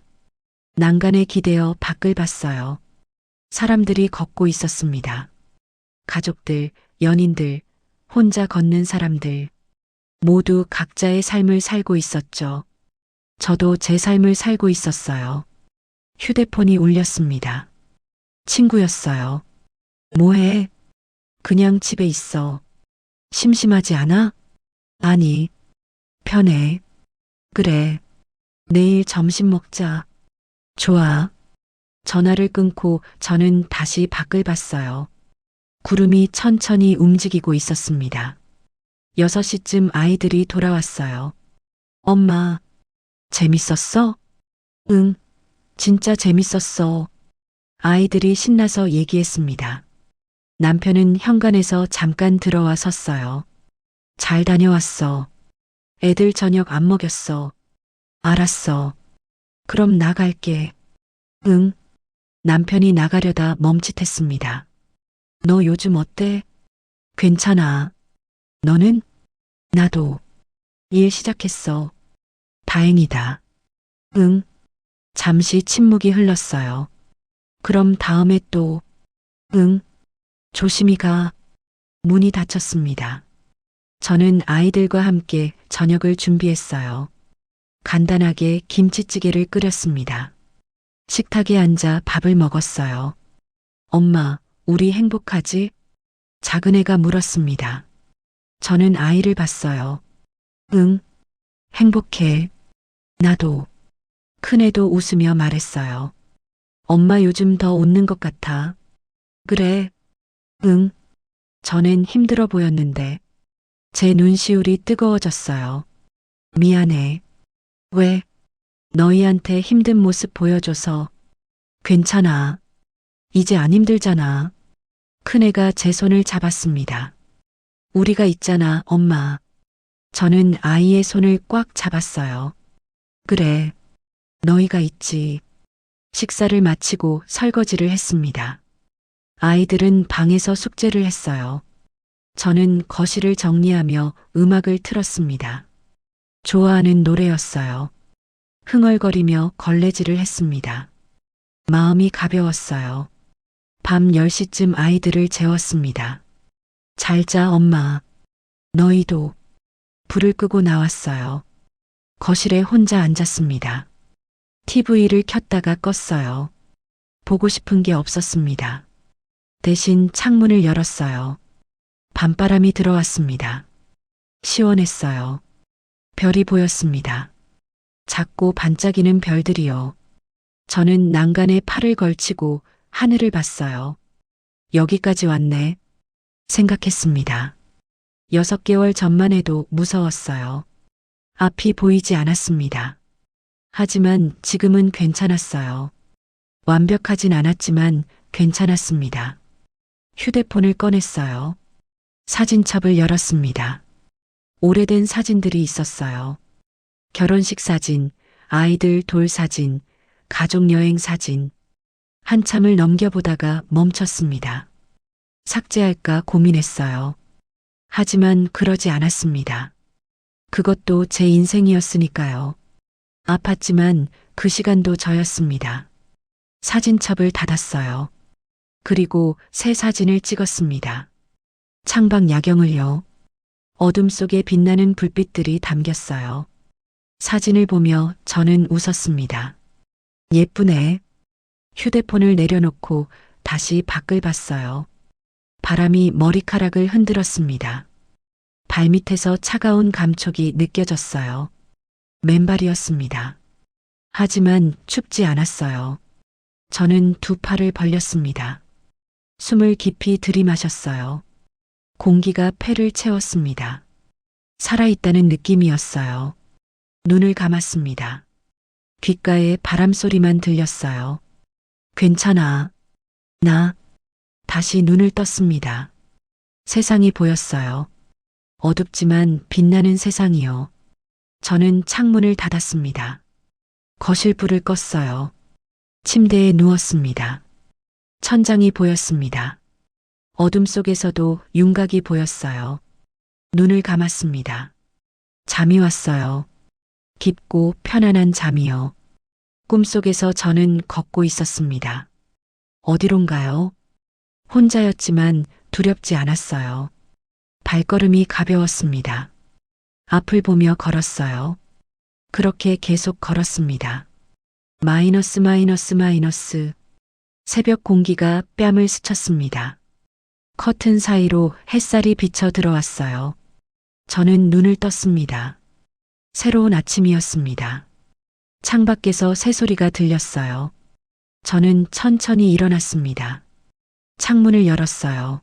난간에 기대어 밖을 봤어요. 사람들이 걷고 있었습니다. 가족들, 연인들, 혼자 걷는 사람들. 모두 각자의 삶을 살고 있었죠. 저도 제 삶을 살고 있었어요. 휴대폰이 울렸습니다. 친구였어요. 뭐해? 그냥 집에 있어. 심심하지 않아? 아니. 편해. 그래. 내일 점심 먹자. 좋아. 전화를 끊고 저는 다시 밖을 봤어요. 구름이 천천히 움직이고 있었습니다. 6시쯤 아이들이 돌아왔어요. 엄마, 재밌었어? 응, 진짜 재밌었어. 아이들이 신나서 얘기했습니다. 남편은 현관에서 잠깐 들어와 섰어요. 잘 다녀왔어. 애들 저녁 안 먹였어. 알았어. 그럼 나갈게. 응. 남편이 나가려다 멈칫했습니다. 너 요즘 어때? 괜찮아. 너는? 나도. 일 시작했어. 다행이다. 응. 잠시 침묵이 흘렀어요. 그럼 다음에 또. 응. 조심히 가. 문이 닫혔습니다. 저는 아이들과 함께 저녁을 준비했어요. 간단하게 김치찌개를 끓였습니다. 식탁에 앉아 밥을 먹었어요. 엄마, 우리 행복하지? 작은 애가 물었습니다. 저는 아이를 봤어요. 응, 행복해. 나도. 큰 애도 웃으며 말했어요. 엄마 요즘 더 웃는 것 같아. 그래. 응. 전엔 힘들어 보였는데. 제 눈시울이 뜨거워졌어요. 미안해. 왜? 너희한테 힘든 모습 보여줘서. 괜찮아. 이제 안 힘들잖아. 큰애가 제 손을 잡았습니다. 우리가 있잖아, 엄마. 저는 아이의 손을 꽉 잡았어요. 그래. 너희가 있지. 식사를 마치고 설거지를 했습니다. 아이들은 방에서 숙제를 했어요. 저는 거실을 정리하며 음악을 틀었습니다. 좋아하는 노래였어요. 흥얼거리며 걸레질을 했습니다. 마음이 가벼웠어요. 밤 10시쯤 아이들을 재웠습니다. 잘 자, 엄마. 너희도. 불을 끄고 나왔어요. 거실에 혼자 앉았습니다. TV를 켰다가 껐어요. 보고 싶은 게 없었습니다. 대신 창문을 열었어요. 밤바람이 들어왔습니다. 시원했어요. 별이 보였습니다. 작고 반짝이는 별들이요. 저는 난간에 팔을 걸치고 하늘을 봤어요. 여기까지 왔네. 생각했습니다. 6개월 전만 해도 무서웠어요. 앞이 보이지 않았습니다. 하지만 지금은 괜찮았어요. 완벽하진 않았지만 괜찮았습니다. 휴대폰을 꺼냈어요. 사진첩을 열었습니다. 오래된 사진들이 있었어요. 결혼식 사진, 아이들 돌 사진, 가족여행 사진. 한참을 넘겨보다가 멈췄습니다. 삭제할까 고민했어요. 하지만 그러지 않았습니다. 그것도 제 인생이었으니까요. 아팠지만 그 시간도 저였습니다. 사진첩을 닫았어요. 그리고 새 사진을 찍었습니다. 창밖 야경을요. 어둠 속에 빛나는 불빛들이 담겼어요. 사진을 보며 저는 웃었습니다. 예쁘네. 휴대폰을 내려놓고 다시 밖을 봤어요. 바람이 머리카락을 흔들었습니다. 발밑에서 차가운 감촉이 느껴졌어요. 맨발이었습니다. 하지만 춥지 않았어요. 저는 두 팔을 벌렸습니다. 숨을 깊이 들이마셨어요. 공기가 폐를 채웠습니다. 살아있다는 느낌이었어요. 눈을 감았습니다. 귓가에 바람 소리만 들렸어요. 괜찮아. 나 다시 눈을 떴습니다. 세상이 보였어요. 어둡지만 빛나는 세상이요. 저는 창문을 닫았습니다. 거실 불을 껐어요. 침대에 누웠습니다. 천장이 보였습니다. 어둠 속에서도 윤곽이 보였어요. 눈을 감았습니다. 잠이 왔어요. 깊고 편안한 잠이요. 꿈속에서 저는 걷고 있었습니다. 어디론가요? 혼자였지만 두렵지 않았어요. 발걸음이 가벼웠습니다. 앞을 보며 걸었어요. 그렇게 계속 걸었습니다. 마이너스 마이너스 마이너스. 새벽 공기가 뺨을 스쳤습니다. 커튼 사이로 햇살이 비쳐 들어왔어요. 저는 눈을 떴습니다. 새로운 아침이었습니다. 창밖에서 새소리가 들렸어요. 저는 천천히 일어났습니다. 창문을 열었어요.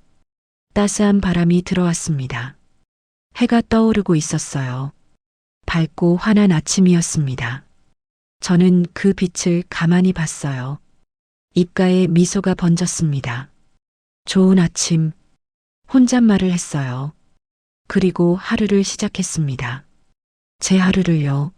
따스한 바람이 들어왔습니다. 해가 떠오르고 있었어요. 밝고 환한 아침이었습니다. 저는 그 빛을 가만히 봤어요. 입가에 미소가 번졌습니다. 좋은 아침. 혼잣말을 했어요. 그리고 하루를 시작했습니다. 제 하루를요.